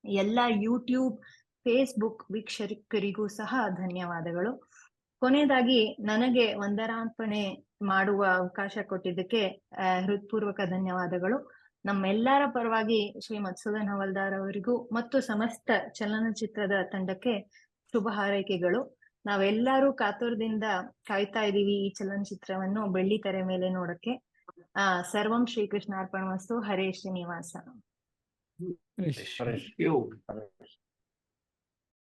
ಎಲ್ಲ ಯೂಟ್ಯೂಬ್, ಫೇಸ್ಬುಕ್ ವೀಕ್ಷಕರಿಗೂ ಸಹ ಧನ್ಯವಾದಗಳು. ಕೊನೆಯದಾಗಿ ನನಗೆ ವಂದನಾರ್ಪಣೆ ಮಾಡುವ ಅವಕಾಶ ಕೊಟ್ಟಿದ್ದಕ್ಕೆ ಹೃತ್ಪೂರ್ವಕ ಧನ್ಯವಾದಗಳು. ನಮ್ಮೆಲ್ಲರ ಪರವಾಗಿ ಶ್ರೀ ಮಧುಸೂದನ್ ಹವಲ್ದಾರ್ ಅವರಿಗೂ ಮತ್ತು ಸಮಸ್ತ ಚಲನಚಿತ್ರದ ತಂಡಕ್ಕೆ ಶುಭ ಹಾರೈಕೆಗಳು. ನಾವೆಲ್ಲರೂ ಕಾತುರದಿಂದ ಕಾಯ್ತಾ ಇದೀವಿ ಈ ಚಲನಚಿತ್ರವನ್ನು ಬೆಳ್ಳಿ ತೆರೆ ಮೇಲೆ ನೋಡಕ್ಕೆ. ಸರ್ವಂ ಶ್ರೀಕೃಷ್ಣಾರ್ಪಣಮಸ್ತು. ಹರೇ ಶ್ರೀನಿವಾಸ.